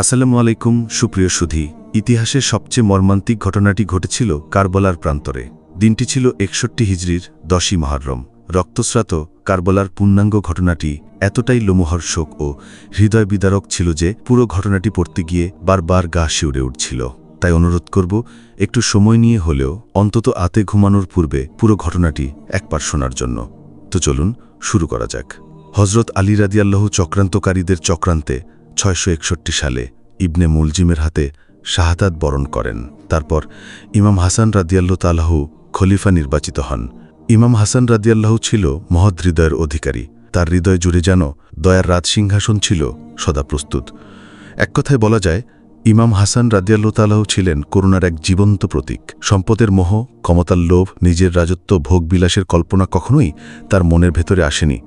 আসসালামু আলাইকুম সুপ্রিয় সুধী। ইতিহাসের সবচেয়ে মর্মান্তিক ঘটনাটি ঘটেছিল কারবালার প্রান্তরে। দিনটি ছিল 61 হিজরির 10ই মুহররম। রক্তস্রাত কারবালার পূর্ণাঙ্গ ঘটনাটি এতটাই লোমহর্ষক ও হৃদয় বিদারক ছিল যে পুরো ঘটনাটি পড়তে গিয়ে বারবার গা শিউরে উঠছিল। তাই অনুরোধ করব, একটু সময় নিয়ে হলেও অন্তত আতে ঘুমানোর পূর্বে পুরো ঘটনাটি একবার শোনার জন্য। তো চলুন শুরু করা যাক। হজরত আলী রাদিয়াল্লাহু চক্রান্তকারীদের চক্রান্তে 661 সালে ইবনে মুলজিমের হাতে শাহাদাত বরণ করেন। তারপর ইমাম হাসান রাদিয়াল্লাহু তাআলাহু খলিফা নির্বাচিত হন। ইমাম হাসান রাদিয়াল্লাহু ছিল মহৎ হৃদয়ের অধিকারী। তার হৃদয় জুড়ে যেন দয়ার রাজসিংহাসন ছিল সদা প্রস্তুত। এক কথায় বলা যায়, ইমাম হাসান রাদিয়াল্লাহু তাআলাহু ছিলেন করুণার এক জীবন্ত প্রতীক। সম্পদের মোহ, ক্ষমতার লোভ, নিজের রাজত্ব, ভোগবিলাসের কল্পনা কখনোই তার মনের ভেতরে আসেনি।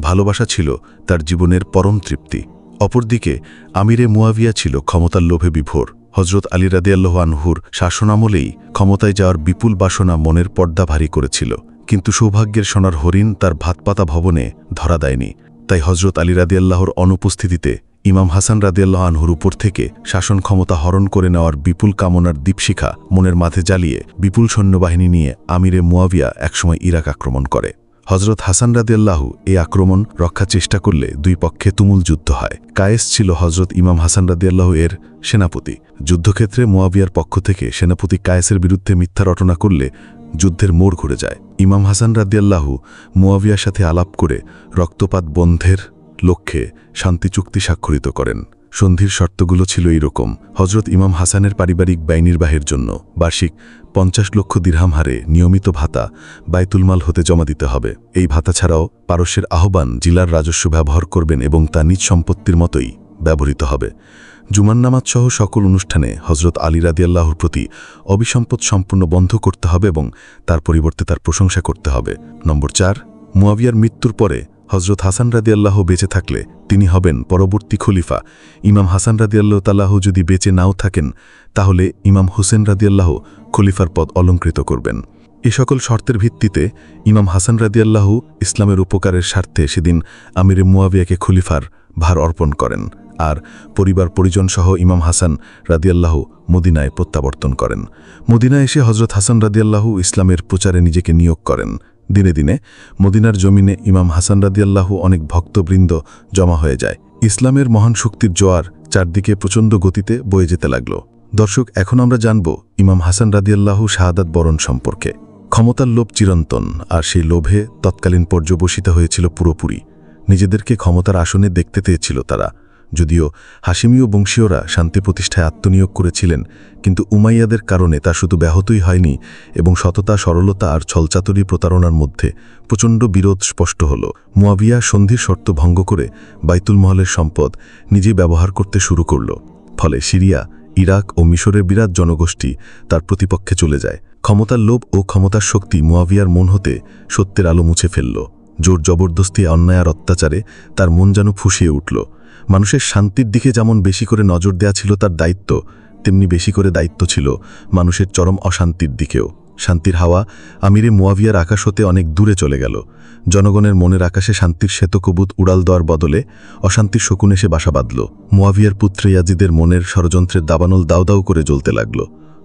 ভালোবাসা ছিল তার জীবনের পরম তৃপ্তি। অপরদিকে আমিরে মুয়াবিয়া ছিল ক্ষমতার লোভে বিভোর। হজরত আলী রাদিয়াল্লাহু আনহুর শাসনামলেই ক্ষমতায় যাওয়ার বিপুল বাসনা মনের পর্দা ভারী করেছিল। কিন্তু সৌভাগ্যের সোনার হরিণ তার ভাতপাতা ভবনে ধরা দেয়নি। তাই হজরত আলী রাদিয়াল্লাহুর অনুপস্থিতিতে ইমাম হাসান রাদিয়াল্লাহু আনহুর উপর থেকে শাসন ক্ষমতা হরণ করে নেওয়ার বিপুল কামনার দীপশিখা মনের মাঝে জ্বালিয়ে বিপুল সৈন্যবাহিনী নিয়ে আমিরে মুয়াবিয়া একসময় ইরাক আক্রমণ করে। হজরত হাসান রাদিয়াল্লাহু এই আক্রমণ রক্ষার চেষ্টা করলে দুই পক্ষে তুমুল যুদ্ধ হয়। কায়েস ছিল হজরত ইমাম হাসান রাদিয়াল্লাহু এর সেনাপতি। যুদ্ধক্ষেত্রে মুয়াবিয়ার পক্ষ থেকে সেনাপতি কায়েসের বিরুদ্ধে মিথ্যা রটনা করলে যুদ্ধের মোড় ঘুরে যায়। ইমাম হাসান রাদিয়াল্লাহু মুয়াবিয়ার সাথে আলাপ করে রক্তপাত বন্ধের লক্ষ্যে শান্তি চুক্তি স্বাক্ষরিত করেন। সন্ধির শর্তগুলো ছিল এইরকম: হজরত ইমাম হাসানের পারিবারিক ব্যয় নির্বাহের জন্য বার্ষিক 50 লক্ষ দিরহাম হারে নিয়মিত ভাতা বাইতুল মাল হতে জমা দিতে হবে। এই ভাতা ছাড়াও পারস্যের আহ্বান জিলার রাজস্ব ব্যবহার করবেন এবং তা নিজ সম্পত্তির মতোই ব্যবহৃত হবে। জুমার নামাজ সহ সকল অনুষ্ঠানে হজরত আলী রাদিয়াল্লাহুর প্রতি অবিসম্পদ সম্পূর্ণ বন্ধ করতে হবে এবং তার পরিবর্তে তার প্রশংসা করতে হবে। নম্বর 4, মুয়াবিয়ার মৃত্যুর পরে হজরত হাসান রাদিয়াল্লাহু বেঁচে থাকলে তিনি হবেন পরবর্তী খলিফা। ইমাম হাসান রাদিয়াল্লাহু তাআলাহু যদি বেঁচে নাও থাকেন, তাহলে ইমাম হুসেন রাদিয়াল্লাহু খলিফার পদ অলঙ্কৃত করবেন। এ সকল শর্তের ভিত্তিতে ইমাম হাসান রাদিয়াল্লাহু ইসলামের উপকারের স্বার্থে সেদিন আমিরে মুয়াবিয়াকে খলিফার ভার অর্পণ করেন আর পরিবার পরিজন সহ ইমাম হাসান রাদিয়াল্লাহু মদিনায় প্রত্যাবর্তন করেন। মদিনায় এসে হজরত হাসান রাদিয়াল্লাহু ইসলামের প্রচারে নিজেকে নিয়োগ করেন। দিনে দিনে মদিনার জমিনে ইমাম হাসান রাদিয়াল্লাহু অনেক ভক্তবৃন্দ জমা হয়ে যায়। ইসলামের মহান শক্তির জোয়ার চারদিকে প্রচণ্ড গতিতে বয়ে যেতে লাগল। দর্শক, এখন আমরা জানব ইমাম হাসান রাদিয়াল্লাহু শাহাদাত বরণ সম্পর্কে। ক্ষমতার লোভ চিরন্তন, আর সেই লোভে তৎকালীন পর্যবসিত হয়েছিল পুরোপুরি। নিজেদেরকে ক্ষমতার আসনে দেখতে চেয়েছিল তারা। যদিও হাশিমীয় বংশীয়রা শান্তি প্রতিষ্ঠায় আত্মনিয়োগ করেছিলেন, কিন্তু উমাইয়াদের কারণে তা শুধু ব্যাহতই হয়নি এবং সততা, সরলতা আর ছলচাতুরি প্রতারণার মধ্যে প্রচণ্ড বিরোধ স্পষ্ট হল। মুয়াবিয়া সন্ধির শর্ত ভঙ্গ করে বাইতুল মহলের সম্পদ নিজে ব্যবহার করতে শুরু করল। ফলে সিরিয়া, ইরাক ও মিশরের বিরাট জনগোষ্ঠী তার প্রতিপক্ষে চলে যায়। ক্ষমতার লোভ ও ক্ষমতার শক্তি মুয়াবিয়ার মন হতে সত্যের আলো মুছে ফেলল। জোর জবরদস্তি, অন্যায় আর অত্যাচারে তার মন যেন ফুঁসিয়ে উঠল। মানুষের শান্তির দিকে যেমন বেশি করে নজর দেয়া ছিল তার দায়িত্ব, তেমনি বেশি করে দায়িত্ব ছিল মানুষের চরম অশান্তির দিকেও। শান্তির হাওয়া আমিরে মুয়াবিয়ার আকাশ হতে অনেক দূরে চলে গেল। জনগণের মনের আকাশে শান্তির শ্বেতকবুত উড়াল দেওয়ার বদলে অশান্তির শকুন এসে বাসা বাঁধল। মুয়াবিয়ার পুত্র ইয়াজিদের মনের ষড়যন্ত্রের দাবানল দাউ দাউ করে জ্বলতে লাগল।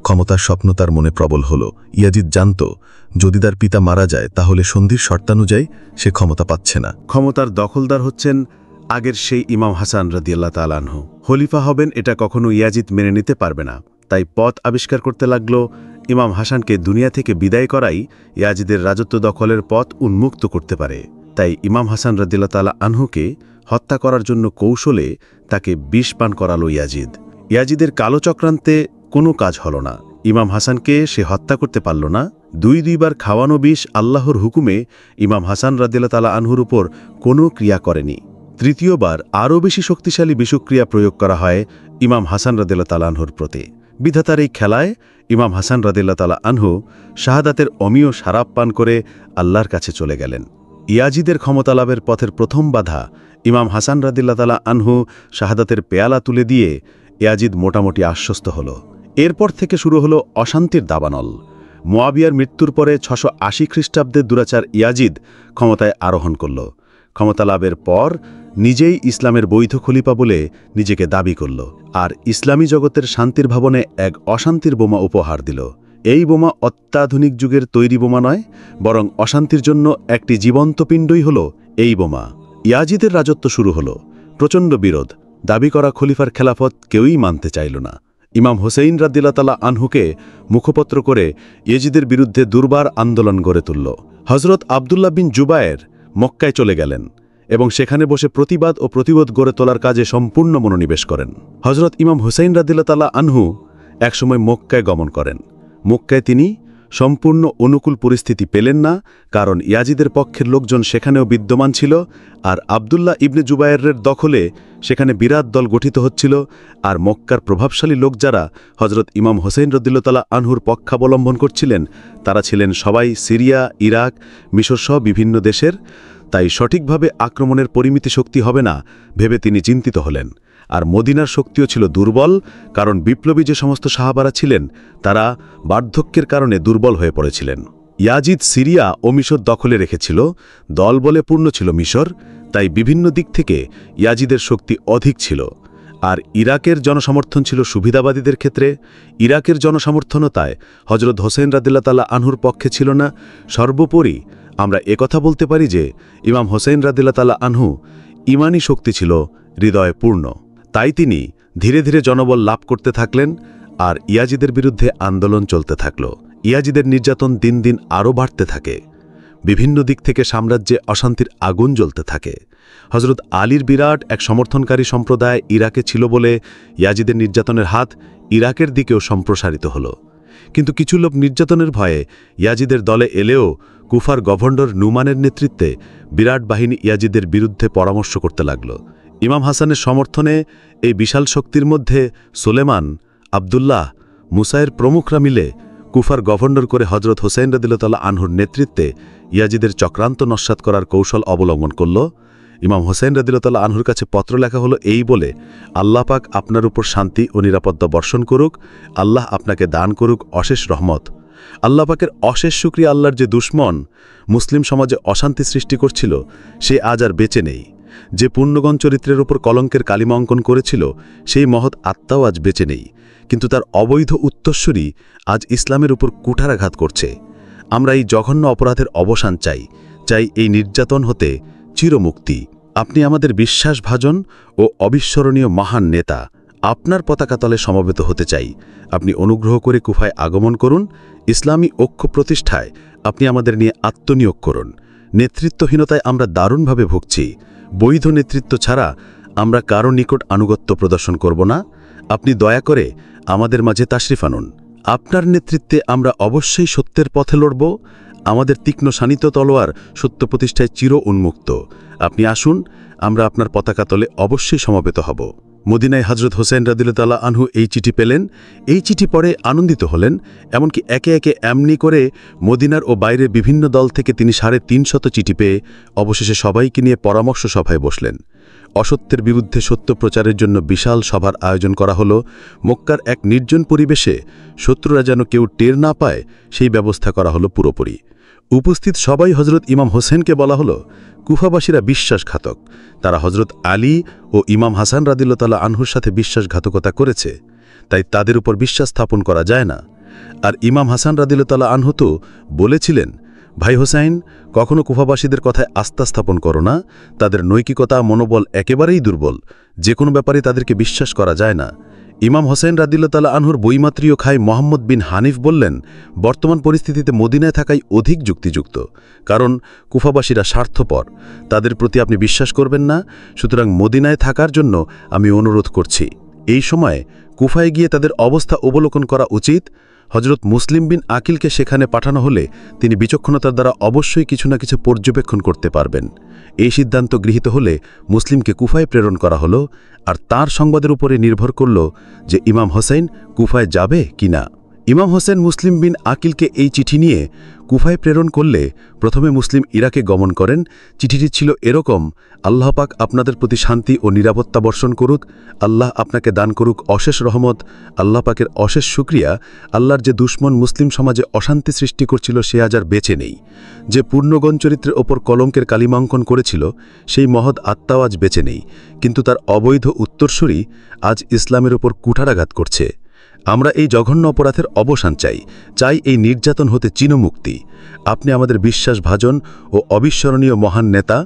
ক্ষমতার স্বপ্ন তার মনে প্রবল হল। ইয়াজিদ জানত, যদি তার পিতা মারা যায় তাহলে সন্ধির শর্তানুযায়ী সে ক্ষমতা পাচ্ছে না। ক্ষমতার দখলদার হচ্ছেন আগের সেই ইমাম হাসান রাদিয়াল্লাহু তাআলা আনহু। খলিফা হবেন এটা কখনো ইয়াজিদ মেনে নিতে পারবে না। তাই পথ আবিষ্কার করতে লাগলো ইমাম হাসানকে দুনিয়া থেকে বিদায় করাই ইয়াজিদের রাজত্ব দখলের পথ উন্মুক্ত করতে পারে। তাই ইমাম হাসান রাদিয়াল্লাহু তাআলা আনহুকে হত্যা করার জন্য কৌশলে তাকে বিষ পান করালো ইয়াজিদ। ইয়াজিদের কালো চক্রান্তে কোনো কাজ হল না। ইমাম হাসানকে সে হত্যা করতে পারল না। দুইবার খাওয়ানো বিষ আল্লাহর হুকুমে ইমাম হাসান রাদিয়াল্লাহু তাআলা আনহুর উপর কোনো ক্রিয়া করেনি। তৃতীয়বার আরও বেশি শক্তিশালী বিষক্রিয়া প্রয়োগ করা হয় ইমাম হাসান রাদিয়াল্লাহু তাআলা আনহুর প্রতি। বিধাতার এই খেলায় ইমাম হাসান রাদিয়াল্লাহু তাআলা আনহু শাহাদাতের অমীয় শারাব পান করে আল্লাহর কাছে চলে গেলেন। ইয়াজিদের ক্ষমতা লাভের পথের প্রথম বাধা ইমাম হাসান রাদিয়াল্লাহু তাআলা আনহু শাহাদাতের পেয়ালা তুলে দিয়ে ইয়াজিদ মোটামুটি আশ্বস্ত হল। এরপর থেকে শুরু হলো অশান্তির দাবানল। মুয়াবিয়ার মৃত্যুর পরে 680 খ্রিস্টাব্দের দুরাচার ইয়াজিদ ক্ষমতায় আরোহণ করল। ক্ষমতা লাভের পর নিজেই ইসলামের বৈধ খলিফা বলে নিজেকে দাবি করল আর ইসলামী জগতের শান্তির ভবনে এক অশান্তির বোমা উপহার দিল। এই বোমা অত্যাধুনিক যুগের তৈরি বোমা নয়, বরং অশান্তির জন্য একটি জীবন্ত পিণ্ডই হল এই বোমা। ইয়াজিদের রাজত্ব শুরু হল। প্রচণ্ড বিরোধ, দাবি করা খলিফার খেলাফত কেউই মানতে চাইল না। ইমাম হোসেইন রাদিয়াল্লাহু তাআলা আনহুকে মুখপত্র করে ইয়াজিদের বিরুদ্ধে দুর্বার আন্দোলন গড়ে তুলল। হজরত আবদুল্লাহ বিন জুবায়ের মক্কায় চলে গেলেন এবং সেখানে বসে প্রতিবাদ ও প্রতিরোধ গড়ে তোলার কাজে সম্পূর্ণ মনোনিবেশ করেন। হজরত ইমাম হোসেইন রাদিয়াল্লাহু তাআলা আনহু একসময় মক্কায় গমন করেন। মক্কায় তিনি সম্পূর্ণ অনুকূল পরিস্থিতি পেলেন না, কারণ ইয়াজিদের পক্ষের লোকজন সেখানেও বিদ্যমান ছিল আর আবদুল্লাহ ইবনে জুবায়েরের দখলে সেখানে বিরাট দল গঠিত হচ্ছিল। আর মক্কার প্রভাবশালী লোক যারা হজরত ইমাম হোসেইন রাদিয়াল্লাহু তাআলা আনহুর পক্ষাবলম্বন করছিলেন তারা ছিলেন সবাই সিরিয়া, ইরাক, মিশরসহ বিভিন্ন দেশের। তাই সঠিকভাবে আক্রমণের পরিমিতি শক্তি হবে না ভেবে তিনি চিন্তিত হলেন। আর মদিনার শক্তিও ছিল দুর্বল, কারণ বিপ্লবী যে সমস্ত সাহাবারা ছিলেন তারা বার্ধক্যের কারণে দুর্বল হয়ে পড়েছিলেন। ইয়াজিদ সিরিয়া ও মিশর দখলে রেখেছিল, দলবলে পূর্ণ ছিল মিশর, তাই বিভিন্ন দিক থেকে ইয়াজিদের শক্তি অধিক ছিল। আর ইরাকের জনসমর্থন ছিল সুবিধাবাদীদের ক্ষেত্রে। ইরাকের জনসমর্থনতায় হজরত হোসেন রাদিয়াল্লাহু তাআলা আনহুর পক্ষে ছিল না। সর্বোপরি আমরা একথা বলতে পারি যে ইমাম হোসেন রাদিয়াল্লাহু তাআলা আনহু ইমানি শক্তি ছিল হৃদয়ে পূর্ণ। তাই তিনি ধীরে ধীরে জনবল লাভ করতে থাকলেন আর ইয়াজিদের বিরুদ্ধে আন্দোলন চলতে থাকল। ইয়াজিদের নির্যাতন দিন দিন আরও বাড়তে থাকে। বিভিন্ন দিক থেকে সাম্রাজ্যে অশান্তির আগুন জ্বলতে থাকে। হজরত আলীর বিরাট এক সমর্থনকারী সম্প্রদায় ইরাকে ছিল বলে ইয়াজিদের নির্যাতনের হাত ইরাকের দিকেও সম্প্রসারিত হল। কিন্তু কিছু লোক নির্যাতনের ভয়ে ইয়াজিদের দলে এলেও কুফার গভর্নর নুমানের নেতৃত্বে বিরাট বাহিনী ইয়াজিদের বিরুদ্ধে পরামর্শ করতে লাগল। ইমাম হাসানের সমর্থনে এই বিশাল শক্তির মধ্যে সুলেমান, আবদুল্লাহ, মুসায়ের প্রমুখরা মিলে কুফার গভর্নর করে হজরত হোসেন রাদিয়াল্লাহু তাআলা আনহুর নেতৃত্বে ইয়াজিদের চক্রান্ত নস্যাৎ করার কৌশল অবলম্বন করল। ইমাম হোসেন রাদিয়াল্লাহু তাআলা আনহুর কাছে পত্র লেখা হলো এই বলে, আল্লাহ পাক আপনার উপর শান্তি ও নিরাপত্তা বর্ষণ করুক, আল্লাহ আপনাকে দান করুক অশেষ রহমত। আল্লাহ পাকের অশেষ শুকরিয়া, আল্লাহর যে দুশ্মন মুসলিম সমাজে অশান্তি সৃষ্টি করছিল সে আজ আর বেঁচে নেই। যে পুণ্যগণ চরিত্রের উপর কলঙ্কের কালিমা অঙ্কন করেছিল সেই মহৎ আত্মাও আজ বেঁচে নেই, কিন্তু তার অবৈধ উত্তরসূরি আজ ইসলামের উপর কুঠারাঘাত করছে। আমরা এই জঘন্য অপরাধের অবসান চাই, এই নির্যাতন হতে চিরমুক্তি। আপনি আমাদের বিশ্বাসভাজন ও অবিস্মরণীয় মহান নেতা, আপনার পতাকাতলে সমবেত হতে চাই। আপনি অনুগ্রহ করে কুফায় আগমন করুন। ইসলামী ঐক্য প্রতিষ্ঠায় আপনি আমাদের নিয়ে আত্মনিয়োগ করুন। নেতৃত্বহীনতায় আমরা দারুণভাবে ভুগছি। বৈধ নেতৃত্ব ছাড়া আমরা কারো নিকট আনুগত্য প্রদর্শন করব না। আপনি দয়া করে আমাদের মাঝে তাশরিফ আনুন। আপনার নেতৃত্বে আমরা অবশ্যই সত্যের পথে লড়ব। আমাদের তীক্ষ্ণ শানিত তলোয়ার সত্য প্রতিষ্ঠায় চির উন্মুক্ত। আপনি আসুন, আমরা আপনার পতাকা তলে অবশ্যই সমবেত হব। মদিনায় হজরত হোসেন রাদিয়াল্লাহু তাআলা আনহু এই চিঠি পেলেন। এই চিঠি পড়ে আনন্দিত হলেন। এমনকি একে একে এমনি করে মদিনার ও বাইরের বিভিন্ন দল থেকে তিনি 350 চিঠি পেয়ে অবশেষে সবাইকে নিয়ে পরামর্শ সভায় বসলেন। অসত্যের বিরুদ্ধে সত্য প্রচারের জন্য বিশাল সভার আয়োজন করা হলো। মক্কার এক নির্জন পরিবেশে শত্রুরা যেন কেউ টের না পায় সেই ব্যবস্থা করা হলো পুরোপুরি। উপস্থিত সবাই হজরত ইমাম হোসেনকে বলা হলো, কুফাবাসীরা বিশ্বাসঘাতক। তারা হজরত আলী ও ইমাম হাসান রাদিয়াল্লাহু তাআলা আনহুর সাথে বিশ্বাসঘাতকতা করেছে, তাই তাদের উপর বিশ্বাস স্থাপন করা যায় না। আর ইমাম হাসান রাদিয়াল্লাহু তাআলা আনহু তো বলেছিলেন, ভাই হোসাইন, কখনো কুফাবাসীদের কথায় আস্থা স্থাপন করো না। তাদের নৈতিকতা মনোবল একেবারেই দুর্বল, যে কোনো ব্যাপারে তাদেরকে বিশ্বাস করা যায় না। ইমাম হোসেন রাদিয়াল্লাহু তাআলা আনহুর বইমাত্রীয় খাই মোহাম্মদ বিন হানিফ বললেন, বর্তমান পরিস্থিতিতে মদিনায় থাকাই অধিক যুক্তিযুক্ত, কারণ কুফাবাসীরা স্বার্থপর, তাদের প্রতি আপনি বিশ্বাস করবেন না। সুতরাং মদিনায় থাকার জন্য আমি অনুরোধ করছি। এই সময়ে কুফায় গিয়ে তাদের অবস্থা অবলোকন করা উচিত। হজরত মুসলিম বিন আকিলকে সেখানে পাঠানো হলে তিনি বিচক্ষণতার দ্বারা অবশ্যই কিছু না কিছু পর্যবেক্ষণ করতে পারবেন। এই সিদ্ধান্ত গৃহীত হলে মুসলিমকে কুফায় প্রেরণ করা হলো, আর তার সংবাদের উপরে নির্ভর করল যে ইমাম হোসেন কুফায় যাবে কিনা। ইমাম হোসেন মুসলিম বিন আকিলকে এই চিঠি নিয়ে কুফায় প্রেরণ করলে প্রথমে মুসলিম ইরাকে গমন করেন। চিঠিটি ছিল এরকম: আল্লাহ পাক আপনাদের প্রতি শান্তি ও নিরাপত্তা বর্ষণ করুক, আল্লাহ আপনাকে দান করুক অশেষ রহমত, আল্লাহ পাকের অশেষ শুকরিয়া। আল্লাহর যে দুশ্মন মুসলিম সমাজে অশান্তি সৃষ্টি করছিল সে আজ আর বেঁচে নেই। যে পূর্ণগণ চরিত্রের ওপর কলঙ্কের কালিমাঙ্কন করেছিল সেই মহৎ আত্মাও আজ বেঁচে নেই, কিন্তু তার অবৈধ উত্তরসূরি আজ ইসলামের ওপর কুঠারাঘাত করছে। আমরা এই জঘন্য অপরাধের অবসান চাই এই নির্যাতন হতে চিরমুক্তি। আপনি আমাদের বিশ্বাসভাজন ও অবিস্মরণীয় মহান নেতা,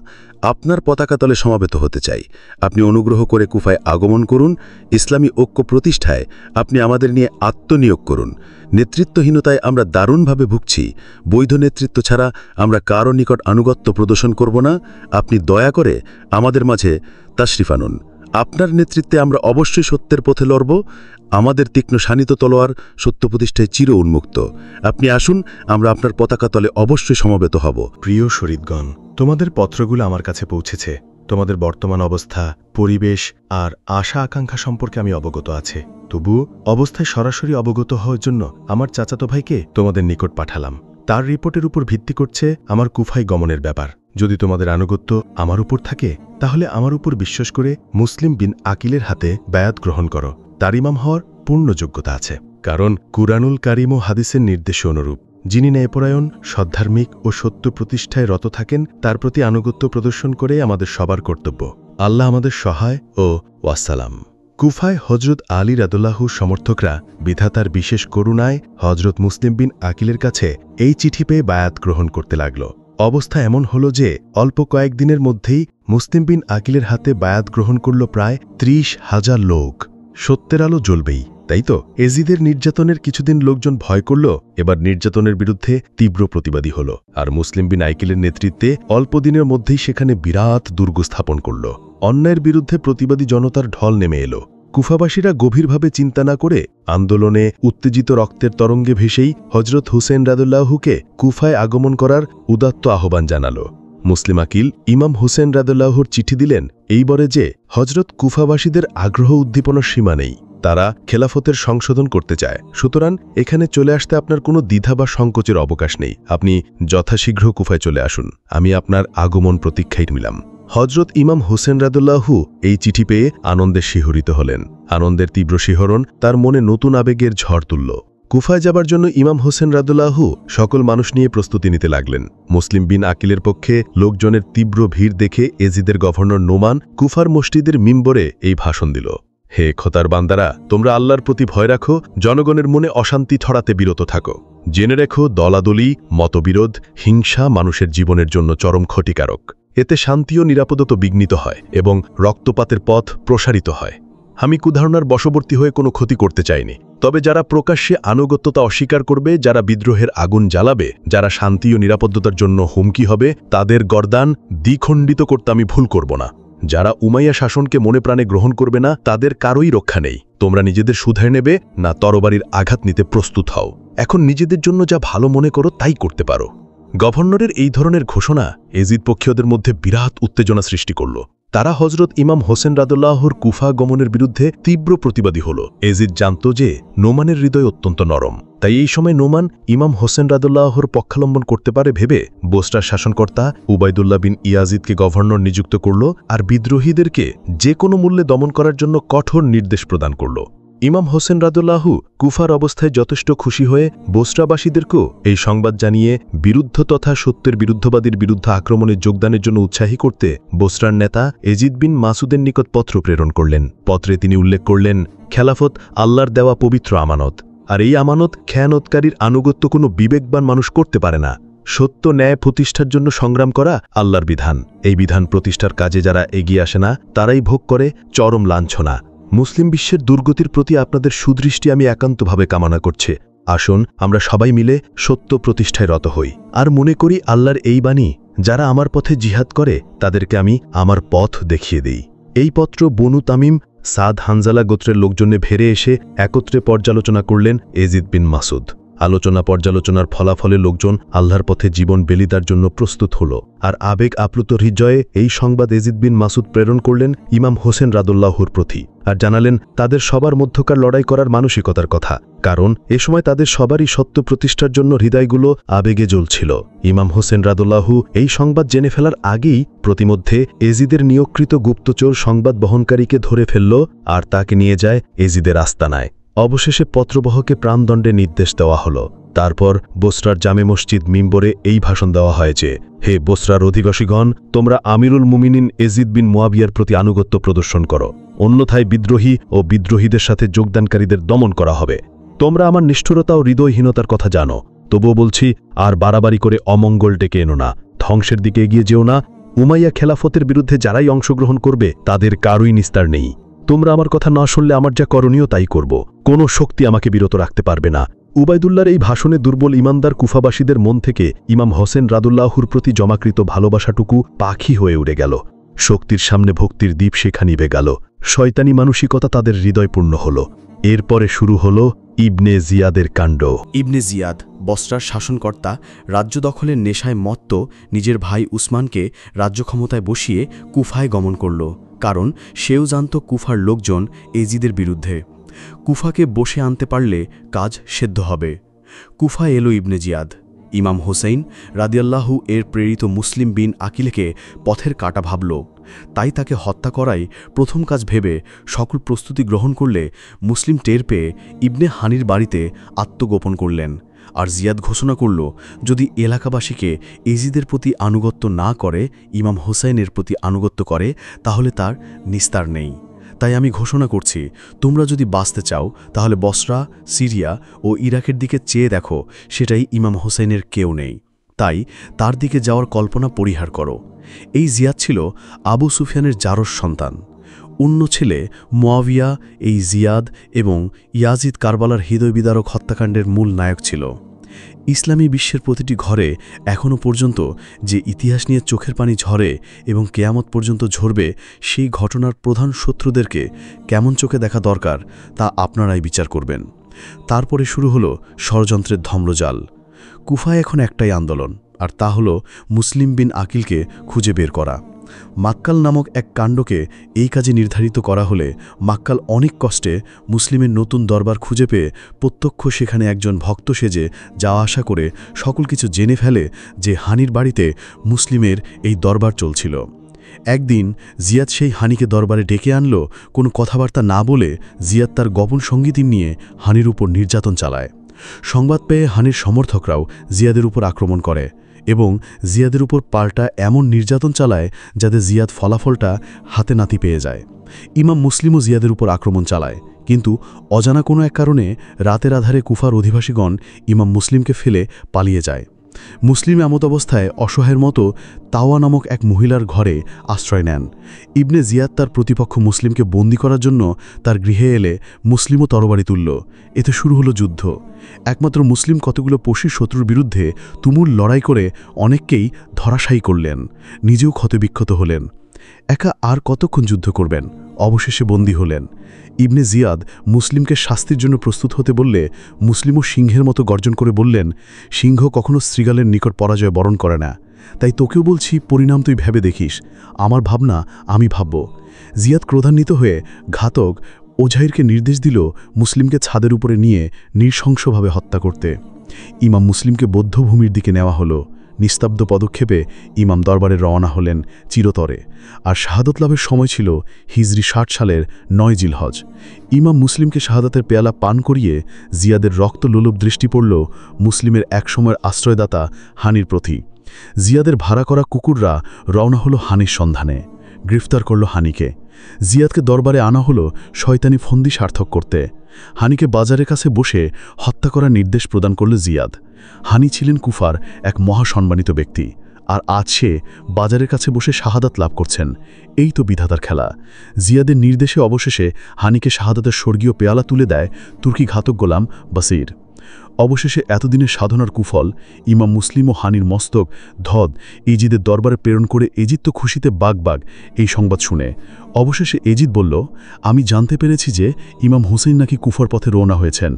আপনার পতাকা তলে সমবেত হতে চাই। আপনি অনুগ্রহ করে কুফায় আগমন করুন। ইসলামী ঐক্য প্রতিষ্ঠায় আপনি আমাদের নিয়ে আত্মনিয়োগ করুন। নেতৃত্বহীনতায় আমরা দারুণভাবে ভুগছি। বৈধ নেতৃত্ব ছাড়া আমরা কারও নিকট আনুগত্য প্রদর্শন করব না। আপনি দয়া করে আমাদের মাঝে তাশরিফ আনুন। আপনার নেতৃত্বে আমরা অবশ্যই সত্যের পথে লড়ব। আমাদের তীক্ষ্ণ শানিত তলোয়ার সত্য প্রতিষ্ঠায় চির উন্মুক্ত। আপনি আসুন, আমরা আপনার পতাকা তলে অবশ্যই সমবেত হব। প্রিয় শহীদগণ, তোমাদের পত্রগুলো আমার কাছে পৌঁছেছে। তোমাদের বর্তমান অবস্থা, পরিবেশ আর আশা আকাঙ্ক্ষা সম্পর্কে আমি অবগত আছে। তবু অবস্থায় সরাসরি অবগত হওয়ার জন্য আমার চাচাতো ভাইকে তোমাদের নিকট পাঠালাম। তার রিপোর্টের উপর ভিত্তি করছে আমার কুফায় গমনের ব্যাপার। যদি তোমাদের আনুগত্য আমার উপর থাকে তাহলে আমার উপর বিশ্বাস করে মুসলিম বিন আকিলের হাতে বায়াত গ্রহণ করো। তার ইমাম হওয়ার পূর্ণ যোগ্যতা আছে, কারণ কুরআনুল কারীম ও হাদিসের নির্দেশ অনুরূপ যিনি ন্যায়পরায়ণ, সদ্ধার্মিক ও সত্য প্রতিষ্ঠায় রত থাকেন তার প্রতি আনুগত্য প্রদর্শন করে আমাদের সবার কর্তব্য। আল্লাহ আমাদের সহায় ও ওয়াসসালাম। কুফায় হজরত আলী রাদিয়াল্লাহুর সমর্থকরা বিধাতার বিশেষ করুণায় হজরত মুসলিম বিন আকিলের কাছে এই চিঠি পেয়ে বায়াত গ্রহণ করতে লাগল। অবস্থা এমন হল যে অল্প কয়েকদিনের মধ্যেই মুসলিম বিন আকিলের হাতে বায়াত গ্রহণ করল প্রায় 30,000 লোক। সত্যের আলো জ্বলবেই, তাই তো? এজিদের নির্যাতনের কিছুদিন লোকজন ভয় করল, এবার নির্যাতনের বিরুদ্ধে তীব্র প্রতিবাদী হল, আর মুসলিম বিন আকিলের নেতৃত্বে অল্প দিনের মধ্যেই সেখানে বিরাট দুর্গ স্থাপন করল। অন্যায়ের বিরুদ্ধে প্রতিবাদী জনতার ঢল নেমে এলো। কুফাবাসীরা গভীরভাবে চিন্তা না করে আন্দোলনে উত্তেজিত রক্তের তরঙ্গে ভেসেই হজরত হুসেন রাদিয়াল্লাহুকে কুফায় আগমন করার উদাত্ত আহ্বান জানাল। মুসলিম আকিল ইমাম হুসেন রাদিয়াল্লাহুর চিঠি দিলেন এই বলে যে হজরত কুফাবাসীদের আগ্রহ উদ্দীপনার সীমা নেই, তারা খেলাফতের সংশোধন করতে চায়। সুতরাং এখানে চলে আসতে আপনার কোনো দ্বিধা বা সংকোচের অবকাশ নেই। আপনি যথাশীঘ্র কুফায় চলে আসুন, আমি আপনার আগমন প্রতীক্ষায় নিলাম। হজরত ইমাম হুসেন রাদিয়াল্লাহু এই চিঠি পেয়ে আনন্দে শিহরিত হলেন। আনন্দের তীব্র শিহরণ তার মনে নতুন আবেগের ঝড় তুলল। কুফায় যাবার জন্য ইমাম হোসেন রাদিয়াল্লাহু সকল মানুষ নিয়ে প্রস্তুতি নিতে লাগলেন। মুসলিম বিন আকিলের পক্ষে লোকজনের তীব্র ভিড় দেখে এজিদের গভর্নর নোমান কুফার মসজিদের মিম্বরে এই ভাষণ দিল: হে খোদার বান্দারা, তোমরা আল্লাহর প্রতি ভয় রাখো, জনগণের মনে অশান্তি ছড়াতে বিরত থাকো। জেনে রেখো, দলাদলি, মতবিরোধ, হিংসা মানুষের জীবনের জন্য চরম ক্ষতিকারক। এতে শান্তি ও নিরাপদতা বিঘ্নিত হয় এবং রক্তপাতের পথ প্রসারিত হয়। আমি কুধারণার বশবর্তী হয়ে কোনো ক্ষতি করতে চাইনি, তবে যারা প্রকাশ্যে আনুগত্যতা অস্বীকার করবে, যারা বিদ্রোহের আগুন জ্বালাবে, যারা শান্তি ও নিরাপত্তার জন্য হুমকি হবে, তাদের গর্দান দ্বিখণ্ডিত করতে আমি ভুল করব না। যারা উমাইয়া শাসনকে মনে প্রাণে গ্রহণ করবে না, তাদের কারোই রক্ষা নেই। তোমরা নিজেদের শুধরে নেবে না তরবারির আঘাত নিতে প্রস্তুত হও। এখন নিজেদের জন্য যা ভালো মনে করো তাই করতে পারো। গভর্নরের এই ধরনের ঘোষণা এজিদ পক্ষীয়দের মধ্যে বিরাট উত্তেজনা সৃষ্টি করল। তারা হজরত ইমাম হোসেন রাদিয়াল্লাহুর কুফা গমনের বিরুদ্ধে তীব্র প্রতিবাদী হল। এজিদ জানত যে নোমানের হৃদয় অত্যন্ত নরম, তাই এই সময় নোমান ইমাম হোসেন রাদিয়াল্লাহুর পক্ষাবলম্বন করতে পারে ভেবে বোসরার শাসনকর্তা উবাইদুল্লাহ বিন ইয়াজিদকে গভর্নর নিযুক্ত করল আর বিদ্রোহীদেরকে যে কোনো মূল্যে দমন করার জন্য কঠোর নির্দেশ প্রদান করল। ইমাম হোসেন রাদিয়াল্লাহু কুফার অবস্থায় যথেষ্ট খুশি হয়ে বোসরাবাসীদেরকেও এই সংবাদ জানিয়ে বিরুদ্ধ তথা সত্যের বিরুদ্ধবাদীর বিরুদ্ধে আক্রমণে যোগদানের জন্য উৎসাহী করতে বোসরার নেতা এজিদ বিন মাসুদের নিকট পত্র প্রেরণ করলেন। পত্রে তিনি উল্লেখ করলেন, খেলাফত আল্লাহর দেওয়া পবিত্র আমানত, আর এই আমানত খেয়ানতকারীর আনুগত্য কোনো বিবেকবান মানুষ করতে পারে না। সত্য ন্যায় প্রতিষ্ঠার জন্য সংগ্রাম করা আল্লাহর বিধান। এই বিধান প্রতিষ্ঠার কাজে যারা এগিয়ে আসে না, তারাই ভোগ করে চরম লাঞ্ছনা। মুসলিম বিশ্বের দুর্গতির প্রতি আপনাদের সুদৃষ্টি আমি একান্তভাবে কামনা করছি। আসুন আমরা সবাই মিলে সত্য প্রতিষ্ঠায় রত হই আর মনে করি আল্লাহর এই বাণী, যারা আমার পথে জিহাদ করে তাদেরকে আমি আমার পথ দেখিয়ে দেই। এই পত্র বনু তামিম, সাদ হানজালা গোত্রের লোকজনে ভেরে এসে একত্রে পর্যালোচনা করলেন এজিদ বিন মাসুদ। আলোচনা পর্যালোচনার ফলাফলে লোকজন আল্লাহর পথে জীবন বেলিদার জন্য প্রস্তুত হল। আর আবেগ আপ্লুত হৃদয়ে এই সংবাদ এজিদ বিন মাসুদ প্রেরণ করলেন ইমাম হোসেন রাদুল্লাহুর প্রতি, আর জানালেন তাদের সবার মধ্যকার লড়াই করার মানসিকতার কথা, কারণ এ সময় তাদের সবারই সত্য প্রতিষ্ঠার জন্য হৃদয়গুলো আবেগে জ্বলছিল। ইমাম হোসেন রাদুল্লাহু এই সংবাদ জেনে ফেলার আগেই প্রতিমধ্যে এজিদের নিয়োগকৃত গুপ্তচর সংবাদ বহনকারীকে ধরে ফেলল আর তাকে নিয়ে যায় এজিদের আস্তানায়। অবশেষে পত্রবহকে প্রাণদণ্ডে নির্দেশ দেওয়া হল। তারপর বসরার জামে মসজিদ মিম্বরে এই ভাষণ দেওয়া হয় যে, হে বসরার অধিবাসীগণ, তোমরা আমিরুল মুমিনিন এজিদ বিন মুয়াবিয়ার প্রতি আনুগত্য প্রদর্শন করো, অন্যথায় বিদ্রোহী ও বিদ্রোহীদের সাথে যোগদানকারীদের দমন করা হবে। তোমরা আমার নিষ্ঠুরতা ও হৃদয়হীনতার কথা জানো, তবুও বলছি আর বাড়াবাড়ি করে অমঙ্গল ডেকে এনো না, ধ্বংসের দিকে এগিয়ে যেও না। উমাইয়া খেলাফতের বিরুদ্ধে যারাই অংশগ্রহণ করবে তাদের কারুই নিস্তার নেই। তোমরা আমার কথা না শুনলে আমার যা করণীয় তাই করব, কোনো শক্তি আমাকে বিরত রাখতে পারবে না। উবাইদুল্লাহর এই ভাষণে দুর্বল ইমানদার কুফাবাসীদের মন থেকে ইমাম হোসেন রাদুল্লাহুর প্রতি জমাকৃত ভালোবাসাটুকু পাখি হয়ে উড়ে গেল। শক্তির সামনে ভক্তির দ্বীপ শেখা নিভে গেল। শয়তানি মানসিকতা তাদের হৃদয়পূর্ণ হল। এরপরে শুরু হল ইবনে জিয়াদের কাণ্ড। ইবনে জিয়াদ, বসরার শাসনকর্তা, রাজ্য দখলের নেশায় মত্ত নিজের ভাই উসমানকে রাজ্য ক্ষমতায় বসিয়ে কুফায় গমন করল, কারণ সেও জানত কুফার লোকজন এজিদের বিরুদ্ধে। কুফাকে বসে আনতে পারলে কাজ সেদ্ধ হবে। কুফায় এলো ইবনে জিয়াদ। ইমাম হোসেইন রাদিয়াল্লাহু এর প্রেরিত মুসলিম বিন আকিলকে পথের কাটা ভাবল, তাই তাকে হত্যা করাই প্রথম কাজ ভেবে সকল প্রস্তুতি গ্রহণ করলে মুসলিম টের পেয়ে ইবনে হানির বাড়িতে আত্মগোপন করলেন। আর জিয়াদ ঘোষণা করল, যদি এলাকাবাসীকে এজিদের প্রতি আনুগত্য না করে ইমাম হোসেইনের প্রতি আনুগত্য করে তাহলে তার নিস্তার নেই। তাই আমি ঘোষণা করছি, তোমরা যদি বাঁচতে চাও তাহলে বসরা, সিরিয়া ও ইরাকের দিকে চেয়ে দেখো, সেটাই ইমাম হোসেইনের কেউ নেই। তাই তার দিকে যাওয়ার কল্পনা পরিহার করো। এই জিয়াদ ছিল আবু সুফিয়ানের জারস সন্তান। অন্য ছেলে মুয়াবিয়া এই জিয়াদ এবং ইয়াজিদ কারবালার হৃদয়বিদারক হত্যাকাণ্ডের মূল নায়ক ছিল। ইসলামী বিশ্বের প্রতিটি ঘরে এখনও পর্যন্ত যে ইতিহাস নিয়ে চোখের পানি ঝরে এবং কেয়ামত পর্যন্ত ঝরবে, সেই ঘটনার প্রধান শত্রুদেরকে কেমন চোখে দেখা দরকার তা আপনারাই বিচার করবেন। তারপরে শুরু হলো ষড়যন্ত্রের ধম্রজাল। কুফায় এখন একটাই আন্দোলন, আর তা হলো মুসলিম বিন আকিলকে খুঁজে বের করা। মাক্কাল নামক এক কাণ্ডকে এই কাজে নির্ধারিত করা হলে মাক্কাল অনেক কষ্টে মুসলিমের নতুন দরবার খুঁজে পেয়ে প্রত্যক্ষ সেখানে একজন ভক্ত সেজে যাওয়া আসা করে সকল কিছু জেনে ফেলে যে হানির বাড়িতে মুসলিমের এই দরবার চলছিল। একদিন জিয়াদ সেই হানিকে দরবারে ডেকে আনল। কোনো কথাবার্তা না বলে জিয়াদ তার গোপন সঙ্গীতি নিয়ে হানির উপর নির্যাতন চালায়। সংবাদ পেয়ে হানির সমর্থকরাও জিয়াদের উপর আক্রমণ করে এবং জিয়াদের উপর পাল্টা এমন নির্যাতন চালায় যাতে জিয়াদ ফলাফলটা হাতে নাতি পেয়ে যায়। ইমাম মুসলিমও জিয়াদের উপর আক্রমণ চালায়, কিন্তু অজানা কোনো এক কারণে রাতের আধারে কুফার অধিবাসীগণ ইমাম মুসলিমকে ফেলে পালিয়ে যায়। মুসলিম এমত অবস্থায় অসহায়ের মতো তাওয়া নামক এক মহিলার ঘরে আশ্রয় নেন। ইবনে জিয়াদ তার প্রতিপক্ষ মুসলিমকে বন্দী করার জন্য তার গৃহে এলে মুসলিমও তরবারি তুলল। এতে শুরু হলো যুদ্ধ। একমাত্র মুসলিম কতগুলো পশু শত্রুর বিরুদ্ধে তুমুল লড়াই করে অনেককেই ধরাশায়ী করলেন, নিজেও ক্ষতবিক্ষত হলেন। একা আর কতক্ষণ যুদ্ধ করবেন? অবশেষে বন্দী হলেন। ইবনে জিয়াদ মুসলিমকে শাস্তির জন্য প্রস্তুত হতে বললে মুসলিমও সিংহের মতো গর্জন করে বললেন, সিংহ কখনো শৃগালের নিকট পরাজয় বরণ করে না, তাই তোকেও বলছি পরিণাম তুই ভেবে দেখিস, আমার ভাবনা আমি ভাবব। জিয়াদ ক্রোধান্বিত হয়ে ঘাতক ওঝাইরকে নির্দেশ দিল মুসলিমকে ছাদের উপরে নিয়ে নৃশংসভাবে হত্যা করতে। ইমাম মুসলিমকে বৌদ্ধভূমির দিকে নেওয়া হলো। নিস্তব্ধ পদক্ষেপে ইমাম দরবারে রওনা হলেন চিরতরে। আর শাহাদত লাভের সময় ছিল হিজরি 60 সালের 9 জিলহজ। ইমাম মুসলিমকে শাহাদাতের পেয়ালা পান করিয়ে জিয়াদের রক্তলোলুপ দৃষ্টি পড়ল মুসলিমের একসময়ের আশ্রয়দাতা হানির প্রতি। জিয়াদের ভাড়া করা কুকুররা রওনা হলো হানির সন্ধানে। গ্রেফতার করল হানিকে। জিয়াদকে দরবারে আনা হলো শয়তানি ফন্দি সার্থক করতে। হানিকে বাজারের কাছে বসে হত্যা করার নির্দেশ প্রদান করল জিয়াদ। হানি ছিলেন কুফার এক মহাসম্মানিত ব্যক্তি, আর আজ সে বাজারের কাছে বসে শাহাদাত লাভ করছেন। এই তো বিধাতার খেলা। জিয়াদের নির্দেশে অবশেষে হানিকে শাহাদাতের স্বর্গীয় পেয়ালা তুলে দেয় তুর্কি ঘাতক গোলাম বাসির। অবশেষে এতদিনের সাধনার কুফল ইমাম মুসলিম ও হানির মস্তক ধদ এজিদের দরবারে প্রেরণ করে এজিদ তো খুশিতে বাগ এই সংবাদ শুনে। অবশেষে এজিদ বলল, আমি জানতে পেরেছি যে ইমাম হুসেইন নাকি কুফার পথে রওনা হয়েছেন,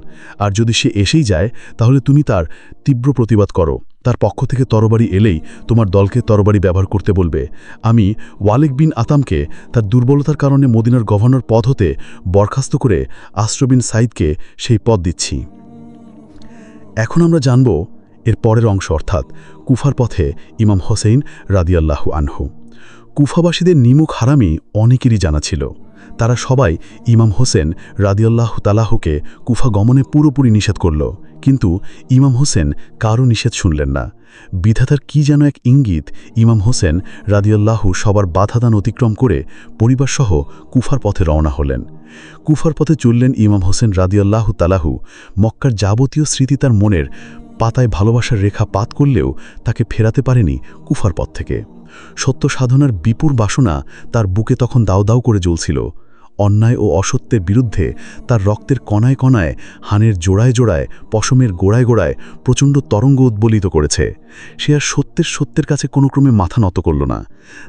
আর যদি সে এসেই যায় তাহলে তুমি তার তীব্র প্রতিবাদ করো। তার পক্ষ থেকে তরবারি এলেই তোমার দলকে তরবারি ব্যবহার করতে বলবে। আমি ওয়ালিক বিন আতামকে তার দুর্বলতার কারণে মদিনার গভর্নর পদ হতে বরখাস্ত করে আসর বিন সাইদকে সেই পদ দিচ্ছি। এখন আমরা জানব এর পরের অংশ, অর্থাৎ কুফার পথে ইমাম হোসেইন রাদিয়াল্লাহু আনহু। কুফাবাসীদের নিমুখ হারামি অনেকেরই জানা ছিল। তারা সবাই ইমাম হোসেন রাদিয়াল্লাহু তাআলাহুকে কুফা গমনে পুরোপুরি নিষেধ করল, কিন্তু ইমাম হোসেন কারও নিষেধ শুনলেন না। বিধাতার কি যেন এক ইঙ্গিত, ইমাম হোসেন রাদিয়াল্লাহু সবার বাধাদান অতিক্রম করে পরিবারসহ কুফার পথে রওনা হলেন। কুফার পথে চললেন ইমাম হোসেন রাদিয়াল্লাহু তাআলাহু। মক্কার যাবতীয় স্মৃতি তার মনের পাতায় ভালোবাসার রেখা পাত করলেও তাকে ফেরাতে পারেনি কুফার পথ থেকে। সত্য সাধনার বিপুল বাসনা তার বুকে তখন দাউ দাউ করে জ্বলছিল। অন্যায় ও অসত্যের বিরুদ্ধে তার রক্তের কণায় কণায়, হানের জোড়ায় জোড়ায়, পশমের গোড়ায় গোড়ায় প্রচণ্ড তরঙ্গ উদ্বলিত করেছে। সে আর সত্যের কাছে কোনো ক্রমে মাথা নত করল না।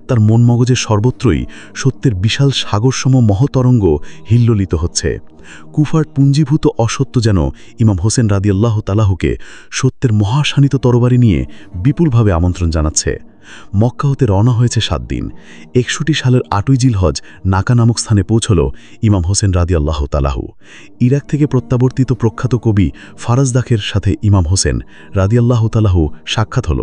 তার মন মগজের সর্বত্রই সত্যের বিশাল সাগরসম মহতরঙ্গ হিল্লোলিত হচ্ছে। কুফার পুঞ্জীভূত অসত্য যেন ইমাম হোসেন রাদিয়াল্লাহু তাআলাহুকে সত্যের মহাশানিত তরবারি নিয়ে বিপুলভাবে আমন্ত্রণ জানাচ্ছে। মক্কা হতে রওনা হয়েছে 7 দিন। 61 সালের 8ই জিলহজ নাকা নামক স্থানে পৌঁছল ইমাম হোসেন রাদিয়াল্লাহু তাআলাহু। ইরাক থেকে প্রত্যাবর্তিত প্রখ্যাত কবি ফারাজদাকের সাথে ইমাম হোসেন রাদিয়াল্লাহু তাআলাহু সাক্ষাৎ হল।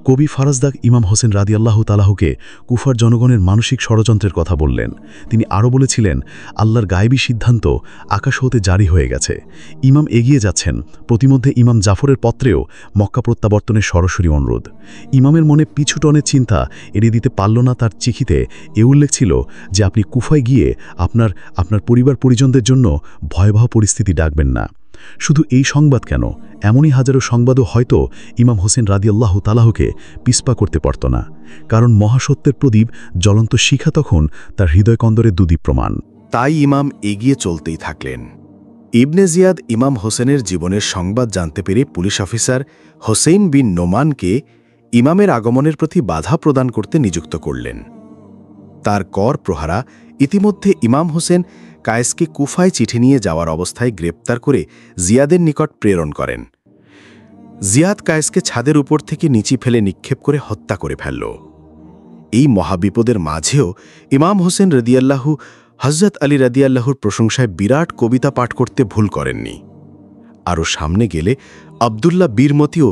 কবি ফারাজদাক ইমাম হোসেন রাদিয়াল্লাহু তাআলাহুকে কুফার জনগণের মানসিক ষড়যন্ত্রের কথা বললেন। তিনি আরও বলেছিলেন, আল্লাহর গায়েবী সিদ্ধান্ত আকাশ হতে জারি হয়ে গেছে। ইমাম এগিয়ে যাচ্ছেন। প্রতিমধ্যে ইমাম জাফরের পত্রেও মক্কা প্রত্যাবর্তনের সরাসরি অনুরোধ। ইমামের মনে পিছুটনের চিন্তা এড়িয়ে দিতে পারল না তার চিঠিতে এ উল্লেখ ছিল যে আপনি কুফায় গিয়ে আপনার পরিবার পরিজনদের জন্য ভয়াবহ পরিস্থিতি ডাকবেন না। শুধু এই সংবাদ কেন, এমনই হাজারো সংবাদও হয়তো ইমাম হোসেন রাদিয়াল্লাহু তাআলাহুকে পিছপা করতে পারত না। কারণ মহাসত্যের প্রদীপ জ্বলন্ত শিখা তখন তার হৃদয়কন্দরে দুদীপ্যমান। তাই ইমাম এগিয়ে চলতেই থাকলেন। ইবনে জিয়াদ ইমাম হোসেনের জীবনের সংবাদ জানতে পেরে পুলিশ অফিসার হোসেইন বিন নোমানকে ইমামের আগমনের প্রতি বাধা প্রদান করতে নিযুক্ত করলেন। তার কর প্রহারা ইতিমধ্যে ইমাম হোসেন কায়েসকে কুফায় চিঠি নিয়ে যাওয়ার অবস্থায় গ্রেপ্তার করে জিয়াদের নিকট প্রেরণ করেন। জিয়াদ কায়েসকে ছাদের উপর থেকে নিচে ফেলে নিক্ষেপ করে হত্যা করে ফেলল। এই মহাবিপদের মাঝেও ইমাম হোসেন রাদিয়াল্লাহু হযরত আলী রাদিয়াল্লাহুর প্রশংসায় বিরাট কবিতা পাঠ করতে ভুল করেননি। আরও সামনে গেলে আবদুল্লাহ বীরমতিও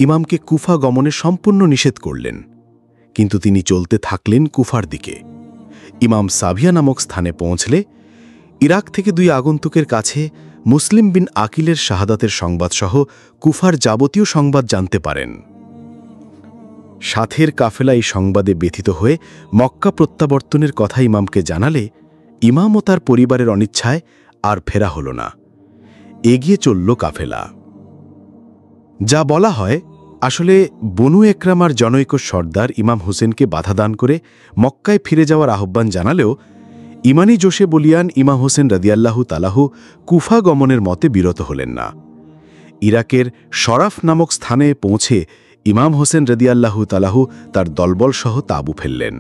ইমামকে কুফা গমনে সম্পূর্ণ নিষেধ করলেন, কিন্তু তিনি চলতে থাকলেন কুফার দিকে। ইমাম সাভিয়া নামক স্থানে পৌঁছলে ইরাক থেকে 2 আগন্তুকের কাছে মুসলিম বিন আকিলের শাহাদাতের সংবাদসহ কুফার যাবতীয় সংবাদ জানতে পারেন। সাথের কাফেলা এই সংবাদে ব্যথিত হয়ে মক্কা প্রত্যাবর্তনের কথা ইমামকে জানালে ইমাম ও তার পরিবারের অনিচ্ছায় আর ফেরা হল না। এগিয়ে চলল কাফেলা। যা বলা হয়, আসলে বনু একরামার জনৈক সর্দার ইমাম হোসেনকে বাধা দান করে মক্কায় ফিরে যাওয়ার আহ্বান জানালেও ইমানি জোশে বলিয়ান ইমাম হোসেন রাদিয়াল্লাহু তাআলাহু কুফা গমনের মতে বিরত হলেন না। ইরাকের শরাফ নামক স্থানে পৌঁছে ইমাম হোসেন রাদিয়াল্লাহু তাআলাহু তার দলবল সহ তাঁবু ফেললেন।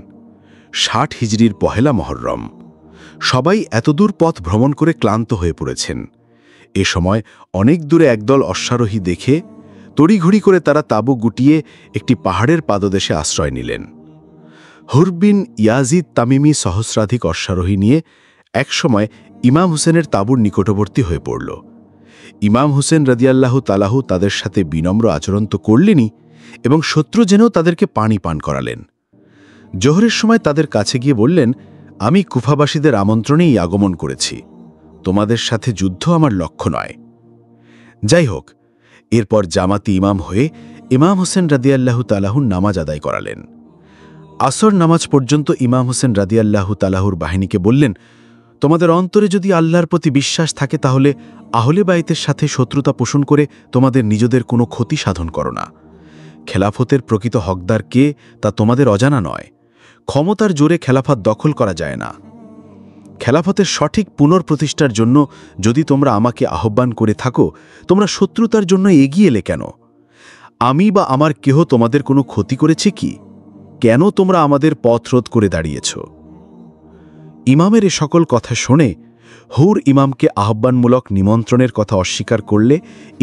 60 হিজরির 1 মুহররম। সবাই এতদূর পথ ভ্রমণ করে ক্লান্ত হয়ে পড়েছেন। এ সময় অনেক দূরে একদল অশ্বারোহী দেখে তড়িঘড়ি করে তারা তাঁবু গুটিয়ে একটি পাহাড়ের পাদদেশে আশ্রয় নিলেন। হুর বিন ইয়াজিদ তামিমি সহস্রাধিক অশ্বারোহী নিয়ে একসময় ইমাম হোসেনের তাঁবুর নিকটবর্তী হয়ে পড়ল। ইমাম হোসেন রাদিয়াল্লাহু তাআলাহু তাদের সাথে বিনম্র আচরণ তো করলেনই, এবং শত্রু জেনেও তাদেরকে পানি পান করালেন। জোহরের সময় তাদের কাছে গিয়ে বললেন, আমি কুফাবাসীদের আমন্ত্রণেই আগমন করেছি, তোমাদের সাথে যুদ্ধ আমার লক্ষ্য নয়। যাই হোক, এরপর জামাতি ইমাম হয়ে ইমাম হোসেন রাদিয়াল্লাহু তাআলাহুর নামাজ আদায় করালেন। আসর নামাজ পর্যন্ত ইমাম হোসেন রাদিয়াল্লাহু তাআলাহুর বাহিনীকে বললেন, তোমাদের অন্তরে যদি আল্লাহর প্রতি বিশ্বাস থাকে তাহলে আহলে বাইতের সাথে শত্রুতা পোষণ করে তোমাদের নিজেদের কোনো ক্ষতি সাধন করো না। খেলাফতের প্রকৃত হকদার কে তা তোমাদের অজানা নয়। ক্ষমতার জোরে খেলাফত দখল করা যায় না। খেলাফতের সঠিক পুনঃপ্রতিষ্ঠার জন্য যদি তোমরা আমাকে আহ্বান করে থাকো, তোমরা শত্রুতার জন্য এগিয়ে এলে কেন? আমি বা আমার কেহ তোমাদের কোনো ক্ষতি করেছে কি? কেন তোমরা আমাদের পথ রোধ করে দাঁড়িয়েছ? ইমামের এ সকল কথা শুনে হুর ইমামকে আহ্বানমূলক নিমন্ত্রণের কথা অস্বীকার করলে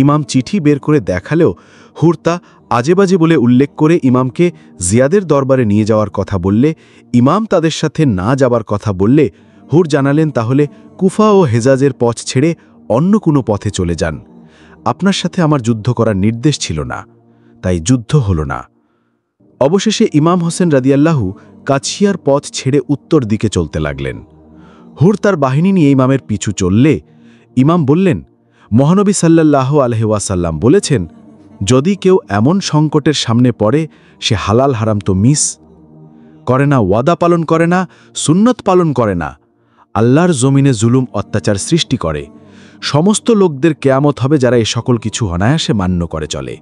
ইমাম চিঠি বের করে দেখালেও হুর তা আজেবাজে বলে উল্লেখ করে ইমামকে জিয়াদের দরবারে নিয়ে যাওয়ার কথা বললে, ইমাম তাদের সাথে না যাবার কথা বললে হুর জানালেন, তাহলে কুফা ও হেজাজের পথ ছেড়ে অন্য কোনো পথে চলে যান। আপনার সাথে আমার যুদ্ধ করার নির্দেশ ছিল না, তাই যুদ্ধ হল না। অবশেষে ইমাম হোসেন রাদিয়াল্লাহু কাছিয়ার পথ ছেড়ে উত্তর দিকে চলতে লাগলেন। হুর তার বাহিনী নিয়ে ইমামের পিছু চললে ইমাম বললেন, মহানবী সাল্লাল্লাহু আলাইহি ওয়াসাল্লাম বলেছেন, যদি কেউ এমন সংকটের সামনে পড়ে, সে হালাল হারাম তো মিস করে না, ওয়াদা পালন করে না, সুন্নত পালন করে না, আল্লাহর জমিনে জুলুম অত্যাচার সৃষ্টি করে, সমস্ত লোকদের কেয়ামত হবে যারা এ সকল কিছু অনায়াসে মান্য করে চলে।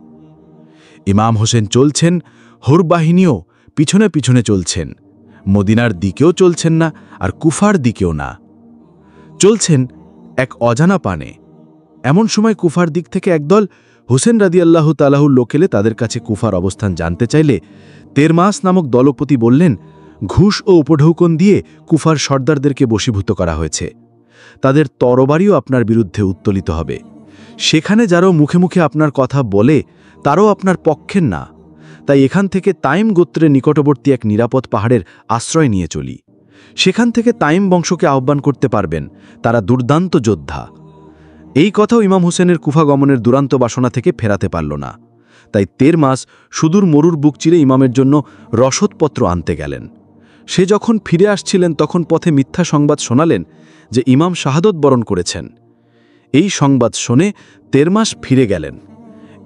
ইমাম হোসেন চলছেন, হুর বাহিনীও পিছনে পিছনে চলছেন, মদিনার দিকেও চলছেন না আর কুফার দিকেও না, চলছেন এক অজানা পানে। এমন সময় কুফার দিক থেকে একদল হুসেন রাদিয়াল্লাহু তাআলাহুর লোক এলে তাদের কাছে কুফার অবস্থান জানতে চাইলে তেরমাস নামক দলপতি বললেন, ঘুষ ও উপঢৌকন দিয়ে কুফার সর্দারদেরকে বশীভূত করা হয়েছে, তাদের তরবারিও আপনার বিরুদ্ধে উত্তোলিত হবে। সেখানে যারাও মুখে মুখে আপনার কথা বলে তারাও আপনার পক্ষের না, তাই এখান থেকে তাইম গোত্রের নিকটবর্তী এক নিরাপদ পাহাড়ের আশ্রয় নিয়ে চলি। সেখান থেকে তাইম বংশকে আহ্বান করতে পারবেন, তারা দুর্দান্ত যোদ্ধা। এই কথাও ইমাম হোসেনের কুফা গমনের দুরান্ত বাসনা থেকে ফেরাতে পারল না, তাই তেরমাস সুদূর মরুর বুক চিরে ইমামের জন্য রসদপত্র আনতে গেলেন। সে যখন ফিরে আসছিলেন তখন পথে মিথ্যা সংবাদ শোনালেন যে ইমাম শাহাদত বরণ করেছেন। এই সংবাদ শুনে তেরমাস ফিরে গেলেন।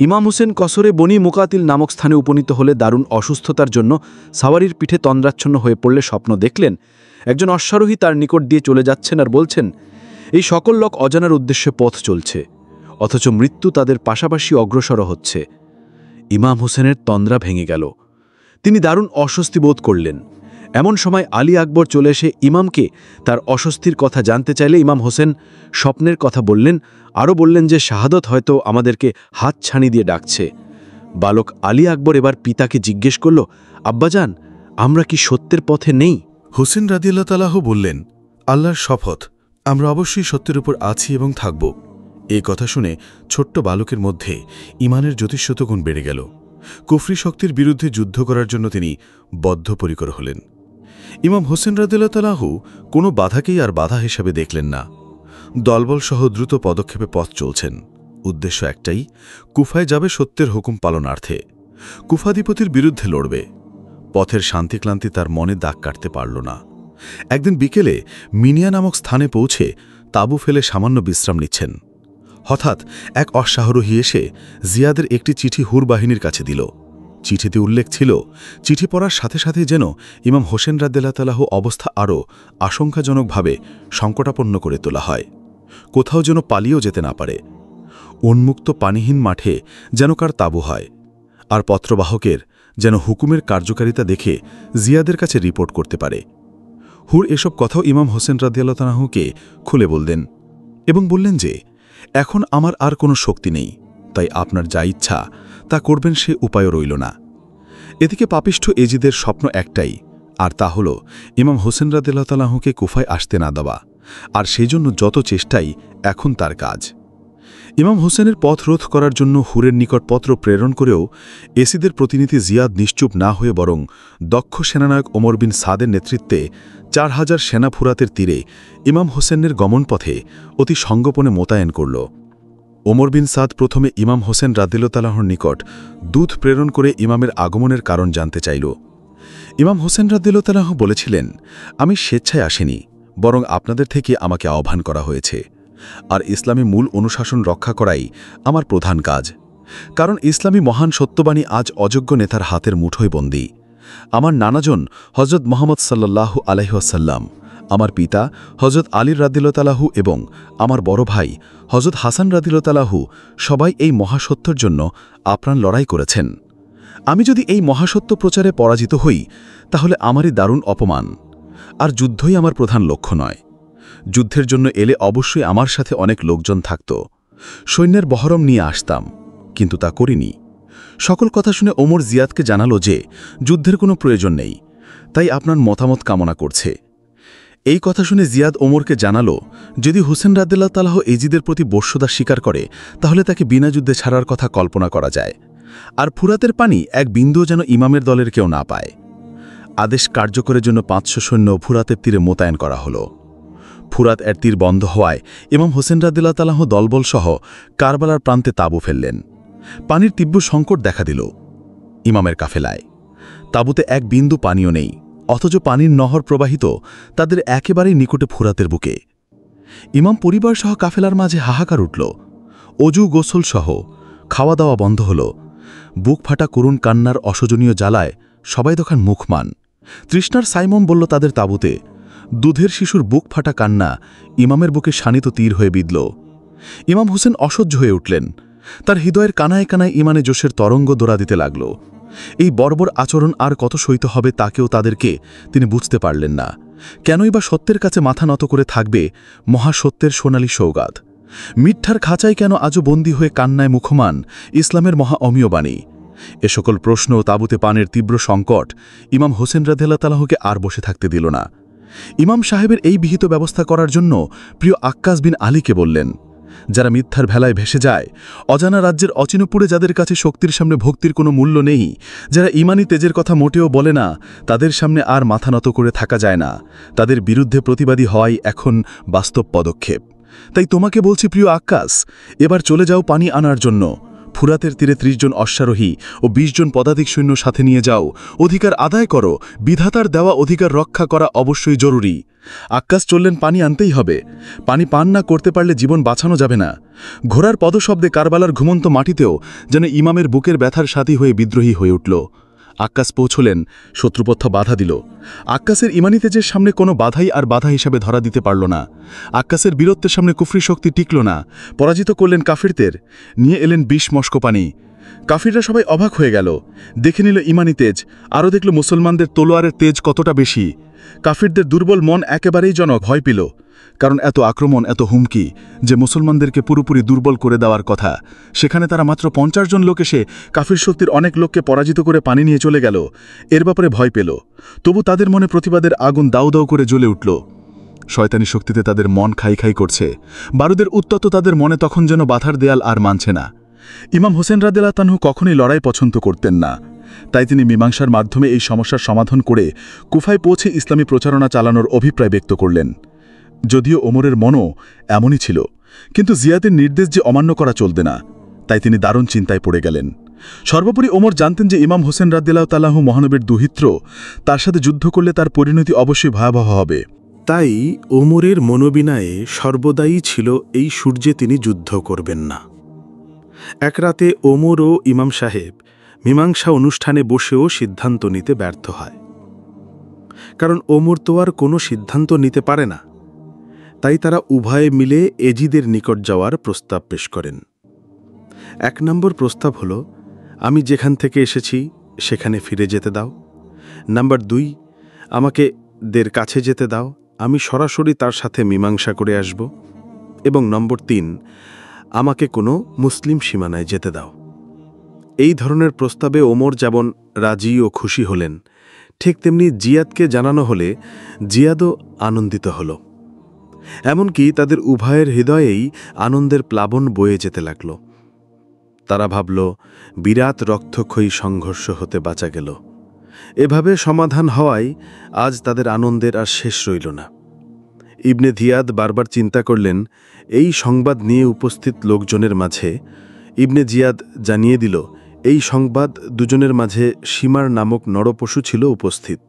ইমাম হোসেন কসরে বনি মুকাতিল নামক স্থানে উপনীত হলে দারুণ অসুস্থতার জন্য সাওয়ারির পিঠে তন্দ্রাচ্ছন্ন হয়ে পড়লে স্বপ্ন দেখলেন একজন অশ্বারোহী তার নিকট দিয়ে চলে যাচ্ছেন আর বলছেন, এই সকল লোক অজানার উদ্দেশ্যে পথ চলছে, অথচ মৃত্যু তাদের পাশাপাশি অগ্রসর হচ্ছে। ইমাম হোসেনের তন্দ্রা ভেঙে গেল, তিনি দারুণ অস্বস্তি বোধ করলেন। এমন সময় আলী আকবর চলে এসে ইমামকে তার অস্বস্তির কথা জানতে চাইলে ইমাম হোসেন স্বপ্নের কথা বললেন, আরও বললেন যে শাহাদত হয়তো আমাদেরকে হাত ছানি দিয়ে ডাকছে। বালক আলী আকবর এবার পিতাকে জিজ্ঞেস করল, আব্বাজান, আমরা কি সত্যের পথে নেই? হোসেন রাদিয়াল্লাহু তাআলাহু বললেন, আল্লাহর শপথ, আমরা অবশ্যই সত্যের উপর আছি এবং থাকব। এই কথা শুনে ছোট্ট বালকের মধ্যে ইমানের জ্যোতিষ্যতগুণ বেড়ে গেল। কুফরি শক্তির বিরুদ্ধে যুদ্ধ করার জন্য তিনি বদ্ধপরিকর হলেন। ইমাম হোসেন রাদিয়াল্লাহু তাআলাহু কোনো বাধাকেই আর বাধা হিসাবে দেখলেন না। দলবলসহ দ্রুত পদক্ষেপে পথ চলছেন। উদ্দেশ্য একটাই, কুফায় যাবে সত্যের হুকুম পালনার্থে, কুফাধিপতির বিরুদ্ধে লড়বে। পথের শান্তিক্লান্তি তার মনে দাগ কাটতে পারল না। একদিন বিকেলে মিনিয়া নামক স্থানে পৌঁছে তাঁবু ফেলে সামান্য বিশ্রাম নিচ্ছেন। হঠাৎ এক অশ্বারোহী এসে জিয়াদের একটি চিঠি হুর বাহিনীর কাছে দিল। চিঠিতে উল্লেখ ছিল, চিঠি পড়ার সাথে সাথে যেন ইমাম হোসেন রাদিয়াল্লাহু তাআলাহু অবস্থা আরও আশঙ্কাজনকভাবে সংকটাপন্ন করে তোলা হয়, কোথাও যেন পালিয়েও যেতে না পারে। উন্মুক্ত পানিহীন মাঠে যেন কার তাঁবু হয়, আর পত্রবাহকের যেন হুকুমের কার্যকারিতা দেখে জিয়াদের কাছে রিপোর্ট করতে পারে। হুর এসব কথাও ইমাম হোসেন রাদিয়াল্লাহু তাআলাহুকে খুলে বললেন এবং বললেন যে, এখন আমার আর কোনো শক্তি নেই, তাই আপনার যা ইচ্ছা তা করবেন, সে উপায়ও রইল না। এদিকে পাপিষ্ঠ এজিদের স্বপ্ন একটাই, আর তা হল ইমাম হোসেন রাদিয়াল্লাহু তাআলাহুকে কুফায় আসতে না দেওয়া, আর সেই জন্য যত চেষ্টাই এখন তার কাজ। ইমাম হোসেনের পথ রোধ করার জন্য হুরের নিকট পত্র প্রেরণ করেও এসিদের প্রতিনিধি জিয়াদ নিশ্চুপ না হয়ে বরং দক্ষ সেনানায়ক ওমর বিন সাদের নেতৃত্বে 4000 সেনা ফুরাতের তীরে ইমাম হোসেনের গমনপথে অতি সঙ্গোপনে মোতায়েন করল। ওমর বিন সাদ প্রথমে ইমাম হোসেন রাদিয়াল্লাহু তাআলাহুর নিকট দূত প্রেরণ করে ইমামের আগমনের কারণ জানতে চাইল। ইমাম হোসেন রাদিয়াল্লাহু তাআলাহু বলেছিলেন, আমি স্বেচ্ছায় আসিনি, বরং আপনাদের থেকে আমাকে আহ্বান করা হয়েছে, আর ইসলামী মূল অনুশাসন রক্ষা করাই আমার প্রধান কাজ। কারণ ইসলামী মহান সত্যবাণী আজ অযোগ্য নেতার হাতের মুঠোয় বন্দী। আমার নানাজন হযরত মুহাম্মদ সাল্লাল্লাহু আলাইহি ওয়াসাল্লাম, আমার পিতা হযরত আলী রাদিয়াল্লাহু তাআলাহু এবং আমার বড় ভাই হযরত হাসান রাদিয়াল্লাহু তাআলাহু সবাই এই মহাসত্যের জন্য আপ্রাণ লড়াই করেছেন। আমি যদি এই মহাসত্য প্রচারে পরাজিত হই, তাহলে আমারই দারুণ অপমান, আর যুদ্ধই আমার প্রধান লক্ষ্য নয়। যুদ্ধের জন্য এলে অবশ্যই আমার সাথে অনেক লোকজন থাকত, সৈন্যের বহরম নিয়ে আসতাম, কিন্তু তা করিনি। সকল কথা শুনে ওমর জিয়াদকে জানালো যে যুদ্ধের কোনো প্রয়োজন নেই, তাই আপনার মতামত কামনা করছে। এই কথা শুনে জিয়াদ ওমরকে জানালো, যদি হুসেন রাদিয়াল্লাহু তাআলা এজিদের প্রতি বশ্যতা স্বীকার করে তাহলে তাকে বিনা যুদ্ধে ছাড়ার কথা কল্পনা করা যায়, আর ফুরাতের পানি এক বিন্দুও যেন ইমামের দলের কেউ না পায়। আদেশ কার্যকরের জন্য 500 সৈন্য ফুরাতের তীরে মোতায়েন করা হলো। ফুরাত এর তীর বন্ধ হওয়ায় ইমাম হোসেন রাদিয়াল্লাহু তাআলা দলবলসহ কারবালার প্রান্তে তাঁবু ফেললেন। পানির তীব্র সংকট দেখা দিল ইমামের কাফেলায়। তাঁবুতে এক বিন্দু পানিও নেই, অথচ পানির নহর প্রবাহিত তাদের একেবারেই নিকটে ফুরাতের বুকে। ইমাম পরিবার সহ কাফেলার মাঝে হাহাকার উঠল। অজু গোসল সহ খাওয়া দাওয়া বন্ধ হল। বুক ফাটা করুণ কান্নার অসহনীয় জ্বালায় সবাই তখন মুখমান। তৃষ্ণার সাইমন বলল তাদের তাঁবুতে। দুধের শিশুর বুক ফাটা কান্না ইমামের বুকে শানিত তীর হয়ে বিঁধল। ইমাম হোসেন অসহ্য হয়ে উঠলেন। তার হৃদয়ের কানায় কানায় ইমানে জোশের তরঙ্গ দোড়া দিতে লাগল। এই বর্বর আচরণ আর কত সইতে হবে তাকেও তাদেরকে তিনি বুঝতে পারলেন না। কেনই বা সত্যের কাছে মাথা নত করে থাকবে মহাসত্যের সোনালী সৌগাত? মিথ্যার খাঁচায় কেন আজও বন্দী হয়ে কান্নায় মুখমান ইসলামের মহা অমীয় বাণী? এ সকল প্রশ্ন, তাঁবুতে পানের তীব্র সংকট ইমাম হোসেন রাদিয়াল্লাহু তাআলাকে আর বসে থাকতে দিল না। ইমাম সাহেবের এই বিহিত ব্যবস্থা করার জন্য প্রিয় আক্কাস বিন আলীকে বললেন, যারা মিথ্যার ভেলায় ভেসে যায়, অজানা রাজ্যের অচিনপুরে যাদের কাছে শক্তির সামনে ভক্তির কোনো মূল্য নেই, যারা ইমানি তেজের কথা মোটেও বলে না, তাদের সামনে আর মাথা নত করে থাকা যায় না। তাদের বিরুদ্ধে প্রতিবাদী হওয়াই এখন বাস্তব পদক্ষেপ। তাই তোমাকে বলছি প্রিয় আক্কাস, এবার চলে যাও পানি আনার জন্য। ফুরাতের তীরে 30 জন অশ্বারোহী ও 20 জন পদাতিক সৈন্য সাথে নিয়ে যাও। অধিকার আদায় করো, বিধাতার দেওয়া অধিকার রক্ষা করা অবশ্যই জরুরি। আক্কাস চললেন পানি আনতেই হবে। পানি পান না করতে পারলে জীবন বাঁচানো যাবে না। ঘোড়ার পদশব্দে কারবালার ঘুমন্ত মাটিতেও যেন ইমামের বুকের ব্যথার সাথী হয়ে বিদ্রোহী হয়ে উঠল। আক্কাস পৌঁছলেন, শত্রুপক্ষ বাধা দিল। আক্কাসের ইমানি তেজের সামনে কোনো বাধাই আর বাধা হিসাবে ধরা দিতে পারল না। আক্কাসের বীরত্বের সামনে কুফরি শক্তি টিকল না। পরাজিত করলেন কাফিরদের, নিয়ে এলেন 20 মস্ক পানি। কাফিররা সবাই অবাক হয়ে গেল। দেখে নিল ইমানি তেজ, আরও দেখল মুসলমানদের তলোয়ারের তেজ কতটা বেশি। কাফিরদের দুর্বল মন একেবারেই যেন ভয় পেল, কারণ এত আক্রমণ, এত হুমকি যে মুসলমানদেরকে পুরোপুরি দুর্বল করে দেওয়ার কথা, সেখানে তারা মাত্র 50 জন লোক এসে কাফির শক্তির অনেক লোককে পরাজিত করে পানি নিয়ে চলে গেল। এর ব্যাপারে ভয় পেল। তবু তাদের মনে প্রতিবাদের আগুন দাউ দাউ করে জ্বলে উঠল। শয়তানি শক্তিতে তাদের মন খাই খাই করছে। বারুদের উত্তপ্ত তাদের মনে তখন যেন বাধার দেয়াল আর মানছে না। ইমাম হোসেন রাদিয়াল্লাহু তাআলা কখনোই লড়াই পছন্দ করতেন না। তাই তিনি মীমাংসার মাধ্যমে এই সমস্যার সমাধান করে কুফায় পৌঁছে ইসলামী প্রচারণা চালানোর অভিপ্রায় ব্যক্ত করলেন। যদিও ওমরের মনও এমনই ছিল, কিন্তু জিয়াদের নির্দেশ যে অমান্য করা চলবে না, তাই তিনি দারুণ চিন্তায় পড়ে গেলেন। সর্বোপরি ওমর জানতেন যে ইমাম হোসেন রাদিয়াল্লাহু তাআলা মহানবীর দুহিত্র, তার সাথে যুদ্ধ করলে তার পরিণতি অবশ্যই ভয়াবহ হবে। তাই ওমরের মনোবিনায়ে সর্বদাই ছিল এই সূর্যে তিনি যুদ্ধ করবেন না। এক রাতে ওমর ও ইমাম সাহেব মীমাংসা অনুষ্ঠানে বসেও সিদ্ধান্ত নিতে ব্যর্থ হয়। কারণ ওমর তো আর কোনো সিদ্ধান্ত নিতে পারে না। তাই তারা উভয়ে মিলে এজিদের নিকট যাওয়ার প্রস্তাব পেশ করেন। 1 নম্বর প্রস্তাব হল, আমি যেখান থেকে এসেছি সেখানে ফিরে যেতে দাও। নাম্বার 2, আমাকে দের কাছে যেতে দাও, আমি সরাসরি তার সাথে মীমাংসা করে আসব। এবং নম্বর 3, আমাকে কোনো মুসলিম সীমানায় যেতে দাও। এই ধরনের প্রস্তাবে ওমর যেমন রাজি ও খুশি হলেন, ঠিক তেমনি জিয়াদকে জানানো হলে জিয়াদও আনন্দিত হল। এমনকি তাদের উভয়ের হৃদয়েই আনন্দের প্লাবন বয়ে যেতে লাগল। তারা ভাবল, বিরাট রক্তক্ষয়ী সংঘর্ষ হতে বাঁচা গেল। এভাবে সমাধান হওয়ায় আজ তাদের আনন্দের আর শেষ রইল না। ইবনে জিয়াদ বারবার চিন্তা করলেন এই সংবাদ নিয়ে উপস্থিত লোকজনের মাঝে। ইবনে জিয়াদ জানিয়ে দিল, এই সংবাদ দুজনের মাঝে সীমার নামক নরপশু ছিল উপস্থিত।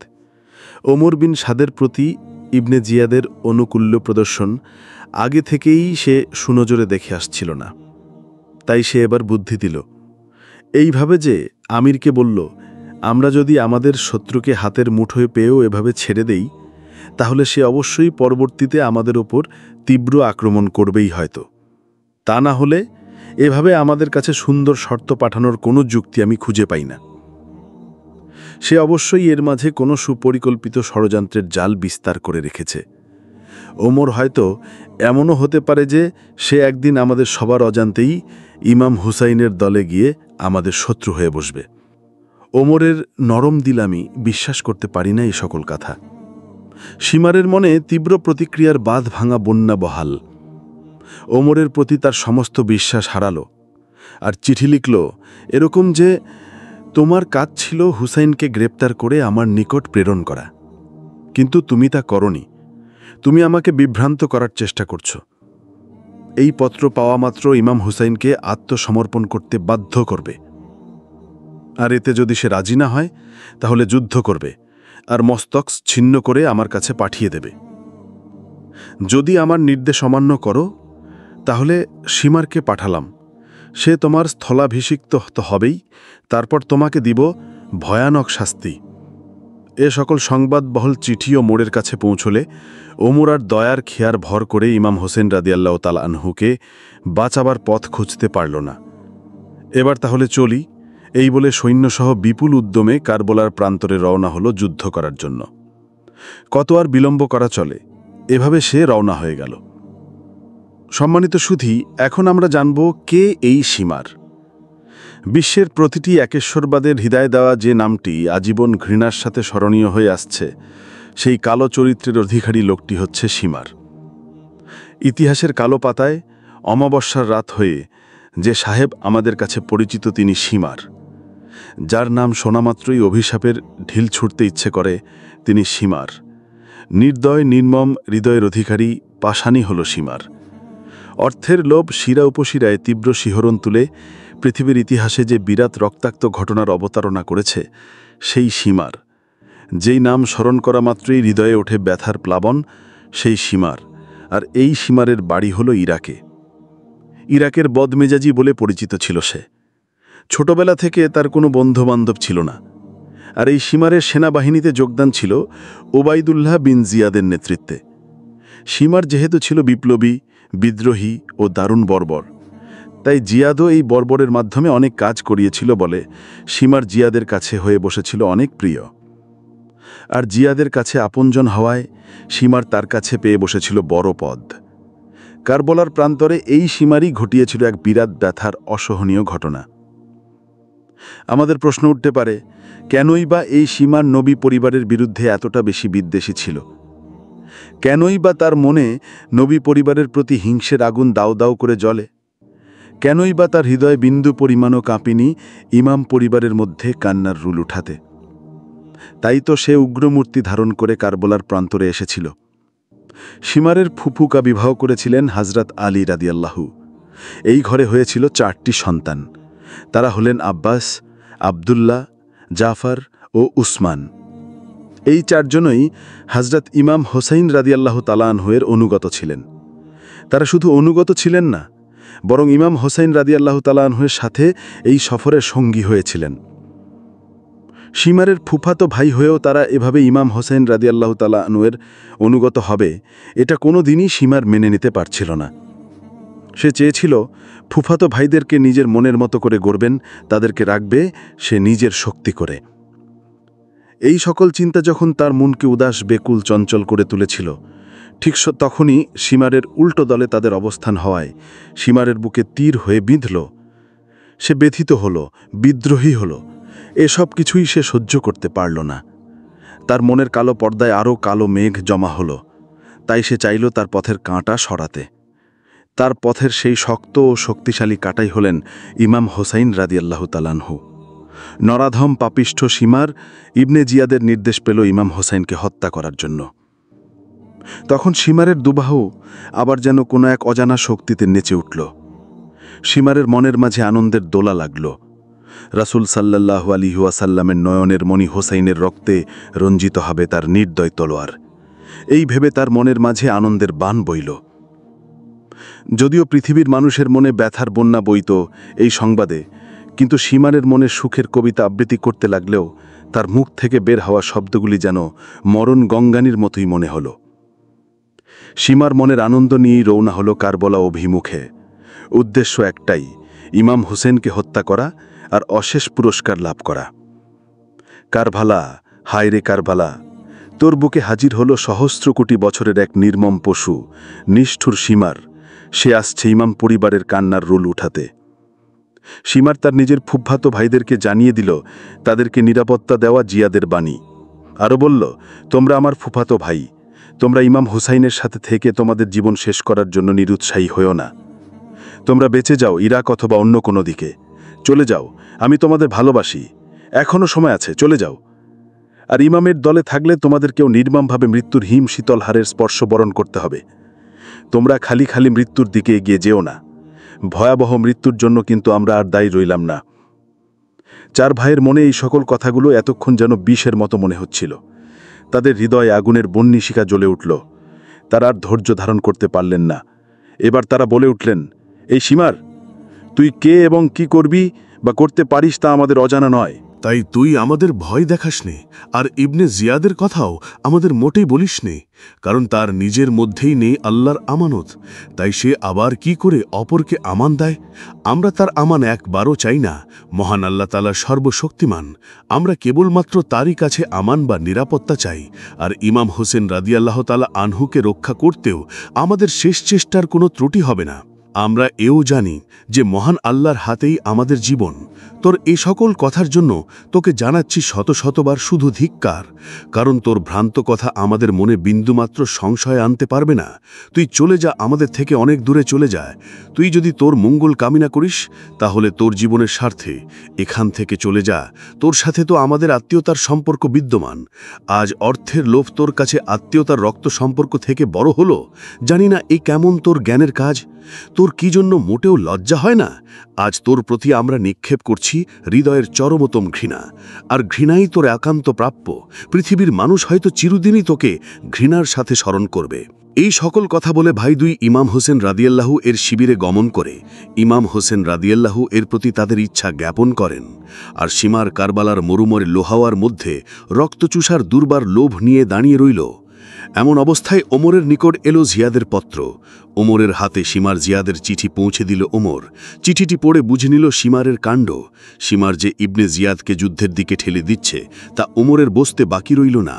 ওমর বিন সাদের প্রতি ইবনে জিয়াদের অনুকূল্য প্রদর্শন আগে থেকেই সে সুনজরে দেখে আসছিল না। তাই সে এবার বুদ্ধি দিল, এইভাবে যে আমিরকে বলল, আমরা যদি আমাদের শত্রুকে হাতের মুঠোয় পেয়েও এভাবে ছেড়ে দেই, তাহলে সে অবশ্যই পরবর্তীতে আমাদের ওপর তীব্র আক্রমণ করবেই হয়তো। তা না হলে এভাবে আমাদের কাছে সুন্দর শর্ত পাঠানোর কোনো যুক্তি আমি খুঁজে পাই না। সে অবশ্যই এর মাঝে কোনো সুপরিকল্পিত ষড়যন্ত্রের জাল বিস্তার করে রেখেছে। ওমর হয়তো এমনও হতে পারে যে সে একদিন আমাদের সবার অজান্তেই ইমাম হুসাইনের দলে গিয়ে আমাদের শত্রু হয়ে বসবে। ওমরের নরম দিল আমি বিশ্বাস করতে পারি না এই সকল কথা। সীমারের মনে তীব্র প্রতিক্রিয়ার বাঁধ ভাঙা বন্যা বহাল। ওমরের প্রতি তার সমস্ত বিশ্বাস হারালো, আর চিঠি লিখল এরকম যে, তোমার কাজ ছিল হুসাইনকে গ্রেপ্তার করে আমার নিকট প্রেরণ করা, কিন্তু তুমি তা করনি। তুমি আমাকে বিভ্রান্ত করার চেষ্টা করছ। এই পত্র পাওয়া মাত্র ইমাম হুসাইনকে আত্মসমর্পণ করতে বাধ্য করবে, আর এতে যদি সে রাজি না হয় তাহলে যুদ্ধ করবে আর মস্তক ছিন্ন করে আমার কাছে পাঠিয়ে দেবে। যদি আমার নির্দেশ অমান্য করো তাহলে সীমারকে পাঠালাম, সে তোমার স্থলাভিষিক্ত তো হবেই, তারপর তোমাকে দিব ভয়ানক শাস্তি। এ সকল সংবাদবহল চিঠিও মোড়ের কাছে পৌঁছলে ওমর আর দয়ার খেয়ার ভর করে ইমাম হোসেন রাদিয়াল্লাহু তাআলা আনহুকে বাঁচাবার পথ খুঁজতে পারল না। এবার তাহলে চলি, এই বলে সৈন্যসহ বিপুল উদ্যমে কারবালার প্রান্তরে রওনা হলো যুদ্ধ করার জন্য। কত আর বিলম্ব করা চলে, এভাবে সে রওনা হয়ে গেল। সম্মানিত সুধী, এখন আমরা জানব কে এই সীমার। বিশ্বের প্রতিটি একেশ্বরবাদের হৃদয় দেওয়া যে নামটি আজীবন ঘৃণার সাথে স্মরণীয় হয়ে আসছে, সেই কালো চরিত্রের অধিকারী লোকটি হচ্ছে সীমার। ইতিহাসের কালো পাতায় অমাবস্যার রাত হয়ে যে সাহেব আমাদের কাছে পরিচিত তিনি সীমার। যার নাম শোনামাত্রই অভিশাপের ঢিল ছুটতে ইচ্ছে করে তিনি সীমার। নির্দয় নির্মম হৃদয়ের অধিকারী পাষাণী হল সীমার। অর্থের লোভ শিরা উপশিরায় তীব্র শিহরণ তুলে পৃথিবীর ইতিহাসে যে বিরাট রক্তাক্ত ঘটনার অবতারণা করেছে সেই সীমার। যেই নাম স্মরণ করা মাত্রই হৃদয়ে ওঠে ব্যথার প্লাবন, সেই সীমার। আর এই সীমারের বাড়ি হল ইরাকে। ইরাকের বদমেজাজি বলে পরিচিত ছিল সে। ছোটবেলা থেকে তার কোনো বন্ধুবান্ধব ছিল না, আর এই সীমারের সেনাবাহিনীতে যোগদান ছিল ওবাইদুল্লাহ বিন জিয়াদের নেতৃত্বে। সীমার যেহেতু ছিল বিপ্লবী, বিদ্রোহী ও দারুণ বর্বর, তাই জিয়াদও এই বর্বরের মাধ্যমে অনেক কাজ করিয়েছিল বলে সীমার জিয়াদের কাছে হয়ে বসেছিল অনেক প্রিয়। আর জিয়াদের কাছে আপনজন হওয়ায় সীমার তার কাছে পেয়ে বসেছিল বড় পদ। কারবালার প্রান্তরে এই সীমারই ঘটিয়েছিল এক বিরাট ব্যথার অসহনীয় ঘটনা। আমাদের প্রশ্ন উঠতে পারে, কেনই বা এই সীমার নবী পরিবারের বিরুদ্ধে এতটা বেশি বিদ্বেষী ছিল? কেনই বা তার মনে নবী পরিবারের প্রতি হিংসের আগুন দাউ দাউ করে জ্বলে? কেনই বা তার হৃদয় বিন্দু পরিমাণও কাঁপিনি ইমাম পরিবারের মধ্যে কান্নার রুল উঠাতে? তাই তো সে উগ্রমূর্তি ধারণ করে কারবালার প্রান্তরে এসেছিল। সীমারের ফুফুকা বিবাহ করেছিলেন হযরত আলী রাদিয়াল্লাহু। এই ঘরে হয়েছিল 4টি সন্তান। তারা হলেন আব্বাস, আবদুল্লাহ, জাফর ও উসমান। এই 4 জনই হযরত ইমাম হোসাইন রাদিয়াল্লাহু তাআলা আনহুয়ের অনুগত ছিলেন। তারা শুধু অনুগত ছিলেন না, বরং ইমাম হোসাইন রাদিয়াল্লাহু তাআলা আনহুয়ের সাথে এই সফরের সঙ্গী হয়েছিলেন। সীমারের ফুফাতো ভাই হয়েও তারা এভাবে ইমাম হোসেন রাদিয়াল্লাহু তাআলা আনহুয়ের অনুগত হবে, এটা কোনো দিনই সীমার মেনে নিতে পারছিল না। সে চেয়েছিল ফুফাতো ভাইদেরকে নিজের মনের মতো করে গড়বেন, তাদেরকে রাখবে সে নিজের শক্তি করে। এই সকল চিন্তা যখন তার মনকে উদাস, বেকুল, চঞ্চল করে তুলেছিল, ঠিক তখনই সীমারের উল্টো দলে তাদের অবস্থান হওয়ায় সীমারের বুকে তীর হয়ে বিঁধল। সে ব্যথিত হল, বিদ্রোহী হল। এসব কিছুই সে সহ্য করতে পারল না। তার মনের কালো পর্দায় আরও কালো মেঘ জমা হল। তাই সে চাইল তার পথের কাঁটা সরাতে। তার পথের সেই শক্ত ও শক্তিশালী কাঁটাই হলেন ইমাম হোসাইন রাদিয়াল্লাহু তাআলা আনহু। নরাধম পাপিষ্ঠ সীমার ইবনে জিয়াদের নির্দেশ পেল ইমাম হোসাইনকে হত্যা করার জন্য। তখন সীমারের দুবাহু আবার যেন কোনো এক অজানা শক্তিতে নেচে উঠল। সীমারের মনের মাঝে আনন্দের দোলা লাগল। রাসূল সাল্লাল্লাহু আলাইহি ওয়াসাল্লামের নয়নের মণি হোসাইনের রক্তে রঞ্জিত হবে তার নির্দয় তলোয়ার, এই ভেবে তার মনের মাঝে আনন্দের বান বইল। যদিও পৃথিবীর মানুষের মনে ব্যথার বন্যা বইত এই সংবাদে, কিন্তু সীমারের মনে সুখের কবিতা আবৃত্তি করতে লাগলেও তার মুখ থেকে বের হওয়া শব্দগুলি যেন মরণ গঙ্গানির মতোই মনে হল। সীমার মনের আনন্দ নিয়েই রওনা হলো কারবালা অভিমুখে। উদ্দেশ্য একটাই, ইমাম হোসেনকে হত্যা করা আর অশেষ পুরস্কার লাভ করা। কারবালা, হায় রে কারবালা, তোর বুকে হাজির হলো সহস্র কোটি বছরের এক নির্মম পশু, নিষ্ঠুর সীমার। সে আসছে ইমাম পরিবারের কান্নার রোল উঠাতে। সীমার তার নিজের ফুফাতো ভাইদেরকে জানিয়ে দিল তাদেরকে নিরাপত্তা দেওয়া জিয়াদের বাণী। আরও বলল, তোমরা আমার ফুফাতো ভাই, তোমরা ইমাম হুসাইনের সাথে থেকে তোমাদের জীবন শেষ করার জন্য নিরুৎসাহী হয়েও না। তোমরা বেঁচে যাও ইরাক অথবা অন্য কোনো দিকে, চলে যাও, আমি তোমাদের ভালোবাসি, এখনও সময় আছে, চলে যাও। আর ইমামের দলে থাকলে তোমাদেরকেও নির্মমভাবে মৃত্যুর হিম শীতল হারের স্পর্শ বরণ করতে হবে। তোমরা খালি খালি মৃত্যুর দিকে এগিয়ে যেও না, ভয়াবহ মৃত্যুর জন্য কিন্তু আমরা আর দায়ী রইলাম না। চার ভাইয়ের মনে এই সকল কথাগুলো এতক্ষণ যেন বিষের মতো মনে হচ্ছিল। তাদের হৃদয়ে আগুনের বহ্নিশিখা জ্বলে উঠল। তারা আর ধৈর্য ধারণ করতে পারলেন না। এবার তারা বলে উঠলেন, এই সীমার, তুই কে এবং কি করবি বা করতে পারিস তা আমাদের অজানা নয়। তাই তুই আমাদের ভয় দেখাসনে, আর ইবনে জিয়াদের কথাও আমাদের মোটেই বলিসনে, কারণ তার নিজের মধ্যেই নেই আল্লাহর আমানত। তাই সে আবার কি করে অপরকে আমান দেয়? আমরা তার আমান একবারও চাই না। মহান আল্লাহ তাআলা সর্বশক্তিমান, আমরা কেবলমাত্র তারই কাছে আমান বা নিরাপত্তা চাই। আর ইমাম হোসেন রাদিয়াল্লাহু তাআলা আনহুকে রক্ষা করতেও আমাদের শেষ চেষ্টার কোনো ত্রুটি হবে না। আমরা এও জানি যে মহান আল্লাহর হাতেই আমাদের জীবন। তোর এ সকল কথার জন্য তোকে জানাচ্ছি শত শতবার শুধু ধিক্কার, কারণ তোর ভ্রান্ত কথা আমাদের মনে বিন্দুমাত্র সংশয় আনতে পারবে না। তুই চলে যা, আমাদের থেকে অনেক দূরে চলে যায়। তুই যদি তোর মঙ্গল কামনা করিস তাহলে তোর জীবনের স্বার্থে এখান থেকে চলে যা। তোর সাথে তো আমাদের আত্মীয়তার সম্পর্ক বিদ্যমান। আজ অর্থের লোভ তোর কাছে আত্মীয়তার রক্ত সম্পর্ক থেকে বড় হলো। জানি না এই কেমন তোর জ্ঞানের কাজ। তোর কি জন্য মোটেও লজ্জা হয় না? আজ তোর প্রতি আমরা নিক্ষেপ করছি হৃদয়ের চরমতম ঘৃণা, আর ঘৃণাই তোর একান্ত প্রাপ্য। পৃথিবীর মানুষ হয়তো চিরদিনই তোকে ঘৃণার সাথে স্মরণ করবে। এই সকল কথা বলে ভাই দুই ইমাম হোসেন রাদিয়াল্লাহু এর শিবিরে গমন করে ইমাম হোসেন রাদিয়াল্লাহু এর প্রতি তাদের ইচ্ছা জ্ঞাপন করেন। আর সীমার কারবালার মরুমরে লোহাওয়ার মধ্যে রক্তচুষার দুর্বার লোভ নিয়ে দাঁড়িয়ে রইল। এমন অবস্থায় ওমরের নিকট এলো জিয়াদের পত্র। ওমরের হাতে সীমার জিয়াদের চিঠি পৌঁছে দিল ওমর। চিঠিটি পড়ে বুঝে নিল সীমারের কাণ্ড। সীমার যে ইবনে জিয়াদকে যুদ্ধের দিকে ঠেলে দিচ্ছে তা ওমরের বসতে বাকি রইল না।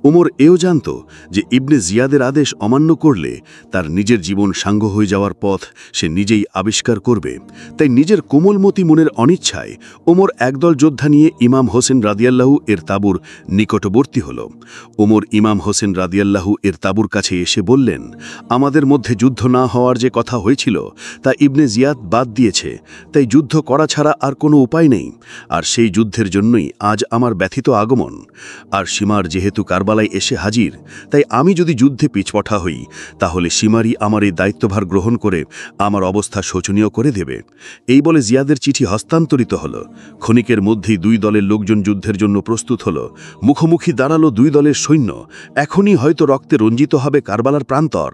ওমর এও জানত যে ইবনে জিয়াদের আদেশ অমান্য করলে তার নিজের জীবন সাঙ্গ হয়ে যাওয়ার পথ সে নিজেই আবিষ্কার করবে। তাই নিজের কোমলমতি মনের অনিচ্ছায় ওমর একদল যোদ্ধা নিয়ে ইমাম হোসেন রাদিয়াল্লাহু এর তাঁবুর নিকটবর্তী হল। ওমর ইমাম হোসেন রাদিয়াল্লাহু এর তাঁবুর কাছে এসে বললেন, আমাদের মধ্যে যুদ্ধ না হওয়ার যে কথা হয়েছিল তা ইবনে জিয়াদ বাদ দিয়েছে, তাই যুদ্ধ করা ছাড়া আর কোনো উপায় নেই। আর সেই যুদ্ধের জন্যই আজ আমার ব্যথিত আগমন। আর সীমার যেহেতু কারবালায় এসে হাজির, তাই আমি যদি যুদ্ধে পিছপঠা হই তাহলে সীমারই আমার এই দায়িত্বভার গ্রহণ করে আমার অবস্থা শোচনীয় করে দেবে। এই বলে জিয়াদের চিঠি হস্তান্তরিত হল। ক্ষণিকের মধ্যেই দুই দলের লোকজন যুদ্ধের জন্য প্রস্তুত হল। মুখোমুখি দাঁড়ালো দুই দলের সৈন্য। এখনই হয়তো রক্তে রঞ্জিত হবে কারবালার প্রান্তর।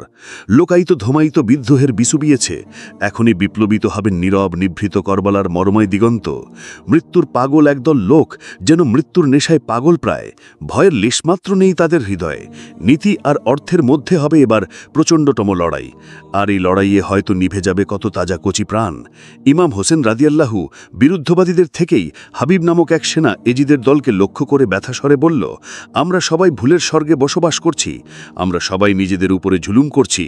লোকায়িত ধমায়িত বিদ্রোহের বিসুবিয়েছে। এখনই বিপ্লবিত হবেন নীরব নিভৃত করবালার মর্ময় দিগন্ত। মৃত্যুর পাগল একদল লোক, যেন মৃত্যুর নেশায় পাগল প্রায়। ভয়ের লেশমাত্র নেই তাদের হৃদয়ে। নীতি আর অর্থের মধ্যে হবে এবার প্রচণ্ডতম লড়াই। আর এই লড়াইয়ে হয়তো নিভে যাবে কত তাজা কচি প্রাণ। ইমাম হোসেন রাদিয়াল্লাহু বিরুদ্ধবাদীদের থেকেই হাবিব নামক এক সেনা এজিদের দলকে লক্ষ্য করে ব্যথাস্বরে বলল, আমরা সবাই ভুলের স্বর্গে বসবাস করছি। আমরা সবাই নিজেদের উপরে জুলুম করছি।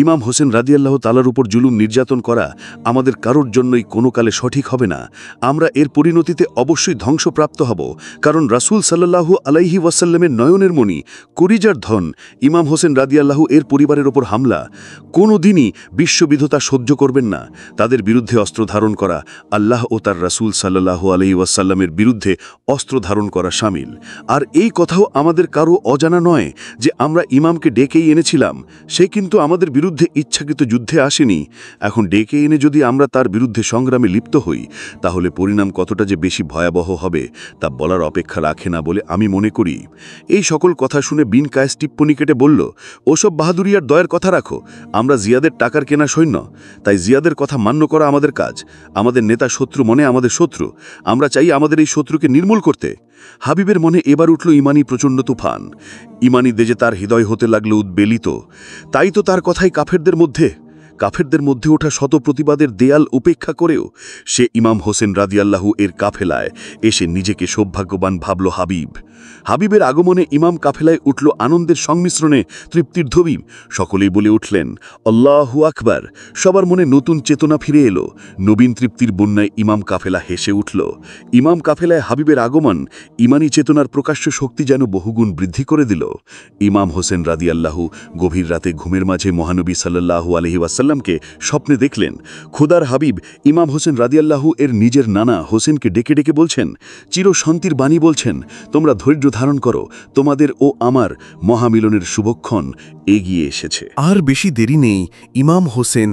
ইমাম হোসেন রাদিয়াল্লাহু তাআলার উপর জুলুম নির্যাতন করা আমাদের কারোর জন্যই কোনো কালে সঠিক হবে না। আমরা এর পরিণতিতে অবশ্যই ধ্বংসপ্রাপ্ত হব, কারণ রাসূল সাল্লাল্লাহু আলাইহি ওয়াসাল্লামের নয়নের মণি করিজার ধন ইমাম হোসেন রাদিয়াল্লাহু এর পরিবারের ওপর হামলা কোনো দিনই বিশ্ববিধতা সহ্য করবেন না। তাদের বিরুদ্ধে অস্ত্র ধারণ করা আল্লাহ ও তার রাসূল সাল্লাল্লাহু আলাইহি ওয়াসাল্লামের বিরুদ্ধে অস্ত্র ধারণ করা শামিল। আর এই কথাও আমাদের কারো অজানা নয় যে আমরা ইমামকে ডেকেই এনেছিলাম। সে কিন্তু আমাদের বিরুদ্ধে ইচ্ছাকৃত যুদ্ধে আসেনি। এখন ডেকে এনে যদি আমরা তার বিরুদ্ধে সংগ্রামে লিপ্ত হই তাহলে পরিণাম কতটা যে বেশি ভয়াবহ হবে তা বলার অপেক্ষা রাখে না বলে আমি মনে করি। এই সকল কথা শুনে বিন কায়েস টিপ্পনি কেটে বলল, ওসব বাহাদুরি আর দয়ের কথা রাখো। আমরা জিয়াদের টাকার কেনা সৈন্য, তাই জিয়াদের কথা মান্য করা আমাদের কাজ। আমাদের নেতা শত্রু মনে আমাদের শত্রু। আমরা চাই আমাদের এই শত্রুকে নির্মূল করতে। হাবিবের মনে এবার উঠল ইমানি প্রচণ্ড তুফান। ইমানি দেজে তার হৃদয় হতে লাগলো উদ্বেলিত। তাই তো তার কথাই কাফেরদের মধ্যে ওঠা শত প্রতিবাদের দেয়াল উপেক্ষা করেও সে ইমাম হোসেন রাদিয়াল্লাহু এর কাফেলায় এসে নিজেকে সৌভাগ্যবান ভাবল হাবিব। হাবিবের আগমনে ইমাম কাফেলায় উঠল আনন্দের সংমিশ্রণে তৃপ্তির ধ্বনি। সকলেই বলে উঠলেন, আল্লাহু আকবার। সবার মনে নতুন চেতনা ফিরে এলো। নবীন তৃপ্তির বন্যায় ইমাম কাফেলা হেসে উঠল। ইমাম কাফেলায় হাবিবের আগমন ইমানি চেতনার প্রকাশ্য শক্তি যেন বহুগুণ বৃদ্ধি করে দিল। ইমাম হোসেন রাদিয়াল্লাহু গভীর রাতে ঘুমের মাঝে মহানবী সাল্লাল্লাহু আলাইহি ওয়াসাল্লামকে স্বপ্নে দেখলেন। খোদার হাবিব ইমাম হোসেন রাদিয়াল্লাহু এর নিজের নানা হোসেনকে ডেকে ডেকে বলছেন, চির শান্তির বাণী বলছেন, তোমরা ধৈর্য ধারণ করো, তোমাদের ও আমার মহামিলনের শুভক্ষণ এগিয়ে এসেছে। আর বেশি দেরি নেই। ইমাম হোসেন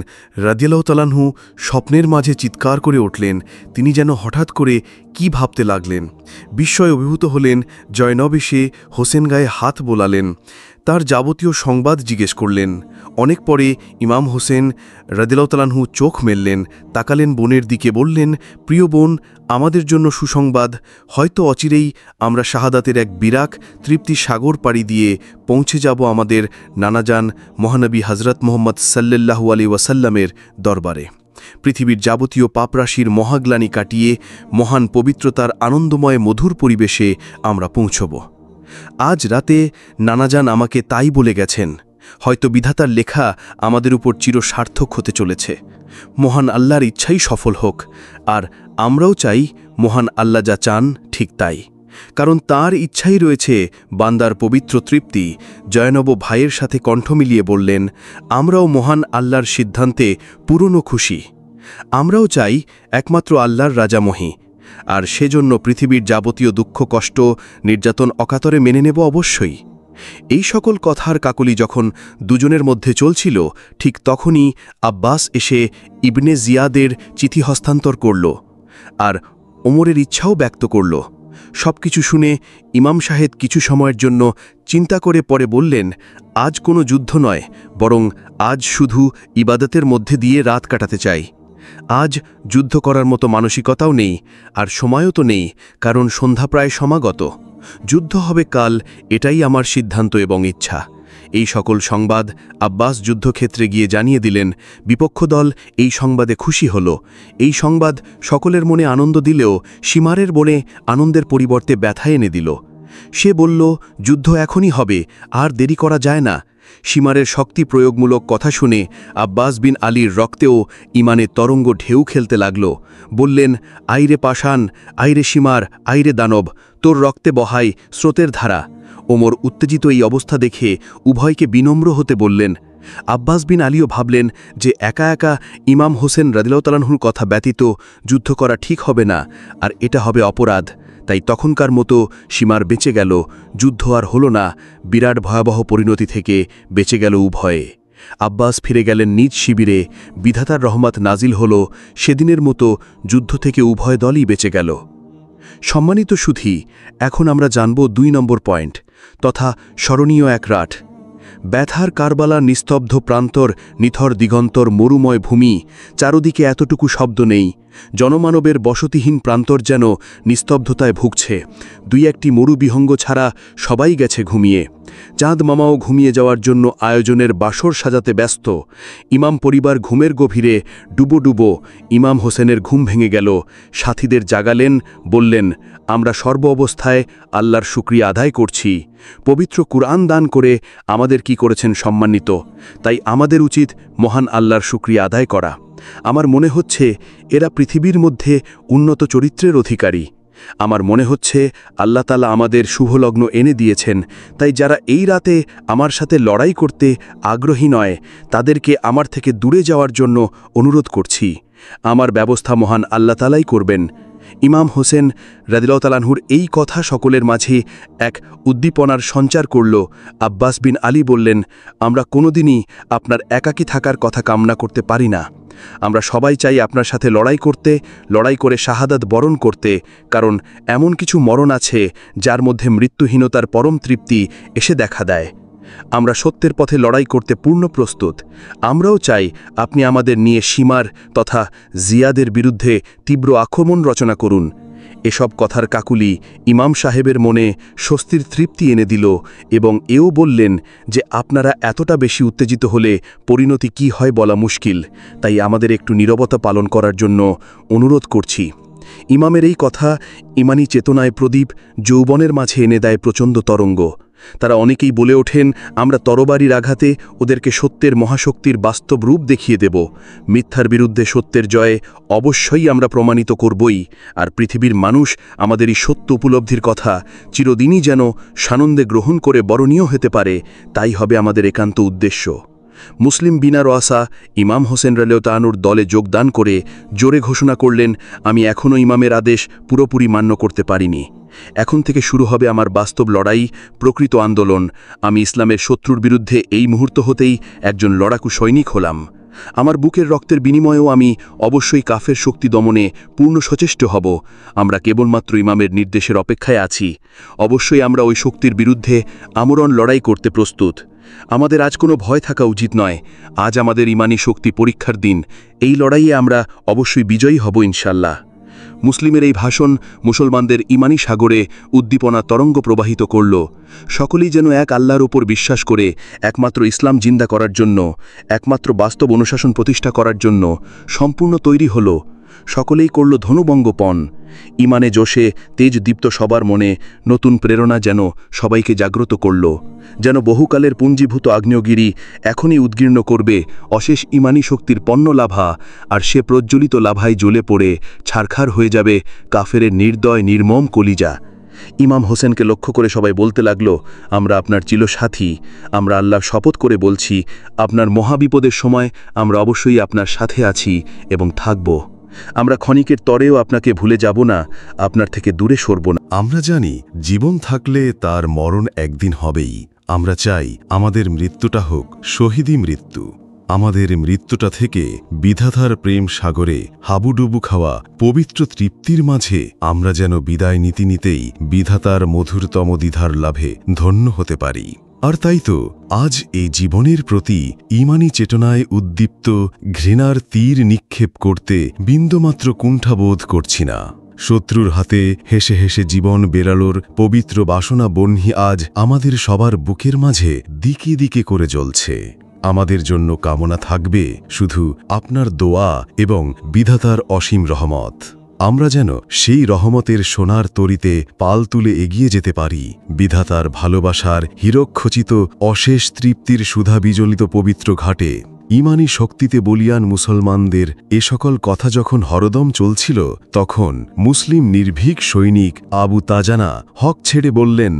রাদিয়াল্লাহু তাআলাহু স্বপ্নের মাঝে চিৎকার করে উঠলেন। তিনি যেন হঠাৎ করে কি ভাবতে লাগলেন। বিস্ময়ে অভিভূত হলেন। জয়নব এসে হোসেন গায়ে হাত বোলালেন, তার যাবতীয় সংবাদ জিজ্ঞেস করলেন। অনেক পরে ইমাম হোসেন রাদিয়াল্লাহু তাআলাহু চোখ মেললেন, তাকালেন বোনের দিকে, বললেন, প্রিয় বোন, আমাদের জন্য সুসংবাদ। হয়তো অচিরেই আমরা শাহাদাতের এক বিরাট তৃপ্তি সাগর পাড়ি দিয়ে পৌঁছে যাব আমাদের নানাজান মহানবী হযরত মুহাম্মদ সাল্লাল্লাহু আলাইহি ওয়াসাল্লামের দরবারে। পৃথিবীর যাবতীয় পাপরাশির মহাগ্লানি কাটিয়ে মহান পবিত্রতার আনন্দময় মধুর পরিবেশে আমরা পৌঁছব। আজ রাতে নানাজান আমাকে তাই বলে গেছেন। হয়তো বিধাতার লেখা আমাদের উপর চির সার্থক হতে চলেছে। মহান আল্লাহর ইচ্ছাই সফল হোক, আর আমরাও চাই মহান আল্লাহ যা চান ঠিক তাই, কারণ তার ইচ্ছাই রয়েছে বান্দার পবিত্র তৃপ্তি। জয়নব ভাইয়ের সাথে কণ্ঠ মিলিয়ে বললেন, আমরাও মহান আল্লাহর সিদ্ধান্তে পুরনো খুশি। আমরাও চাই একমাত্র আল্লাহর রাজামহি, আর সেজন্য পৃথিবীর যাবতীয় দুঃখ কষ্ট নির্যাতন অকাতরে মেনে নেব অবশ্যই। এই সকল কথার কাকলি যখন দুজনের মধ্যে চলছিল, ঠিক তখনই আব্বাস এসে ইবনে জিয়াদের চিঠি হস্তান্তর করল আর ওমরের ইচ্ছাও ব্যক্ত করল। সবকিছু শুনে ইমাম সাহেব কিছু সময়ের জন্য চিন্তা করে পরে বললেন, আজ কোনো যুদ্ধ নয়, বরং আজ শুধু ইবাদতের মধ্যে দিয়ে রাত কাটাতে চাই। আজ যুদ্ধ করার মতো মানসিকতাও নেই, আর সময়ও তো নেই, কারণ সন্ধ্যা প্রায় সমাগত। যুদ্ধ হবে কাল, এটাই আমার সিদ্ধান্ত এবং ইচ্ছা। এই সকল সংবাদ আব্বাস যুদ্ধক্ষেত্রে গিয়ে জানিয়ে দিলেন। বিপক্ষ দল এই সংবাদে খুশি হল। এই সংবাদ সকলের মনে আনন্দ দিলেও সীমারের বনে আনন্দের পরিবর্তে ব্যথা এনে দিল। সে বলল, যুদ্ধ এখনই হবে, আর দেরি করা যায় না। সীমারের শক্তি প্রয়োগমূলক কথা শুনে আব্বাস বিন আলীর রক্তেও ইমানের তরঙ্গ ঢেউ খেলতে লাগল। বললেন, আইরে পাষাণ, আইরে সীমার, আইরে দানব, তোর রক্তে বহাই স্রোতের ধারা। ওমর উত্তেজিত এই অবস্থা দেখে উভয়কে বিনম্র হতে বললেন। আব্বাস বিন আলীও ভাবলেন যে একা একা ইমাম হোসেন রাদিয়াল্লাহু তাআলাহুর কথা ব্যতীত যুদ্ধ করা ঠিক হবে না, আর এটা হবে অপরাধ। তাই তখনকার মতো সীমার বেঁচে গেল। যুদ্ধ আর হল না। বিরাট ভয়াবহ পরিণতি থেকে বেঁচে গেল উভয়ে। আব্বাস ফিরে গেলেন নিজ শিবিরে। বিধাতার রহমত নাজিল হল। সেদিনের মতো যুদ্ধ থেকে উভয় দলই বেঁচে গেল। সম্মানিত সুধী, এখন আমরা জানব 2 নম্বর পয়েন্ট, তথা স্মরণীয় এক রাত। ব্যথার কারবালার নিস্তব্ধ প্রান্তর, নিথর দিগন্তর মরুময় ভূমি, চারদিকে এতটুকু শব্দ নেই। জনমানবের বসতিহীন প্রান্তর যেন নিস্তব্ধতায় ভুগছে। 2-1টি মরুবিহঙ্গ ছাড়া সবাই গেছে ঘুমিয়ে। চাঁদ মামাও ঘুমিয়ে যাওয়ার জন্য আয়োজনের বাসর সাজাতে ব্যস্ত। ইমাম পরিবার ঘুমের গভীরে ডুবো ডুবো। ইমাম হোসেনের ঘুম ভেঙে গেল। সাথীদের জাগালেন, বললেন, আমরা সর্ব অবস্থায় আল্লাহর শুকরিয়া আদায় করছি। পবিত্র কুরআন দান করে আমাদের কি করেছেন সম্মানিত, তাই আমাদের উচিত মহান আল্লাহর শুকরিয়া আদায় করা। আমার মনে হচ্ছে এরা পৃথিবীর মধ্যে উন্নত চরিত্রের অধিকারী। আমার মনে হচ্ছে আল্লাহ তাআলা আমাদের শুভলগ্ন এনে দিয়েছেন, তাই যারা এই রাতে আমার সাথে লড়াই করতে আগ্রহী নয়, তাদেরকে আমার থেকে দূরে যাওয়ার জন্য অনুরোধ করছি। আমার ব্যবস্থা মহান আল্লাহ তাআলাই করবেন। ইমাম হোসেন রাদিয়াল্লাহু তাআলাহুর এই কথা সকলের মাঝে এক উদ্দীপনার সঞ্চার করল। আব্বাস বিন আলী বললেন, আমরা কোনোদিনই আপনার একাকী থাকার কথা কামনা করতে পারি না। আমরা সবাই চাই আপনার সাথে লড়াই করতে, লড়াই করে শাহাদাত বরণ করতে, কারণ এমন কিছু মরণ আছে যার মধ্যে মৃত্যুহীনতার পরম তৃপ্তি এসে দেখা দেয়। আমরা সত্যের পথে লড়াই করতে পূর্ণ প্রস্তুত। আমরাও চাই আপনি আমাদের নিয়ে সীমার তথা জিয়াদের বিরুদ্ধে তীব্র আক্রমণ রচনা করুন। এসব কথার কাকুলি ইমাম সাহেবের মনে স্বস্তির তৃপ্তি এনে দিল এবং এও বললেন যে আপনারা এতটা বেশি উত্তেজিত হলে পরিণতি কি হয় বলা মুশকিল, তাই আমাদের একটু নীরবতা পালন করার জন্য অনুরোধ করছি। ইমামের এই কথা ইমানি চেতনায় প্রদীপ যৌবনের মাঝে এনে দেয় প্রচণ্ড তরঙ্গ। তারা অনেকেই বলে ওঠেন, আমরা তরবারির আঘাতে ওদেরকে সত্যের মহাশক্তির বাস্তব রূপ দেখিয়ে দেব। মিথ্যার বিরুদ্ধে সত্যের জয়ে অবশ্যই আমরা প্রমাণিত করবই। আর পৃথিবীর মানুষ আমাদের এই সত্য উপলব্ধির কথা চিরদিনই যেন সানন্দে গ্রহণ করে বরণীয় হতে পারে, তাই হবে আমাদের একান্ত উদ্দেশ্য। মুসলিম বিনা রওয়াসা ইমাম হোসেন রাদিয়াল্লাহু তাআলার দলে যোগদান করে জোরে ঘোষণা করলেন, আমি এখনও ইমামের আদেশ পুরোপুরি মান্য করতে পারিনি। এখন থেকে শুরু হবে আমার বাস্তব লড়াই, প্রকৃত আন্দোলন। আমি ইসলামের শত্রুর বিরুদ্ধে এই মুহূর্ত হতেই একজন লড়াকু সৈনিক হলাম। আমার বুকের রক্তের বিনিময়েও আমি অবশ্যই কাফের শক্তি দমনে পূর্ণ সচেষ্ট হব। আমরা কেবলমাত্র ইমামের নির্দেশের অপেক্ষায় আছি। অবশ্যই আমরা ওই শক্তির বিরুদ্ধে আমরণ লড়াই করতে প্রস্তুত। আমাদের আজ কোনো ভয় থাকা উচিত নয়। আজ আমাদের ইমানি শক্তি পরীক্ষার দিন। এই লড়াইয়ে আমরা অবশ্যই বিজয়ী হব ইনশাল্লাহ। মুসলিমের এই ভাষণ মুসলমানদের ইমানি সাগরে উদ্দীপনা তরঙ্গ প্রবাহিত করল। সকলেই যেন এক আল্লাহর উপর বিশ্বাস করে একমাত্র ইসলাম জিন্দা করার জন্য, একমাত্র বাস্তব অনুশাসন প্রতিষ্ঠা করার জন্য সম্পূর্ণ তৈরি হল। সকলেই করল ধনুবঙ্গপণ। ইমানে জোশে তেজদীপ্ত সবার মনে নতুন প্রেরণা যেন সবাইকে জাগ্রত করল। যেন বহুকালের পুঞ্জীভূত আগ্নেয়গিরি এখনই উদ্গীর্ণ করবে অশেষ ইমানি শক্তির পণ্য লাভা, আর সে প্রজ্বলিত লাভায় জ্বলে পড়ে ছারখার হয়ে যাবে কাফেরের নির্দয় নির্মম কলিজা। ইমাম হোসেনকে লক্ষ্য করে সবাই বলতে লাগল, আমরা আপনার চিরসাথী। আমরা আল্লাহ শপথ করে বলছি, আপনার মহাবিপদের সময় আমরা অবশ্যই আপনার সাথে আছি এবং থাকব। আমরা ক্ষণিকের তরেও আপনাকে ভুলে যাব না, আপনার থেকে দূরে সরব না। আমরা জানি জীবন থাকলে তার মরণ একদিন হবেই। আমরা চাই আমাদের মৃত্যুটা হোক শহীদি মৃত্যু। আমাদের মৃত্যুটা থেকে বিধাতার প্রেম সাগরে হাবুডুবু খাওয়া পবিত্র তৃপ্তির মাঝে আমরা যেন বিদায় নীতি নিতেই বিধাতার মধুরতম দ্বিধার লাভে ধন্য হতে পারি। আর তাই তো আজ এই জীবনের প্রতি ইমানি চেতনায় উদ্দীপ্ত ঘৃণার তীর নিক্ষেপ করতে বিন্দুমাত্র কুণ্ঠাবোধ করছি না। শত্রুর হাতে হেসে হেসে জীবন বেরালোর পবিত্র বাসনা বহ্নি আজ আমাদের সবার বুকের মাঝে দিকে দিকে করে জ্বলছে। আমাদের জন্য কামনা থাকবে শুধু আপনার দোয়া এবং বিধাতার অসীম রহমত। আমরা যেন সেই রহমতের সোনার তরিতে পাল তুলে এগিয়ে যেতে পারি। বিধাতার ভালোবাসার হীরকখচিত অশেষ তৃপ্তির সুধা বিজলিত পবিত্র ঘাটে ইমানি শক্তিতে বলিয়ান মুসলমানদের এ সকল কথা যখন হরদম চলছিল, তখন মুসলিম নির্ভীক সৈনিক আবু তাজানা হক ছেড়ে বললেন,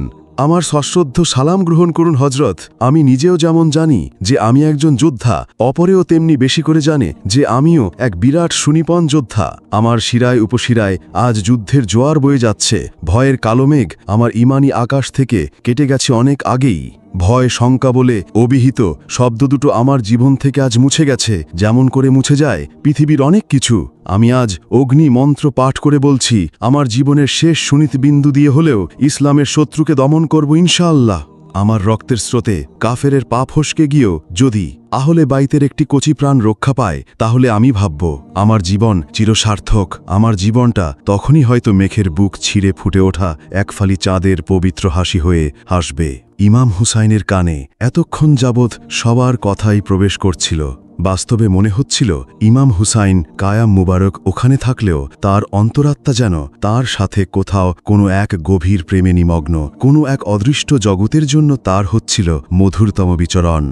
আমার সশ্রদ্ধ সালাম গ্রহণ করুন হজরত। আমি নিজেও যেমন জানি যে আমি একজন যোদ্ধা, অপরেও তেমনি বেশি করে জানে যে আমিও এক বিরাট সুনিপন যোদ্ধা। আমার শিরায় উপশিরায় আজ যুদ্ধের জোয়ার বয়ে যাচ্ছে। ভয়ের কালো মেঘ আমার ইমানি আকাশ থেকে কেটে গেছে অনেক আগেই। ভয় শঙ্কা বলে অভিহিত শব্দ দুটো আমার জীবন থেকে আজ মুছে গেছে, যেমন করে মুছে যায় পৃথিবীর অনেক কিছু। আমি আজ অগ্নি মন্ত্র পাঠ করে বলছি, আমার জীবনের শেষ সুনিত বিন্দু দিয়ে হলেও ইসলামের শত্রুকে দমন করব ইনশাআল্লাহ। আমার রক্তের স্রোতে কাফেরের পা ফসকে গিয়েও যদি আহলে বাইতের একটি কচি প্রাণ রক্ষা পায়, তাহলে আমি ভাবব আমার জীবন চিরসার্থক। আমার জীবনটা তখনই হয়তো মেঘের বুক ছিঁড়ে ফুটে ওঠা একফালি চাঁদের পবিত্র হাসি হয়ে হাসবে। ইমাম হুসাইনের কানে এতক্ষণ যাবৎ সবার কথাই প্রবেশ করছিল। বাস্তবে মনে হচ্ছিল ইমাম হুসাইন কায়াম মুবারক ওখানে থাকলেও তার অন্তরাত্মা যেন তার সাথে কোথাও কোনো এক গভীর প্রেমে নিমগ্ন, কোনো এক অদৃষ্ট জগতের জন্য তার হচ্ছিল মধুরতম বিচরণ।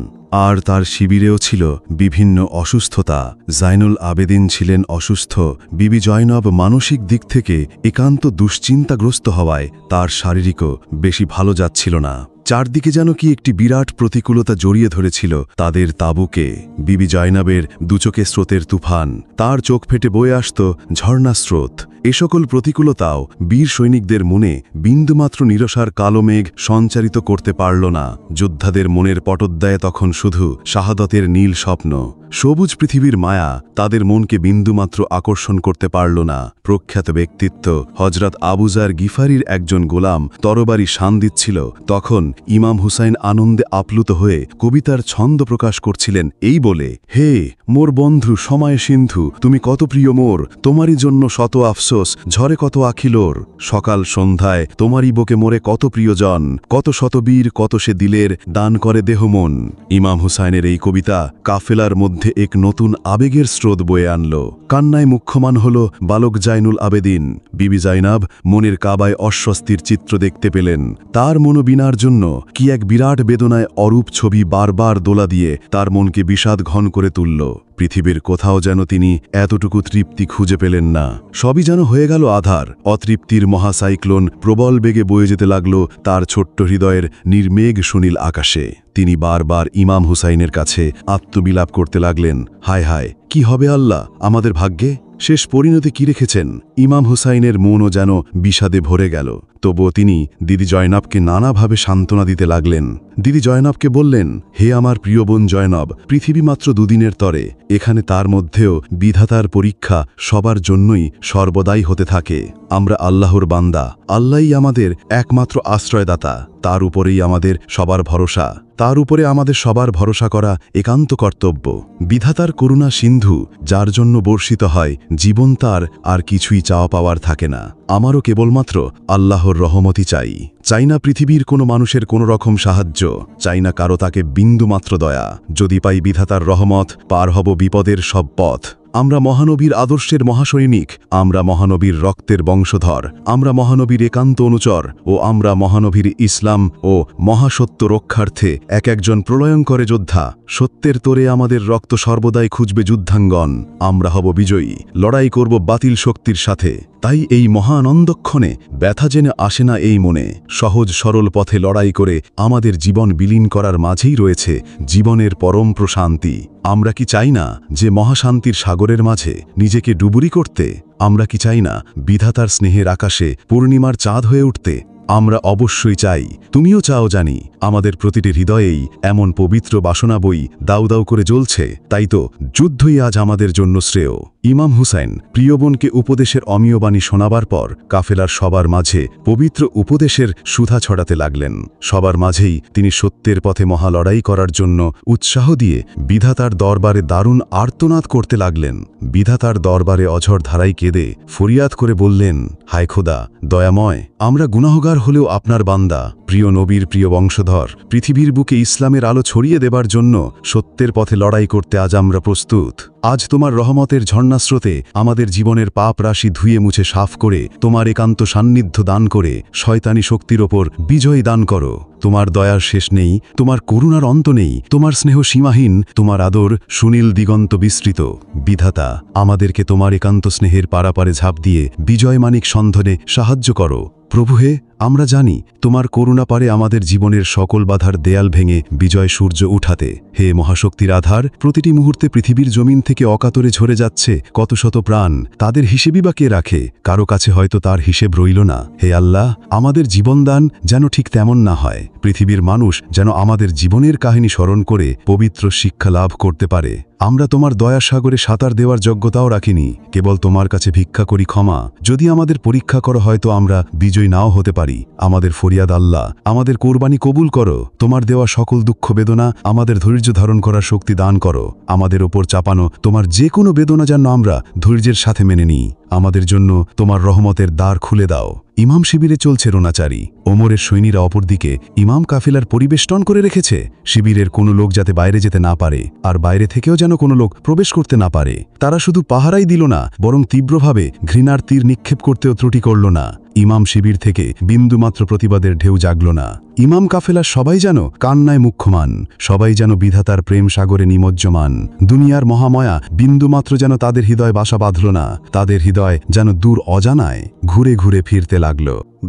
আর তার শিবিরেও ছিল বিভিন্ন অসুস্থতা। জাইনুল আবেদিন ছিলেন অসুস্থ। বিবি জয়নব মানসিক দিক থেকে একান্ত দুশ্চিন্তাগ্রস্ত হওয়ায় তার শারীরিকও বেশি ভালো যাচ্ছিল না। চারদিকে যেন কি একটি বিরাট প্রতিকূলতা জড়িয়ে ধরেছিল তাদের তাঁবুকে। বিবি জয়নবের দুচোখে স্রোতের তুফান, তার চোখ ফেটে বয়ে আসত ঝর্ণা স্রোত। এ সকল প্রতিকূলতাও বীর সৈনিকদের মনে বিন্দুমাত্র নিরসার কালো মেঘ সঞ্চারিত করতে পারল না। যোদ্ধাদের মনের পটদ্বয়ে তখন শুধু শাহাদতের নীল স্বপ্ন। সবুজ পৃথিবীর মায়া তাদের মনকে বিন্দুমাত্র আকর্ষণ করতে পারল না। প্রখ্যাত ব্যক্তিত্ব হজরত আবু যার গিফারির একজন গোলাম তরবারি শান দিচ্ছিল, তখন ইমাম হুসাইন আনন্দে আপ্লুত হয়ে কবিতার ছন্দ প্রকাশ করছিলেন এই বলে, হে মোর বন্ধু সময় সিন্ধু, তুমি কত প্রিয় মোর, তোমারই জন্য শত আফসোস, ঝরে কত আখিলোর, সকাল সন্ধ্যায় তোমারই বুকে মোরে কত প্রিয়জন, কত শতবীর কত সে দিলের দান করে দেহ মন। ইমাম হুসাইনের এই কবিতা কাফেলার মধ্যে এক নতুন আবেগের স্রোত বয়ে আনল। কান্নায় মুখ্যমান হল বালক জাইনুল আবেদিন। বিবি জাইনাব মনের কাবায় অস্বস্তির চিত্র দেখতে পেলেন। তার মনোবিনার জন্য কি এক বিরাট বেদনায় অরূপ ছবি বারবার দোলা দিয়ে তার মনকে বিষাদ ঘন করে তুলল। পৃথিবীর কোথাও যেন তিনি এতটুকু তৃপ্তি খুঁজে পেলেন না। সবই যেন হয়ে গেল আধার। অতৃপ্তির মহাসাইক্লোন প্রবল বেগে বয়ে যেতে লাগল তার ছোট্ট হৃদয়ের নির্মেঘ সুনীল আকাশে। তিনি বারবার ইমাম হুসাইনের কাছে আত্মবিলাপ করতে লাগলেন, হায় হায়, কি হবে আল্লাহ আমাদের ভাগ্যে? শেষ পরিণতি কি রেখেছেন? ইমাম হুসাইনের মনও যেন বিষাদে ভরে গেল। তবুও তিনি দিদি জয়নাবকে নানাভাবে সান্ত্বনা দিতে লাগলেন। দিদি জয়নাবকে বললেন, হে আমার প্রিয় বোন জয়নাব, পৃথিবী মাত্র দুদিনের তরে, এখানে তার মধ্যেও বিধাতার পরীক্ষা সবার জন্যই সর্বদাই হতে থাকে। আমরা আল্লাহর বান্দা, আল্লাহই আমাদের একমাত্র আশ্রয়দাতা, তার উপরেই আমাদের সবার ভরসা, তার উপরে আমাদের সবার ভরসা করা একান্ত কর্তব্য। বিধাতার করুণা সিন্ধু যার জন্য বর্ষিত হয়, জীবন তার আর কিছুই চাওয়া পাওয়ার থাকে না। আমারও কেবলমাত্র আল্লাহর রহমতই চাই। চাই না পৃথিবীর কোনো মানুষের কোনো রকম সাহায্য, চাই না কারো তাকে বিন্দুমাত্র দয়া। যদি পাই বিধাতার রহমত, পার হব বিপদের সব পথ। আমরা মহানবীর আদর্শের মহাসৈনিক, আমরা মহানবীর রক্তের বংশধর, আমরা মহানবীর একান্ত অনুচর ও আমরা মহানবীর ইসলাম ও মহাসত্য রক্ষার্থে এক একজন প্রলয়ঙ্করে যোদ্ধা। সত্যের তোরে আমাদের রক্ত সর্বদাই খুঁজবে যুদ্ধাঙ্গন। আমরা হব বিজয়ী, লড়াই করব বাতিল শক্তির সাথে। তাই এই মহানন্দক্ষণে ব্যথা জেনে আসে না এই মনে। সহজ সরল পথে লড়াই করে আমাদের জীবন বিলীন করার মাঝেই রয়েছে জীবনের পরম প্রশান্তি। আমরা কি চাই না যে মহাশান্তির সাগরের মাঝে নিজেকে ডুবুরি করতে? আমরা কি চাই না বিধাতার স্নেহের আকাশে পূর্ণিমার চাঁদ হয়ে উঠতে? আমরা অবশ্যই চাই, তুমিও চাও জানি। আমাদের প্রতিটি হৃদয়েই এমন পবিত্র বাসনা বই দাউ দাউ করে জ্বলছে। তাই তো যুদ্ধই আজ আমাদের জন্য শ্রেয়। ইমাম হুসাইন প্রিয় বোনকে উপদেশের অমীয় বাণী শোনাবার পর কাফেলার সবার মাঝে পবিত্র উপদেশের সুধা ছড়াতে লাগলেন। সবার মাঝেই তিনি সত্যের পথে মহা লড়াই করার জন্য উৎসাহ দিয়ে বিধাতার দরবারে দারুণ আর্তনাদ করতে লাগলেন। বিধাতার দরবারে অঝর ধারাই কেঁদে ফরিয়াদ করে বললেন, হায় খোদা দয়াময়, আমরা গুনাহগার হলেও আপনার বান্দা, প্রিয় নবীর প্রিয় বংশধর। পৃথিবীর বুকে ইসলামের আলো ছড়িয়ে দেবার জন্য সত্যের পথে লড়াই করতে আজ আমরা প্রস্তুত। আজ তোমার রহমতের ঝর্ণাস্রোতে আমাদের জীবনের পাপ রাশি ধুয়ে মুছে সাফ করে তোমার একান্ত সান্নিধ্য দান করে শয়তানি শক্তির ওপর বিজয় দান করো। তোমার দয়ার শেষ নেই, তোমার করুণার অন্ত নেই, তোমার স্নেহ সীমাহীন, তোমার আদর সুনীল দিগন্ত বিস্তৃত। বিধাতা আমাদেরকে তোমার একান্ত স্নেহের পারাপারে ঝাঁপ দিয়ে বিজয় মানিক সন্ধনে সাহায্য করো। প্রভু হে, আমরা জানি তোমার করুণা পারে আমাদের জীবনের সকল বাধার দেয়াল ভেঙে বিজয় সূর্য উঠাতে। হে মহাশক্তির আধার, প্রতিটি মুহূর্তে পৃথিবীর জমিন থেকে অকাতরে ঝরে যাচ্ছে কত শত প্রাণ, তাদের হিসেবই বা কে রাখে? কারো কাছে হয়তো তার হিসেব রইল না। হে আল্লাহ, আমাদের জীবনদান যেন ঠিক তেমন না হয়। পৃথিবীর মানুষ যেন আমাদের জীবনের কাহিনী স্মরণ করে পবিত্র শিক্ষা লাভ করতে পারে। আমরা তোমার দয়া সাগরে সাঁতার দেওয়ার যোগ্যতাও রাখিনি, কেবল তোমার কাছে ভিক্ষা করি ক্ষমা। যদি আমাদের পরীক্ষা করা হয়তো আমরা বিজয়ী নাও হতে পারি। আমাদের ফরিয়াদ আল্লাহ, আমাদের কোরবানি কবুল করো। তোমার দেওয়া সকল দুঃখ বেদনা আমাদের ধৈর্য ধারণ করার শক্তি দান করো। আমাদের ওপর চাপানো তোমার যে কোনো বেদনা যেন আমরা ধৈর্যের সাথে মেনে নিই। আমাদের জন্য তোমার রহমতের দ্বার খুলে দাও। ইমাম শিবিরে চলছে রোনাচারি। ওমরের সৈনীরা অপরদিকে ইমাম কাফেলার পরিবেষ্টন করে রেখেছে। শিবিরের কোনো লোক যাতে বাইরে যেতে না পারে, আর বাইরে থেকেও যেন কোনো লোক প্রবেশ করতে না পারে। তারা শুধু পাহারাই দিল না, বরং তীব্রভাবে ঘৃণার তীর নিক্ষেপ করতেও ত্রুটি করল না। ইমাম শিবির থেকে বিন্দুমাত্র প্রতিবাদের ঢেউ জাগল না। ইমাম কাফেলার সবাই যেন কান্নায় মুখ্যমান, সবাই যেন বিধাতার প্রেম সাগরে নিমজ্জমান। দুনিয়ার মহাময়া বিন্দুমাত্র যেন তাদের হৃদয় বাসা বাঁধল না। তাদের হৃদয় যেন দূর অজানায় ঘুরে ঘুরে ফিরতে লাগল।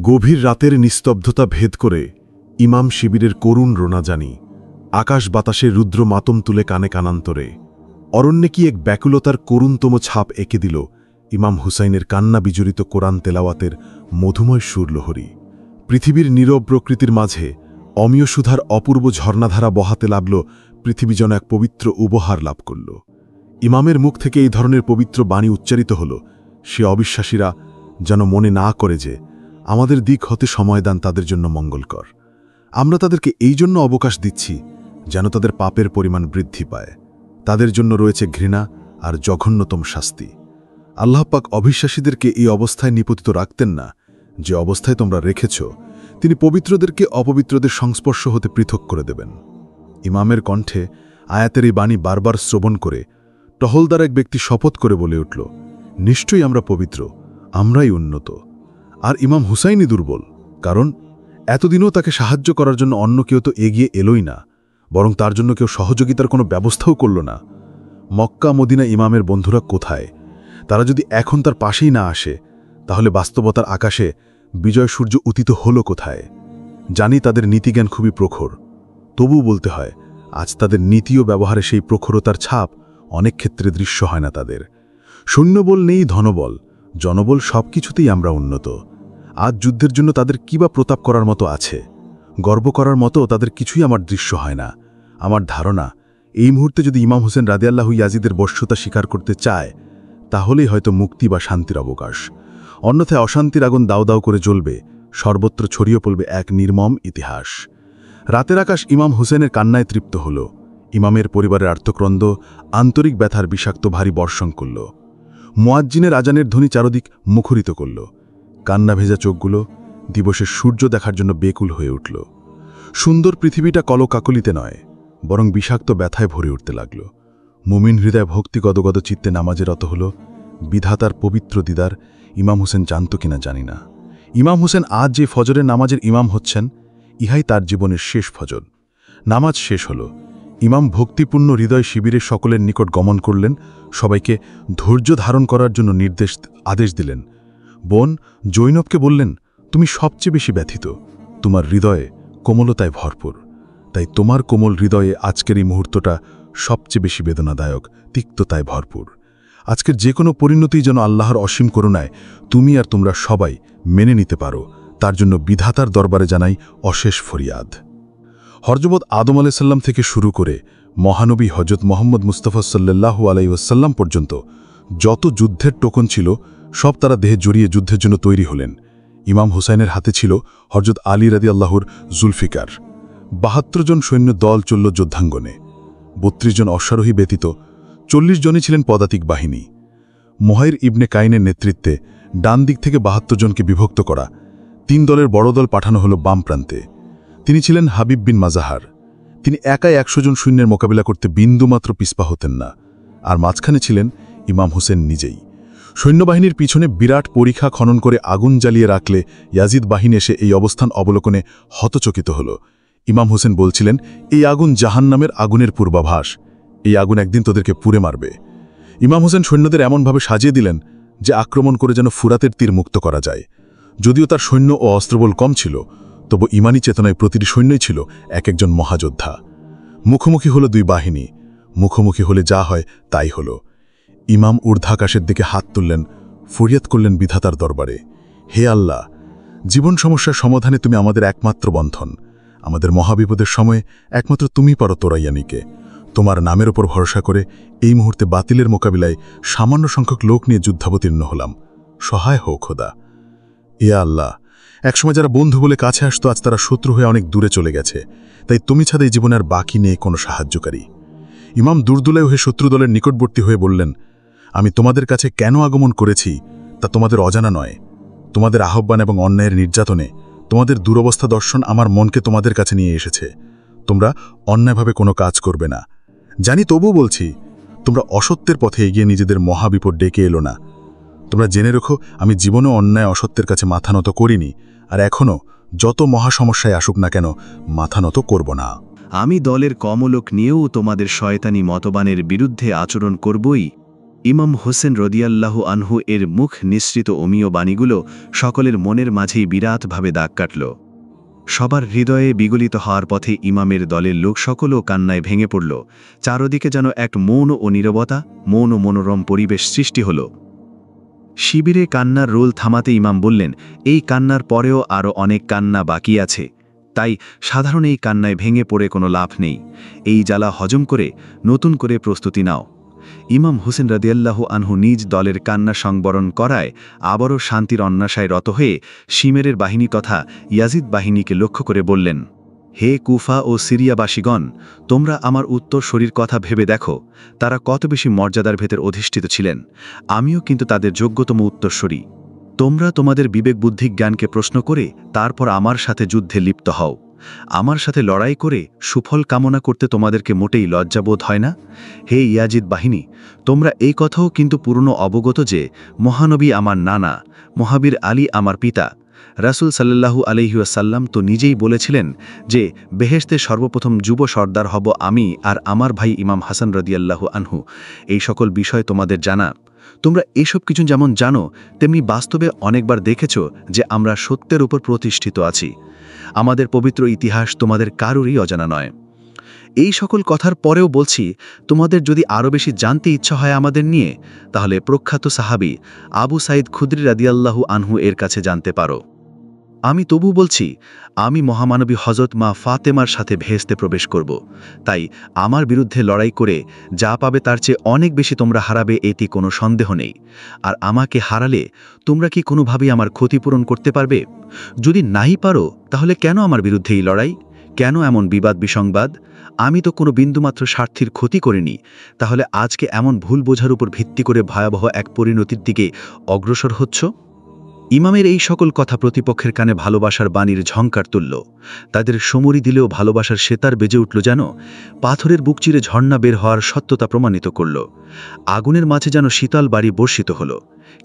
গভীর রাতের নিস্তব্ধতা ভেদ করে ইমাম শিবিরের করুণ রোনাজানি আকাশ বাতাসে রুদ্র মাতম তুলে কানে কানান্তরে। অরণ্যে কি এক ব্যাকুলতার করুণতম ছাপ এঁকে দিল ইমাম হুসাইনের কান্না বিজড়িত কোরআন তেলাওয়াতের মধুময় সুরলহরী। পৃথিবীর নীরব প্রকৃতির মাঝে অমীয় সুধার অপূর্ব ঝর্ণাধারা বহাতে লাগল। পৃথিবী যেন এক পবিত্র উপহার লাভ করল। ইমামের মুখ থেকে এই ধরনের পবিত্র বাণী উচ্চারিত হল। সে অবিশ্বাসীরা যেন মনে না করে যে আমাদের দিক হতে সময় দান তাদের জন্য মঙ্গলকর। আমরা তাদেরকে এই জন্য অবকাশ দিচ্ছি যেন তাদের পাপের পরিমাণ বৃদ্ধি পায়। তাদের জন্য রয়েছে ঘৃণা আর জঘন্যতম শাস্তি। আল্লাহ পাক অবিশ্বাসীদেরকে এই অবস্থায় নিপতিত রাখতেন না যে অবস্থায় তোমরা রেখেছ। তিনি পবিত্রদেরকে অপবিত্রদের সংস্পর্শ হতে পৃথক করে দেবেন। ইমামের কণ্ঠে আয়াতের এই বাণী বারবার শ্রবণ করে টহলদার এক ব্যক্তি শপথ করে বলে উঠল, নিশ্চয়ই আমরা পবিত্র, আমরাই উন্নত। আর ইমাম হুসাইনই দুর্বল, কারণ এতদিনও তাকে সাহায্য করার জন্য অন্য কেউ তো এগিয়ে এলোই না, বরং তার জন্য কেউ সহযোগিতার কোনো ব্যবস্থাও করল না। মক্কা মদিনা ইমামের বন্ধুরা কোথায়? তারা যদি এখন তার পাশেই না আসে, তাহলে বাস্তবতার আকাশে বিজয় সূর্য উদিত হলো কোথায়? জানি তাদের নীতিজ্ঞান খুবই প্রখর, তবুও বলতে হয় আজ তাদের নীতি ও ব্যবহারে সেই প্রখরতার ছাপ অনেক ক্ষেত্রে দৃশ্য হয় না তাদের। সৈন্যবল নেই, ধনবল, জনবল, সব কিছুতেই আমরা উন্নত। আজ যুদ্ধের জন্য তাদের কী বা প্রতাপ করার মতো আছে? গর্ব করার মতো তাদের কিছুই আমার দৃশ্য হয় না। আমার ধারণা, এই মুহূর্তে যদি ইমাম হোসেন রাদিয়াল্লাহু ইয়াজিদের বশ্যতা স্বীকার করতে চায়, তাহলেই হয়তো মুক্তি বা শান্তির অবকাশ। অন্যথায় অশান্তির আগুন দাউ দাউ করে জ্বলবে, সর্বত্র ছড়িয়ে পড়বে এক নির্মম ইতিহাস। রাতের আকাশ ইমাম হোসেনের কান্নায় তৃপ্ত হল। ইমামের পরিবারের আর্তক্রন্দ আন্তরিক ব্যথার বিষাক্ত ভারী বর্ষণ করল। মুয়াজ্জিনের আজানের ধ্বনি চারদিক মুখরিত করল। কান্না ভেজা চোখগুলো দিবসের সূর্য দেখার জন্য বেকুল হয়ে উঠল। সুন্দর পৃথিবীটা কলকাকলিতে নয়, বরং বিষাক্ত ব্যথায় ভরে উঠতে লাগল। মুমিন হৃদয় ভক্তি গদগদ চিত্তে নামাজে রত হল। বিধাতার পবিত্র দিদার ইমাম হোসেন জানত কিনা জানি না। ইমাম হোসেন আজ যে ফজরের নামাজের ইমাম হচ্ছেন, ইহাই তার জীবনের শেষ ফজর। নামাজ শেষ হল। ইমাম ভক্তিপূর্ণ হৃদয় শিবিরের সকলের নিকট গমন করলেন, সবাইকে ধৈর্য ধারণ করার জন্য আদেশ দিলেন। বোন জৈনবকে বললেন, তুমি সবচেয়ে বেশি ব্যথিত, তোমার হৃদয়ে কোমলতায় ভরপুর, তাই তোমার কোমল হৃদয়ে আজকের এই মুহূর্তটা সবচেয়ে বেশি বেদনাদায়ক, তিক্ততায় ভরপুর। আজকের যে কোনো পরিণতিই যেন আল্লাহর অসীম করুণায় তুমি আর তোমরা সবাই মেনে নিতে পারো, তার জন্য বিধাতার দরবারে জানাই অশেষ ফরিয়াদ। হযরত আদম আলাইহিস সালাম থেকে শুরু করে মহানবী হযরত মুহাম্মদ মুস্তাফা সাল্লাল্লাহু আলাইহি ওয়াসাল্লাম পর্যন্ত যত যুদ্ধের টোকন ছিল, সব তারা দেহে জড়িয়ে যুদ্ধের জন্য তৈরি হলেন। ইমাম হুসাইনের হাতে ছিল হযরত আলী রাদিয়াল্লাহুর জুলফিকার। ৭২ জন সৈন্য দল চলল যুদ্ধাঙ্গনে। ৩২ জন অশ্বারোহী ব্যতীত ৪০ জনই ছিলেন পদাতিক বাহিনী। মুহাইর ইবনে কাইনের নেতৃত্বে ডান দিক থেকে ৭২ জনকে বিভক্ত করা ৩ দলের বড় দল পাঠানো হল বাম প্রান্তে। তিনি ছিলেন হাবিব বিন মাজাহার। তিনি একাই ১০০ জন সৈন্যের মোকাবিলা করতে বিন্দুমাত্র পিছপা হতেন না। আর মাঝখানে ছিলেন ইমাম হোসেন নিজেই। সৈন্যবাহিনীর পিছনে বিরাট পরিখা খনন করে আগুন জ্বালিয়ে রাখলে ইয়াজিদ বাহিনী এসে এই অবস্থান অবলোকনে হতচকিত হল। ইমাম হোসেন বলছিলেন, এই আগুন জাহান্নামের আগুনের পূর্বাভাস, এই আগুন একদিন তোদেরকে পুড়ে মারবে। ইমাম হোসেন সৈন্যদের এমনভাবে সাজিয়ে দিলেন যে আক্রমণ করে যেন ফুরাতের তীর মুক্ত করা যায়। যদিও তার সৈন্য ও অস্ত্রবল কম ছিল, তবু ইমানি চেতনায় প্রতিটি সৈন্যই ছিল এক একজন মহাযোদ্ধা। মুখোমুখি হলো দুই বাহিনী, মুখোমুখি হলে যা হয় তাই হল। ইমাম ঊর্ধ্বাকাশের দিকে হাত তুললেন, ফরিয়াদ করলেন বিধাতার দরবারে, হে আল্লাহ, জীবন সমস্যার সমাধানে তুমি আমাদের একমাত্র বন্ধন। আমাদের মহাবিপদের সময়ে একমাত্র তুমি পারো তোরাইয়ানিকে। তোমার নামের ওপর ভরসা করে এই মুহূর্তে বাতিলের মোকাবিলায় সামান্য সংখ্যক লোক নিয়ে যুদ্ধাবতীর্ণ হলাম। সহায় হোক খোদা। ইয়া আল্লাহ, একসময় যারা বন্ধু বলে কাছে আসতো, আজ তারা শত্রু হয়ে অনেক দূরে চলে গেছে। তাই তুমি ছাড়া এই জীবনে আর বাকি নেই কোনো সাহায্যকারী। ইমাম দুর্দুলাই হয়ে শত্রু দলের নিকটবর্তী হয়ে বললেন, আমি তোমাদের কাছে কেন আগমন করেছি তা তোমাদের অজানা নয়। তোমাদের আহ্বান এবং অন্যায়ের নির্যাতনে তোমাদের দুরবস্থা দর্শন আমার মনকে তোমাদের কাছে নিয়ে এসেছে। তোমরা অন্যায়ভাবে কোনো কাজ করবে না জানি, তবু বলছি, তোমরা অসত্যের পথে এগিয়ে নিজেদের মহাবিপদ ডেকে এলো না। তোমরা জেনে রেখো, আমি জীবনেও অন্যায় অসত্যের কাছে মাথা নত করিনি, আর এখনও যত মহাসমস্যায় আসুক না কেন মাথা নত করব না। আমি দলের কমলোক নিয়েও তোমাদের শয়তানি মতবানের বিরুদ্ধে আচরণ করবই। ইমাম হোসেন রদিয়াল্লাহু আনহু এর মুখ নিঃসৃত অমীয় বাণীগুলো সকলের মনের মাঝেই বিরাটভাবে দাগ কাটল। সবার হৃদয়ে বিগলিত হওয়ার পথে ইমামের দলের লোক সকলও কান্নায় ভেঙে পড়ল। চারদিকে যেন এক মৌন ও নীরবতা, মৌন মনোরম পরিবেশ সৃষ্টি হল। শিবিরে কান্নার রোল থামাতে ইমাম বললেন, এই কান্নার পরেও আরও অনেক কান্না বাকি আছে, তাই সাধারণ এই কান্নায় ভেঙে পড়ে কোনো লাভ নেই। এই জ্বালা হজম করে নতুন করে প্রস্তুতি নাও। ইমাম হোসেন রাদিয়াল্লাহু আনহু নিজ দলের কান্না সংবরণ করায় আবারও শান্তির অন্বেষায় রত হয়ে শিমেরের বাহিনী তথা ইয়াজিদ বাহিনীকে লক্ষ্য করে বললেন, হে কুফা ও সিরিয়াবাসীগণ, তোমরা আমার উত্তরসূরির কথা ভেবে দেখো, তারা কত বেশি মর্যাদার ভেতর অধিষ্ঠিত ছিলেন। আমিও কিন্তু তাদের যোগ্যতম উত্তরসূরি। তোমরা তোমাদের বিবেক বুদ্ধি জ্ঞানকে প্রশ্ন করে তারপর আমার সাথে যুদ্ধে লিপ্ত হও। আমার সাথে লড়াই করে সুফল কামনা করতে তোমাদেরকে মোটেই লজ্জাবোধ হয় না? হে ইয়াজিদ বাহিনী, তোমরা এই কথাও কিন্তু পুরনো অবগত যে মহানবী আমার নানা, মহাবীর আলী আমার পিতা। রাসূল সাল্লাল্লাহু আলাইহি ওয়াসাল্লাম তো নিজেই বলেছিলেন যে বেহেশতে সর্বপ্রথম যুব সর্দার হব আমি আর আমার ভাই ইমাম হাসান রাদিয়াল্লাহু আনহু। এই সকল বিষয় তোমাদের জানা। তোমরা এসব কিছু যেমন জানো, তেমনি বাস্তবে অনেকবার দেখেছ যে আমরা সত্যের উপর প্রতিষ্ঠিত আছি। আমাদের পবিত্র ইতিহাস তোমাদের কারোরই অজানা নয়। এই সকল কথার পরেও বলছি, তোমাদের যদি আরও বেশি জানতে ইচ্ছা হয় আমাদের নিয়ে, তাহলে প্রখ্যাত সাহাবী আবু সাঈদ খুদরি রাদিয়াল্লাহু আনহু এর কাছে জানতে পারো। আমি তবু বলছি, আমি মহামানবী হযরত মা ফাতেমার সাথে ভেস্তে প্রবেশ করব। তাই আমার বিরুদ্ধে লড়াই করে যা পাবে তার চেয়ে অনেক বেশি তোমরা হারাবে, এতে কোনো সন্দেহ নেই। আর আমাকে হারালে তোমরা কি কোনোভাবেই আমার ক্ষতিপূরণ করতে পারবে? যদি নাই পারো, তাহলে কেন আমার বিরুদ্ধে এই লড়াই? কেন এমন বিবাদ বিসংবাদ? আমি তো কোনো বিন্দুমাত্র স্বার্থের ক্ষতি করিনি। তাহলে আজকে এমন ভুল বোঝার উপর ভিত্তি করে ভয়াবহ এক পরিণতির দিকে অগ্রসর হচ্ছ? ইমামের এই সকল কথা প্রতিপক্ষের কানে ভালোবাসার বাণীর ঝংকার তুলল। তাদের সমরি দিলেও ভালোবাসার সেতার বেজে উঠল, যেন পাথরের বুক চিরে ঝর্ণা বের হওয়ার সত্যতা প্রমাণিত করল। আগুনের মাঝে যেন শীতল বাড়ি বর্ষিত হল।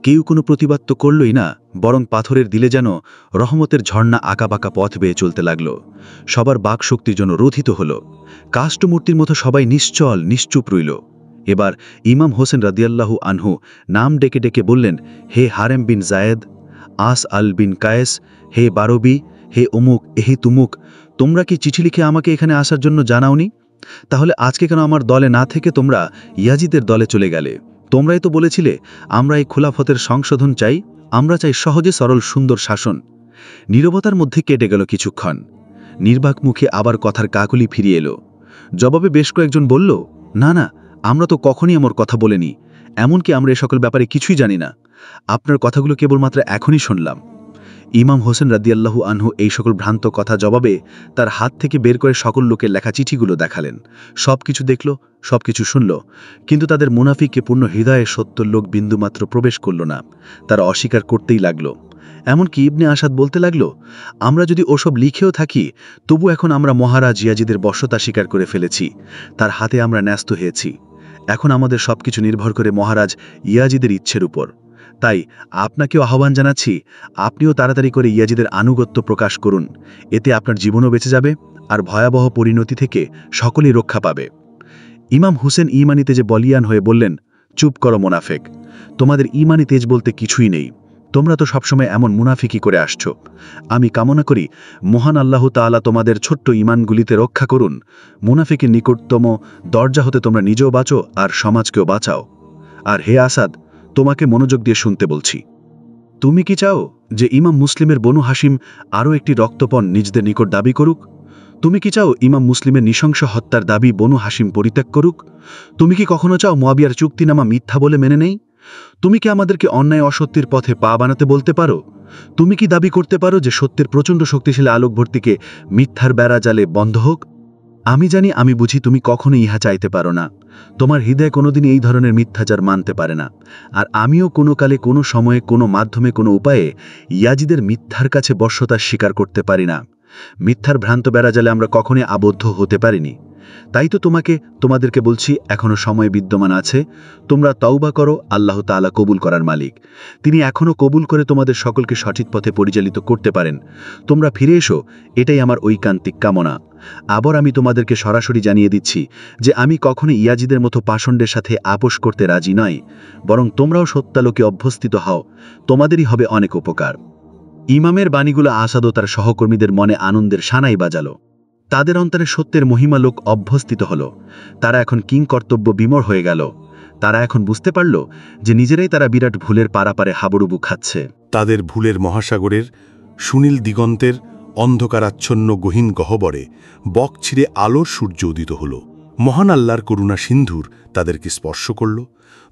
কেউ কোনো প্রতিবাদ তো করলই না, বরং পাথরের দিলে যেন রহমতের ঝর্ণা আঁকাবাঁকা পথ বেয়ে চলতে লাগল। সবার বাকশক্তির জন্য রোধিত হল। কাষ্ঠমূর্তির মতো সবাই নিশ্চল নিশ্চুপ রইল। এবার ইমাম হোসেন রাদিয়াল্লাহু আনহু নাম ডেকে ডেকে বললেন, হে হারেম বিন জায়েদ, আস আল বিন কায়েস, হে বারবি, হে অমুক, হে তুমুক, তোমরা কি চিঠি লিখে আমাকে এখানে আসার জন্য জানাওনি? তাহলে আজকে কেন আমার দলে না থেকে তোমরা ইয়াজিদের দলে চলে গেলে? তোমরাই তো বলেছিলে আমরা এই খোলাফতের সংশোধন চাই, আমরা চাই সহজে সরল সুন্দর শাসন। নীরবতার মধ্যে কেটে গেল কিছুক্ষণ। নির্বাক মুখে আবার কথার কাকলি ফিরিয়ে এলো। জবাবে বেশ কয়েকজন বলল, না না, আমরা তো কখনই আমার কথা বলিনি, এমনকি আমরা এ সকল ব্যাপারে কিছুই জানি না। আপনার কথাগুলো কেবলমাত্র এখনই শুনলাম। ইমাম হোসেন রাদিয়াল্লাহু আনহু এই সকল ভ্রান্ত কথা জবাবে তার হাত থেকে বের করে সকল লোকের লেখা চিঠিগুলো দেখালেন। সবকিছু দেখল, সবকিছু শুনল, কিন্তু তাদের মুনাফিককে পূর্ণ হৃদয়ে সত্যর লোক বিন্দুমাত্র প্রবেশ করল না। তারা অস্বীকার করতেই লাগল। এমনকি ইবনে আসাদ বলতে লাগল, আমরা যদি ওসব লিখেও থাকি, তবু এখন আমরা মহারাজ ইয়াজিদের বশ্যতা স্বীকার করে ফেলেছি, তার হাতে আমরা ন্যস্ত হয়েছি। এখন আমাদের সবকিছু নির্ভর করে মহারাজ ইয়াজিদের ইচ্ছের উপর। তাই আপনাকেও আহ্বান জানাচ্ছি, আপনিও তাড়াতাড়ি করে ইয়াজিদের আনুগত্য প্রকাশ করুন। এতে আপনার জীবনও বেঁচে যাবে, আর ভয়াবহ পরিণতি থেকে সকলেই রক্ষা পাবে। ইমাম হুসেন ঈমানি তেজে বলিয়ান হয়ে বললেন, চুপ করো মোনাফেক, তোমাদের ঈমানি তেজ বলতে কিছুই নেই। তোমরা তো সবসময় এমন মুনাফিকি করে আসছো। আমি কামনা করি মহান আল্লাহ তাআলা তোমাদের ছোট্ট ঈমানগুলিতে রক্ষা করুন। মুনাফিকের নিকটতম দরজা হতে তোমরা নিজেও বাঁচো আর সমাজকেও বাঁচাও। আর হে আসাদ, তোমাকে মনোযোগ দিয়ে শুনতে বলছি। তুমি কি চাও যে ইমাম মুসলিমের বনু হাসিম আরও একটি রক্তপণ নিজেদের নিকট দাবি করুক? তুমি কি চাও ইমাম মুসলিমের নৃশংস হত্যার দাবি বনু হাসিম পরিত্যাগ করুক? তুমি কি কখনো চাও মুয়াবিয়ার চুক্তিনামা মিথ্যা বলে মেনে নেই? তুমি কি আমাদেরকে অন্যায় অসত্যের পথে পা বানাতে বলতে পারো? তুমি কি দাবি করতে পারো যে সত্যের প্রচণ্ড শক্তিশালী আলোকভর্তিকে মিথ্যার বেড়া জালে বন্ধ হোক? আমি জানি, আমি বুঝি তুমি কখনো ইহা চাইতে পারো না। তোমার হৃদয় কোনোদিন এই ধরনের মিথ্যাচার মানতে পারে না। আর আমিও কোনো কালে, কোনো সময়ে, কোনো মাধ্যমে, কোনো উপায়ে ইয়াজিদের মিথ্যার কাছে বশ্যতা স্বীকার করতে পারি না। মিথ্যার ভ্রান্ত বেড়াজালে আমরা কখনোই আবদ্ধ হতে পারিনি। তাই তো তোমাদেরকে বলছি, এখনো সময় বিদ্যমান আছে। তোমরা তওবা করো, আল্লাহ তাআলা কবুল করার মালিক। তিনি এখনো কবুল করে তোমাদের সকলকে সঠিক পথে পরিচালিত করতে পারেন। তোমরা ফিরে এসো, এটাই আমার ঐকান্তিক কামনা। আবার আমি তোমাদেরকে সরাসরি জানিয়ে দিচ্ছি যে আমি কখনো ইয়াজিদের মতো পাষণ্ডের সাথে আপোষ করতে রাজি নই। বরং তোমরাও সত্যালোকে অভ্যস্তিত হও, তোমাদেরই হবে অনেক উপকার। ইমামের বাণীগুলো আসাদ ও তার সহকর্মীদের মনে আনন্দের সানাই বাজালো। তাদের অন্তরে সত্যের মহিমালোক অভ্যস্তিত হল। তারা এখন কিংকর্তব্য বিমর হয়ে গেল। তারা এখন বুঝতে পারল যে নিজেরাই তারা বিরাট ভুলের পারাপারে হাবুডুবু খাচ্ছে। তাদের ভুলের মহাসাগরের সুনীল দিগন্তের অন্ধকারাচ্ছন্ন গহীন গহ্বরে বক ছিঁড়ে আলোর সূর্য উদিত হল। মহান আল্লাহর করুণা সিন্ধুর তাদেরকে স্পর্শ করল।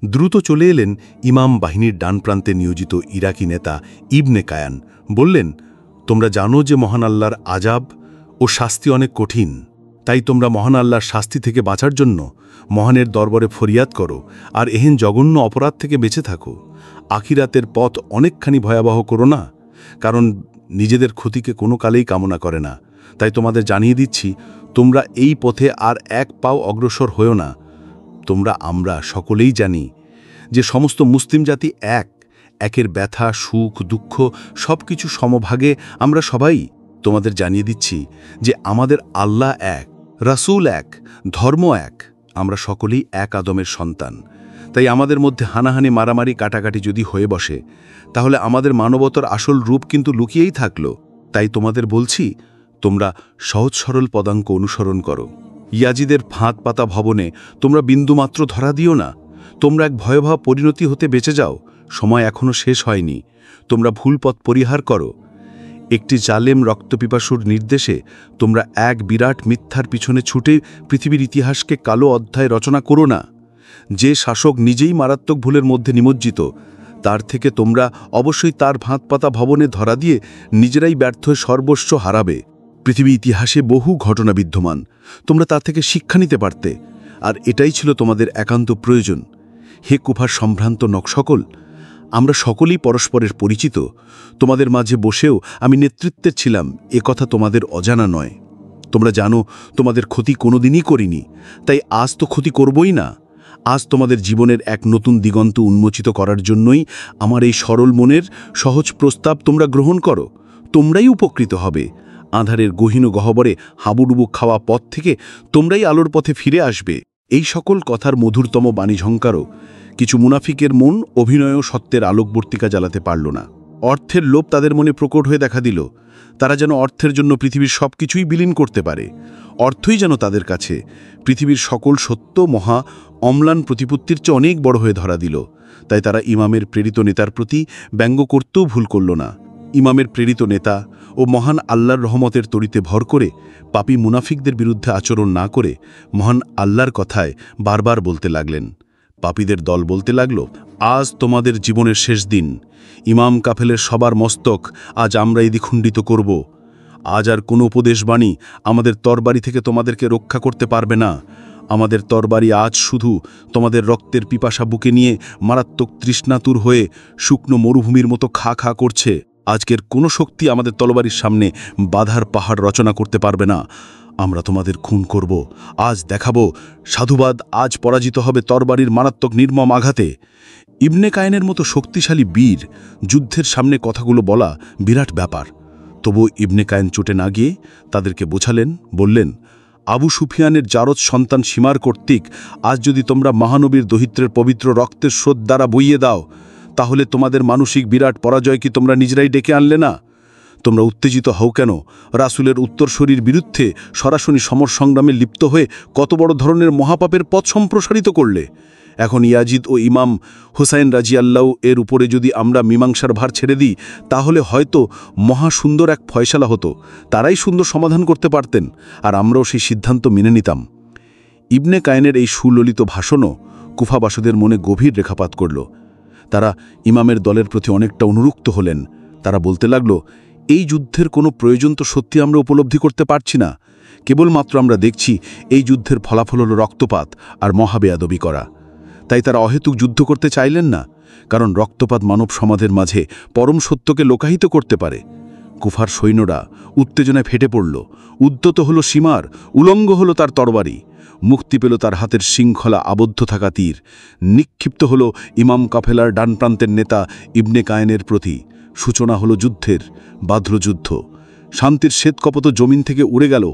দ্রুত চলে এলেন ইমাম বাহিনীর ডান প্রান্তে নিয়োজিত ইরাকি নেতা ইবনে কায়ান। বললেন, তোমরা জানো যে মহান আল্লাহর আজাব ও শাস্তি অনেক কঠিন। তাই তোমরা মহান আল্লাহর শাস্তি থেকে বাঁচার জন্য মহানের দরবারে ফরিয়াদ করো আর এহেন জঘন্য অপরাধ থেকে বেঁচে থাকো। আখিরাতের পথ অনেকখানি ভয়াবহ করো না, কারণ নিজেদের ক্ষতিকে কোনো কালেই কামনা করে না। তাই তোমাদের জানিয়ে দিচ্ছি, তোমরা এই পথে আর এক পাও অগ্রসর হয়েও না। আমরা সকলেই জানি যে সমস্ত মুসলিম জাতি একের ব্যথা, সুখ, দুঃখ সব কিছু সমভাগে আমরা সবাই। তোমাদের জানিয়ে দিচ্ছি যে আমাদের আল্লাহ এক, রাসূল এক, ধর্ম এক, আমরা সকলেই এক আদমের সন্তান। তাই আমাদের মধ্যে হানাহানি, মারামারি, কাটাকাটি যদি হয়ে বসে, তাহলে আমাদের মানবতার আসল রূপ কিন্তু লুকিয়েই থাকলো। তাই তোমাদের বলছি, তোমরা সহজ সরল পদাঙ্ক অনুসরণ করো। ইয়াজিদের ফাঁদ পাতা ভবনে তোমরা বিন্দুমাত্র ধরা দিও না। তোমরা এক ভয়াবহ পরিণতি হতে বেঁচে যাও। সময় এখনও শেষ হয়নি। তোমরা ভুল পথ পরিহার করো। একটি জালেম রক্তপিপাসুর নির্দেশে তোমরা এক বিরাট মিথ্যার পিছনে ছুটে পৃথিবীর ইতিহাসকে কালো অধ্যায় রচনা করো না। যে শাসক নিজেই মারাত্মক ভুলের মধ্যে নিমজ্জিত, তার থেকে তোমরা অবশ্যই তার ফাঁদ পাতা ভবনে ধরা দিয়ে নিজেরাই ব্যর্থ হয়ে সর্বস্ব হারাবে। পৃথিবী ইতিহাসে বহু ঘটনা বিদ্যমান, তোমরা তা থেকে শিক্ষা নিতে পারতে, আর এটাই ছিল তোমাদের একান্ত প্রয়োজন। হে কুফার সম্ভ্রান্ত নকশকল, আমরা সকলেই পরস্পরের পরিচিত। তোমাদের মাঝে বসেও আমি নেতৃত্বের ছিলাম, এ কথা তোমাদের অজানা নয়। তোমরা জানো তোমাদের ক্ষতি কোনোদিনই করিনি, তাই আজ তো ক্ষতি করবই না। আজ তোমাদের জীবনের এক নতুন দিগন্ত উন্মোচিত করার জন্যই আমার এই সরল মনের সহজ প্রস্তাব তোমরা গ্রহণ করো। তোমরাই উপকৃত হবে। আঁধারের গহীন গহ্বরে হাবুডুবু খাওয়া পথ থেকে তোমরাই আলোর পথে ফিরে আসবে। এই সকল কথার মধুরতম বাণীঝঙ্কারও কিছু মুনাফিকের মন অভিনয় ও সত্যের আলোকবর্তিকা জ্বালাতে পারল না। অর্থের লোভ তাদের মনে প্রকট হয়ে দেখা দিল। তারা যেন অর্থের জন্য পৃথিবীর সব কিছুই বিলীন করতে পারে। অর্থই যেন তাদের কাছে পৃথিবীর সকল সত্য, মহা অম্লান প্রতিপত্তির চেয়ে অনেক বড় হয়ে ধরা দিল। তাই তারা ইমামের প্রেরিত নেতার প্রতি ব্যঙ্গ করতেও ভুল করল না। ইমামের প্রেরিত নেতা ও মহান আল্লাহর রহমতের তরিতে ভর করে পাপী মুনাফিকদের বিরুদ্ধে আচরণ না করে মহান আল্লাহর কথায় বারবার বলতে লাগলেন। পাপীদের দল বলতে লাগল, আজ তোমাদের জীবনের শেষ দিন। ইমাম কাফেলের সবার মস্তক আজ আমরাই দ্বিখণ্ডিত করব। আজ আর কোনো উপদেশবাণী আমাদের তরবারি থেকে তোমাদেরকে রক্ষা করতে পারবে না। আমাদের তরবারি আজ শুধু তোমাদের রক্তের পিপাসা বুকে নিয়ে মারাত্মক তৃষ্ণাতুর হয়ে শুকনো মরুভূমির মতো খা খা করছে। আজকের কোনো শক্তি আমাদের তরবারির সামনে বাধার পাহাড় রচনা করতে পারবে না। আমরা তোমাদের খুন করব। আজ দেখাবো সাধুবাদ আজ পরাজিত হবে তরবারির মারাত্মক নির্মম আঘাতে। ইবনে কায়েনের মতো শক্তিশালী বীর যুদ্ধের সামনে কথাগুলো বলা বিরাট ব্যাপার। তবু ইবনে কায়েন চটে না গিয়ে তাদেরকে বোঝালেন, বললেন, আবু সুফিয়ানের জারদ সন্তান সীমার কর্তৃক আজ যদি তোমরা মহানবীর দহিত্রের পবিত্র রক্তের স্রোত দ্বারা বইয়ে দাও, তাহলে তোমাদের মানসিক বিরাট পরাজয় কি তোমরা নিজেরাই ডেকে আনলে না? তোমরা উত্তেজিত হও কেন? রাসূলের উত্তরসূরির বিরুদ্ধে সরাসরি সমর সংগ্রামে লিপ্ত হয়ে কত বড় ধরনের মহাপাপের পথ সম্প্রসারিত করলে। এখন ইয়াজিদ ও ইমাম হুসাইন রাজিয়াল্লাহু এর উপরে যদি আমরা মীমাংসার ভার ছেড়ে দিই, তাহলে হয়তো মহা সুন্দর এক ফয়সালা হতো। তারাই সুন্দর সমাধান করতে পারতেন, আর আমরাও সেই সিদ্ধান্ত মেনে নিতাম। ইবনে কায়েনের এই সুললিত ভাষণও কুফাবাসীদের মনে গভীর রেখাপাত করল। তারা ইমামের দলের প্রতি অনেকটা অনুরক্ত হলেন। তারা বলতে লাগল, এই যুদ্ধের কোনো প্রয়োজন তো সত্যি আমরা উপলব্ধি করতে পারছি না। কেবলমাত্র আমরা দেখছি এই যুদ্ধের ফলাফল হল রক্তপাত আর মহাবেয়াদবি করা। তাই তারা অহেতুক যুদ্ধ করতে চাইলেন না, কারণ রক্তপাত মানব সমাজের মাঝে পরম সত্যকে লোকায়িত করতে পারে। কুফার সৈন্যরা উত্তেজনায় ফেটে পড়ল। উদ্যত হল সীমার, উলঙ্গ হল তার তরবারি, মুক্তি পেল তার হাতের শৃঙ্খলা আবদ্ধ থাকা তীর। নিক্ষিপ্ত হল ইমাম কাফেলার ডান প্রান্তের নেতা ইবনে কায়েনের প্রতি। সূচনা হল যুদ্ধের, বাদ্রযুদ্ধ। শান্তির শ্বেতকপত জমিন থেকে উড়ে গেল।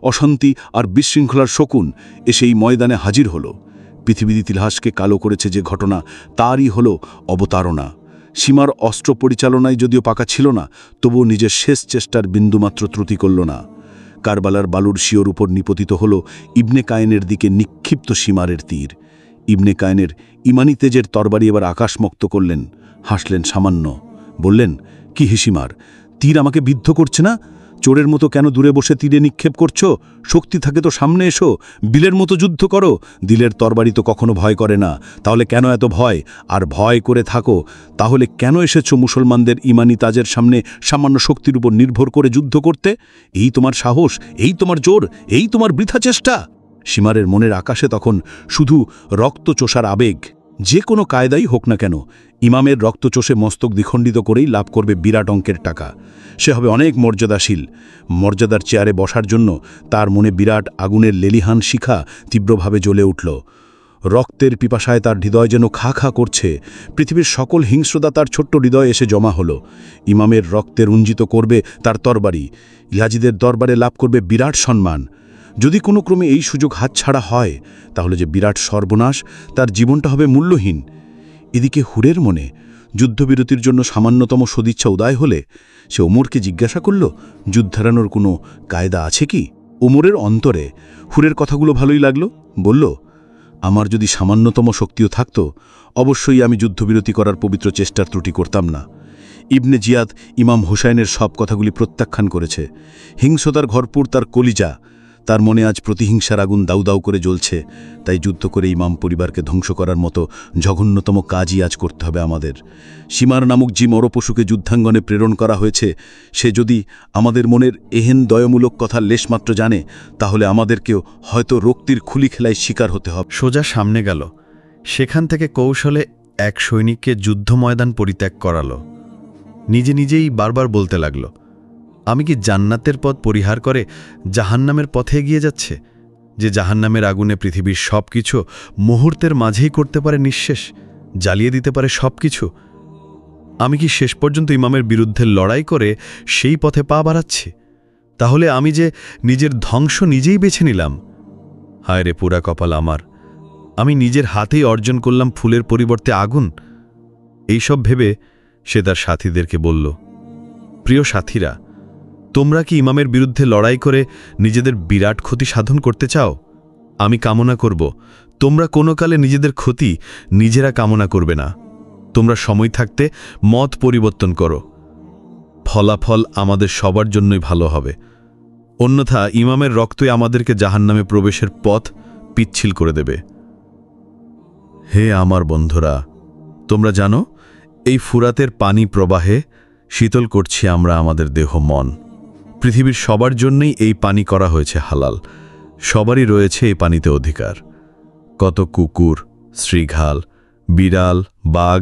অশান্তি আর বিশৃঙ্খলার শকুন এসে এই ময়দানে হাজির হল। পৃথিবীর ইতিহাসকে কালো করেছে যে ঘটনা, তারই হল অবতারণা। সীমার অস্ত্র পরিচালনায় যদিও পাকা ছিল না, তবুও নিজের শেষ চেষ্টার বিন্দুমাত্র ত্রুটি করল না। কারবালার বালুর শিওর উপর নিপতিত হল ইবনে কায়েনের দিকে নিক্ষিপ্ত সীমারের তীর। ইবনে কায়েনের ইমানি তেজের তরবারি এবার আকাশমুক্ত করলেন। হাসলেন সামান্য, বললেন, কি হিসিমার, তীর আমাকে বিদ্ধ করছে না? চোরের মতো কেন দূরে বসে তীরে নিক্ষেপ করছো? শক্তি থাকে তো সামনে এসো, বিলের মতো যুদ্ধ করো। দিলের তরবারি তো কখনো ভয় করে না, তাহলে কেন এত ভয়? আর ভয় করে থাকো তাহলে কেন এসেছো মুসলমানদের ইমানি তাজের সামনে সামান্য শক্তির উপর নির্ভর করে যুদ্ধ করতে? এই তোমার সাহস, এই তোমার জোর, এই তোমার বৃথা চেষ্টা? সীমারের মনের আকাশে তখন শুধু রক্তচোষার আবেগ। যে কোনো কায়দাই হোক না কেন, ইমামের রক্তচোষে মস্তক দ্বিখণ্ডিত করেই লাভ করবে বিরাট অঙ্কের টাকা। সে হবে অনেক মর্যাদাশীল। মর্যাদার চেয়ারে বসার জন্য তার মনে বিরাট আগুনের লেলিহান শিখা তীব্রভাবে জ্বলে উঠল। রক্তের পিপাসায় তার হৃদয় যেন খা খা করছে। পৃথিবীর সকল হিংস্রতা তার ছোট্ট হৃদয়ে এসে জমা হলো। ইমামের রক্তে রঞ্জিত করবে তার তরবারি, ইয়াজিদের দরবারে লাভ করবে বিরাট সম্মান। যদি কোনো ক্রমে এই সুযোগ হাতছাড়া হয়, তাহলে যে বিরাট সর্বনাশ, তার জীবনটা হবে মূল্যহীন। এদিকে হুরের মনে যুদ্ধবিরতির জন্য সামান্যতম সদিচ্ছা উদয় হলে সে ওমরকে জিজ্ঞাসা করল, যুদ্ধারানোর কোনো কায়দা আছে কি? ওমরের অন্তরে হুরের কথাগুলো ভালোই লাগল। বলল, আমার যদি সামান্যতম শক্তিও থাকত, অবশ্যই আমি যুদ্ধবিরতি করার পবিত্র চেষ্টার ত্রুটি করতাম না। ইবনে জিয়াদ ইমাম হুসাইনের সব কথাগুলি প্রত্যাখ্যান করেছে। হিংস্রতার ভরপুর তার কলিজা, তার মনে আজ প্রতিহিংসার আগুন দাউ দাউ করে জ্বলছে। তাই যুদ্ধ করে ইমাম পরিবারকে ধ্বংস করার মতো জঘন্যতম কাজই আজ করতে হবে আমাদের। সীমার নামক যে মরপশুকে যুদ্ধাঙ্গনে প্রেরণ করা হয়েছে, সে যদি আমাদের মনের এহেন দয়মূলক কথার লেশমাত্র জানে, তাহলে আমাদেরকেও হয়তো রক্তির খুলি খেলায় শিকার হতে হবে। সোজা সামনে গেল, সেখান থেকে কৌশলে এক সৈনিককে যুদ্ধ ময়দান পরিত্যাগ করালো। নিজে নিজেই বারবার বলতে লাগল, আমি কি জান্নাতের পথ পরিহার করে জাহান্নামের পথে এগিয়ে যাচ্ছে? যে জাহান্নামের আগুনে পৃথিবীর সব কিছু মুহূর্তের মাঝেই করতে পারে নিঃশেষ, জ্বালিয়ে দিতে পারে সব কিছু। আমি কি শেষ পর্যন্ত ইমামের বিরুদ্ধে লড়াই করে সেই পথে পা বাড়াচ্ছি? তাহলে আমি যে নিজের ধ্বংস নিজেই বেছে নিলাম। হায় রে পুরা কপাল আমার! আমি নিজের হাতেই অর্জন করলাম ফুলের পরিবর্তে আগুন। এইসব ভেবে সে তার সাথীদেরকে বলল, প্রিয় সাথীরা, তোমরা কি ইমামের বিরুদ্ধে লড়াই করে নিজেদের বিরাট ক্ষতি সাধন করতে চাও? আমি কামনা করব তোমরা কোনো কালে নিজেদের ক্ষতি নিজেরা কামনা করবে না। তোমরা সময় থাকতে মত পরিবর্তন করো। ফলাফল আমাদের সবার জন্যই ভালো হবে। অন্যথা ইমামের রক্তই আমাদেরকে জাহান্নামে প্রবেশের পথ পিচ্ছিল করে দেবে। হে আমার বন্ধুরা, তোমরা জানো, এই ফুরাতের পানি প্রবাহে শীতল করছি আমরা আমাদের দেহ মন। পৃথিবীর সবার জন্যই এই পানি করা হয়েছে হালাল। সবারই রয়েছে এই পানিতে অধিকার। কত কুকুর, শ্রীঘাল, বিড়াল, বাঘ,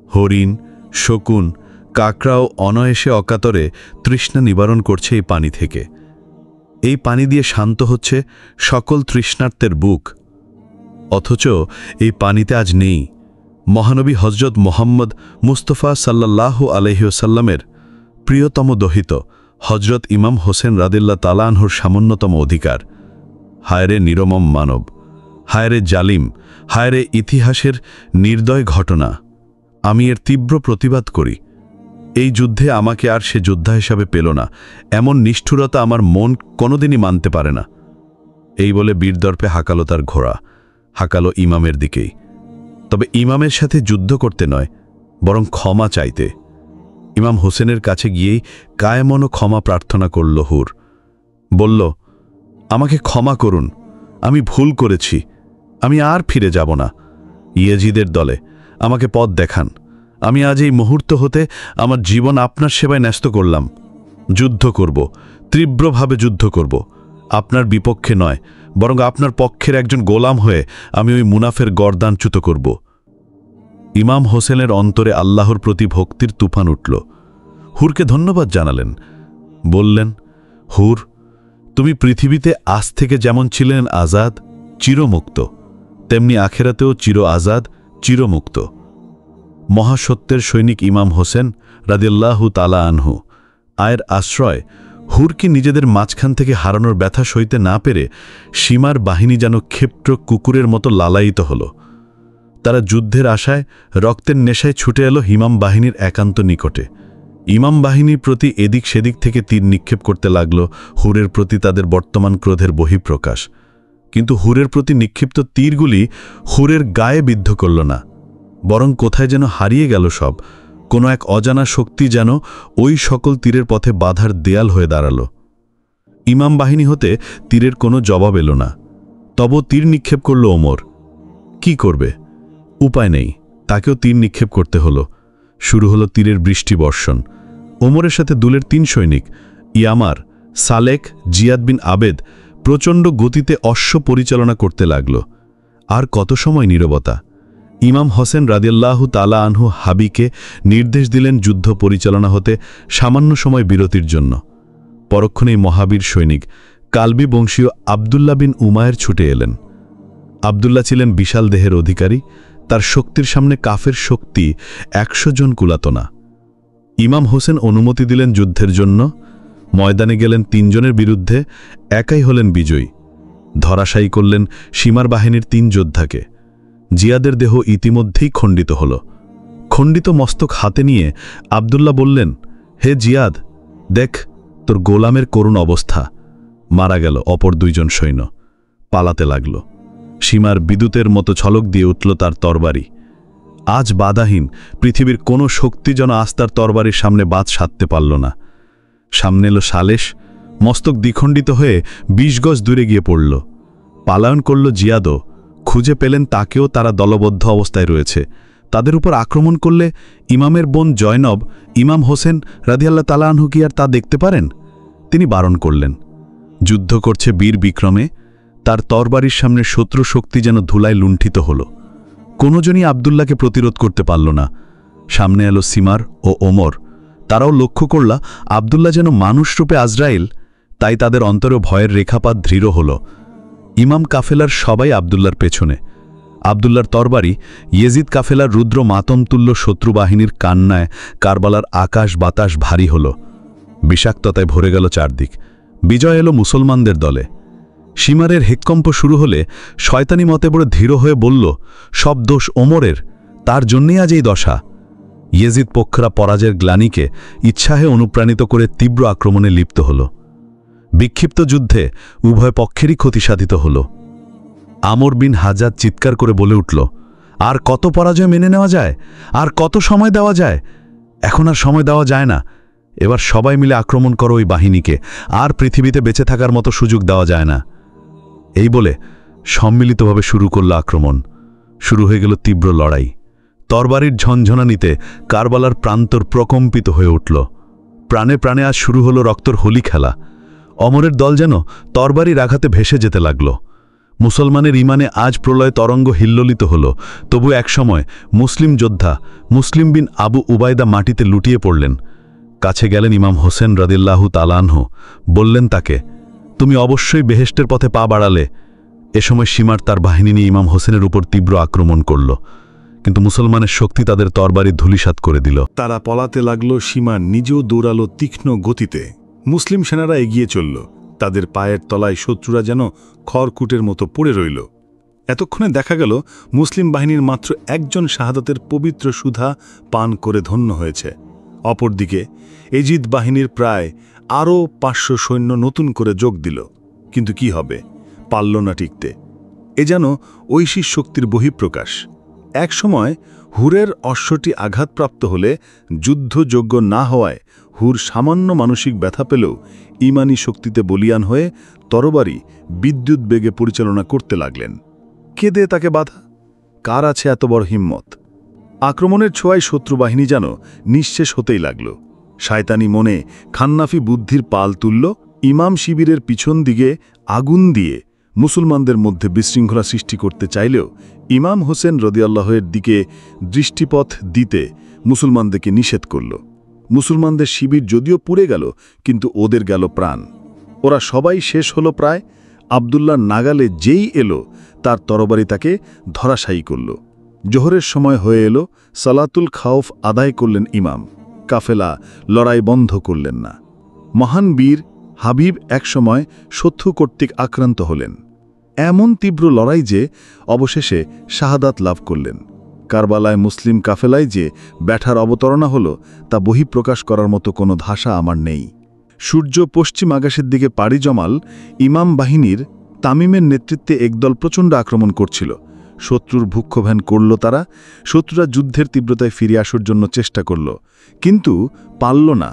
হরিণ, শকুন, কাকড়াও অনায়াসে অকাতরে তৃষ্ণা নিবারণ করছে এই পানি থেকে। এই পানি দিয়ে শান্ত হচ্ছে সকল তৃষ্ণার্তের বুক। অথচ এই পানিতে আজ নেই মহানবী হজরত মোহাম্মদ মুস্তফা সাল্লাল্লাহু আলাইহি ওয়াসাল্লামের প্রিয়তম দহিত হজরত ইমাম হোসেন রাদিয়াল্লাহু তাআলা আনহুর সামান্যতম অধিকার। হায়রে নিরমম মানব, হায়রে জালিম, হায়রে ইতিহাসের নির্দয় ঘটনা! আমি এর তীব্র প্রতিবাদ করি। এই যুদ্ধে আমাকে আর সে যোদ্ধা হিসাবে পেল না, এমন নিষ্ঠুরতা আমার মন কোনোদিনই মানতে পারে না। এই বলে বীরদর্পে হাঁকালো তার ঘোড়া, হাঁকালো ইমামের দিকেই। তবে ইমামের সাথে যুদ্ধ করতে নয়, বরং ক্ষমা চাইতে। ইমাম হোসেনের কাছে গিয়েই কায়মনো ক্ষমা প্রার্থনা করল হুর। বলল, আমাকে ক্ষমা করুন, আমি ভুল করেছি, আমি আর ফিরে যাব না। ইয়েজিদের দলে আমাকে পথ দেখান। আমি আজ এই মুহূর্ত হতে আমার জীবন আপনার সেবায় ন্যস্ত করলাম। যুদ্ধ করব, তীব্রভাবে যুদ্ধ করব, আপনার বিপক্ষে নয়, বরং আপনার পক্ষের একজন গোলাম হয়ে আমি ওই মুনাফের গর্দানচ্যুত করব। ইমাম হোসেনের অন্তরে আল্লাহর প্রতি ভক্তির তুফান উঠল। হুরকে ধন্যবাদ জানালেন। বললেন, হুর, তুমি পৃথিবীতে আজ থেকে যেমন ছিলেন আজাদ, চিরমুক্ত, তেমনি আখেরাতেও চির আজাদ, চিরমুক্ত। মহাসত্যের সৈনিক ইমাম হোসেন রাদিয়াল্লাহু তাআলা আনহু আয়ের আশ্রয় হুরকে নিজেদের মাঝখান থেকে হারানোর ব্যথা সইতে না পেরে সীমার বাহিনী যেন ক্ষেপ্র কুকুরের মতো লালায়িত হল। তারা যুদ্ধের আশায় রক্তের নেশায় ছুটে এলো ইমাম বাহিনীর একান্ত নিকটে। ইমাম বাহিনীর প্রতি এদিক সেদিক থেকে তীর নিক্ষেপ করতে লাগল হুরের প্রতি তাদের বর্তমান ক্রোধের বহিঃপ্রকাশ। কিন্তু হুরের প্রতি নিক্ষিপ্ত তীরগুলি হুরের গায়ে বিদ্ধ করল না, বরং কোথায় যেন হারিয়ে গেল সব। কোনো এক অজানা শক্তি যেন ওই সকল তীরের পথে বাধার দেয়াল হয়ে দাঁড়াল। ইমাম বাহিনী হতে তীরের কোনো জবাব এলো না। তব তীর নিক্ষেপ করল ওমর। কি করবে? উপায় নেই, তাকেও তীর নিক্ষেপ করতে হলো। শুরু হলো তীরের বৃষ্টি বর্ষণ। ওমরের সাথে দুলের 3 সৈনিক ইয়ামার, সালেক, জিয়াদ বিন আবেদ প্রচণ্ড গতিতে অশ্ব পরিচালনা করতে লাগল। আর কত সময় নীরবতা। ইমাম হোসেন রাদিয়াল্লাহু তাআলা আনহু হাবিকে নির্দেশ দিলেন যুদ্ধ পরিচালনা হতে সামান্য সময় বিরতির জন্য। পরক্ষণেই মহাবীর সৈনিক কালবি বংশীয় আবদুল্লাহ বিন উমায়ের ছুটে এলেন। আবদুল্লাহ ছিলেন বিশাল দেহের অধিকারী, তার শক্তির সামনে কাফের শক্তি 100 জন কুলাত না। ইমাম হোসেন অনুমতি দিলেন যুদ্ধের জন্য। ময়দানে গেলেন 3 জনের বিরুদ্ধে, একাই হলেন বিজয়ী। ধরাশায়ী করলেন সীমার বাহিনীর 3 যোদ্ধাকে। জিয়াদের দেহ ইতিমধ্যেই খণ্ডিত হল। খণ্ডিত মস্তক হাতে নিয়ে আবদুল্লাহ বললেন, হে জিয়াদ, দেখ তোর গোলামের করুণ অবস্থা। মারা গেল অপর 2 জন সৈন্য। পালাতে লাগল। সীমার বিদ্যুতের মতো ছলক দিয়ে উঠল তার তরবারি। আজ বাধাহীন পৃথিবীর কোনো শক্তি যেন আজ তার তরবারির সামনে বাদ সাধতে পারল না। সামনে এলো সালেশ, মস্তক দ্বিখণ্ডিত হয়ে 20 গজ দূরে গিয়ে পড়ল। পালায়ন করল জিয়াদও। খুঁজে পেলেন তাকেও, তারা দলবদ্ধ অবস্থায় রয়েছে। তাদের উপর আক্রমণ করলে ইমামের বোন জয়নব, ইমাম হোসেন রাদিয়াল্লাহু তাআলা আনহু কি আর তা দেখতে পারেন? তিনি বারণ করলেন। যুদ্ধ করছে বীর বিক্রমে, তার তরবারির সামনে শত্রু শক্তি যেন ধুলায় লুণ্ঠিত হল। কোনোজনই আবদুল্লাহকে প্রতিরোধ করতে পারল না। সামনে এলো সিমার ও ওমর। তারাও লক্ষ্য করল আবদুল্লাহ যেন মানুষরূপে আজরাইল, তাই তাদের অন্তরে ভয়ের রেখাপাত দৃঢ় হল। ইমাম কাফেলার সবাই আবদুল্লাহর পেছনে। আবদুল্লাহর তরবারি ইয়েজিদ কাফেলার রুদ্র মাতমতুল্য শত্রু বাহিনীর কান্নায় কারবালার আকাশ বাতাস ভারী হল। বিষাক্ততায় ভরে গেল চারদিক। বিজয় এলো মুসলমানদের দলে। সীমারের হেককম্প শুরু হলে শয়তানি মতে বড় ধীর হয়ে বলল, সব দোষ ওমরের, তার জন্যই আজ এই দশা। ইয়েজিদ পক্ষরা পরাজয়ের গ্লানিকে ইচ্ছাহে অনুপ্রাণিত করে তীব্র আক্রমণে লিপ্ত হল। বিক্ষিপ্ত যুদ্ধে উভয় পক্ষেরই ক্ষতি সাধিত হল। আমর বিন হাজাদ চিৎকার করে বলে উঠল, আর কত পরাজয় মেনে নেওয়া যায়? আর কত সময় দেওয়া যায়? এখন আর সময় দেওয়া যায় না। এবার সবাই মিলে আক্রমণ করো ওই বাহিনীকে, আর পৃথিবীতে বেঁচে থাকার মতো সুযোগ দেওয়া যায় না। এই বলে সম্মিলিতভাবে শুরু করল আক্রমণ। শুরু হয়ে গেল তীব্র লড়াই। তরবারির ঝনঝনানিতে কারবালার প্রান্তর প্রকম্পিত হয়ে উঠল। প্রাণে প্রাণে আজ শুরু হলো রক্তর হোলি খেলা। অমরের দল যেন তরবারির আঘাতে ভেসে যেতে লাগল। মুসলমানের ইমানে আজ প্রলয় তরঙ্গ হিল্লোলিত হল। তবু একসময় মুসলিম যোদ্ধা মুসলিম বিন আবু উবায়দা মাটিতে লুটিয়ে পড়লেন। কাছে গেলেন ইমাম হোসেন রাদিয়াল্লাহু তাআলা আনহু। বললেন তাকে, তুমি অবশ্যই বেহেশতের পথে পা বাড়ালে। এ সময় সীমার তার বাহিনী নিয়ে ইমাম হোসেনের উপর তীব্র আক্রমণ করল, কিন্তু মুসলমানের শক্তি তাদের তরবারি ধূলিসাৎ করে দিল। তারা পলাতে লাগল। সীমা নিজেও দৌড়ালো তীক্ষ্ণ গতিতে। মুসলিম সেনারা এগিয়ে চলল। তাদের পায়ের তলায় শত্রুরা যেন খড়কুটের মতো পড়ে রইল। এতক্ষণে দেখা গেল মুসলিম বাহিনীর মাত্র 1 জন শাহাদাতের পবিত্র সুধা পান করে ধন্য হয়েছে। অপরদিকে এজিদ বাহিনীর প্রায় আরও 500 সৈন্য নতুন করে যোগ দিল। কিন্তু কি হবে? পারল না টিকতে। এ যেন ঐশী শক্তির বহিঃপ্রকাশ। এক সময় হুরের অশ্বটি আঘাতপ্রাপ্ত হলে যুদ্ধযোগ্য না হওয়ায় হুর সামান্য মানসিক ব্যথা পেলেও ইমানি শক্তিতে বলিয়ান হয়ে তরবারি বিদ্যুৎ বেগে পরিচালনা করতে লাগলেন। কে দে তাকে বাধা? কার আছে এত বড় হিম্মত? আক্রমণের ছোঁয়ায় শত্রু বাহিনী যেন নিঃশেষ হতেই লাগল। শয়তানি মনে খান্নাফি বুদ্ধির পাল তুলল। ইমাম শিবিরের পিছন দিকে আগুন দিয়ে মুসলমানদের মধ্যে বিশৃঙ্খলা সৃষ্টি করতে চাইলেও ইমাম হোসেন রাদিয়াল্লাহুর দিকে দৃষ্টিপথ দিতে মুসলমানদেরকে নিষেধ করল। মুসলমানদের শিবির যদিও পুড়ে গেল, কিন্তু ওদের গেল প্রাণ। ওরা সবাই শেষ হলো প্রায়। আবদুল্লাহ নাগালে যেই এলো, তার তরবারি তাকে ধরাশায়ী করল। জোহরের সময় হয়ে এলো। সালাতুল খাউফ আদায় করলেন ইমাম। কাফেলা লড়াই বন্ধ করলেন না। মহান বীর হাবিব একসময় শত্রু কর্তৃক আক্রান্ত হলেন। এমন তীব্র লড়াই যে অবশেষে শাহাদাত লাভ করলেন। কারবালায় মুসলিম কাফেলায় যে ব্যাঠার অবতারণা হল, তা বহিঃপ্রকাশ করার মতো কোনো ভাষা আমার নেই। সূর্য পশ্চিম আকাশের দিকে পাড়ি জমাল। ইমাম বাহিনীর তামিমের নেতৃত্বে একদল প্রচণ্ড আক্রমণ করছিল। শত্রুর ভূক্ষভ্যান করল তারা। শত্রুরা যুদ্ধের তীব্রতায় ফিরে আসার জন্য চেষ্টা করল, কিন্তু পারল না।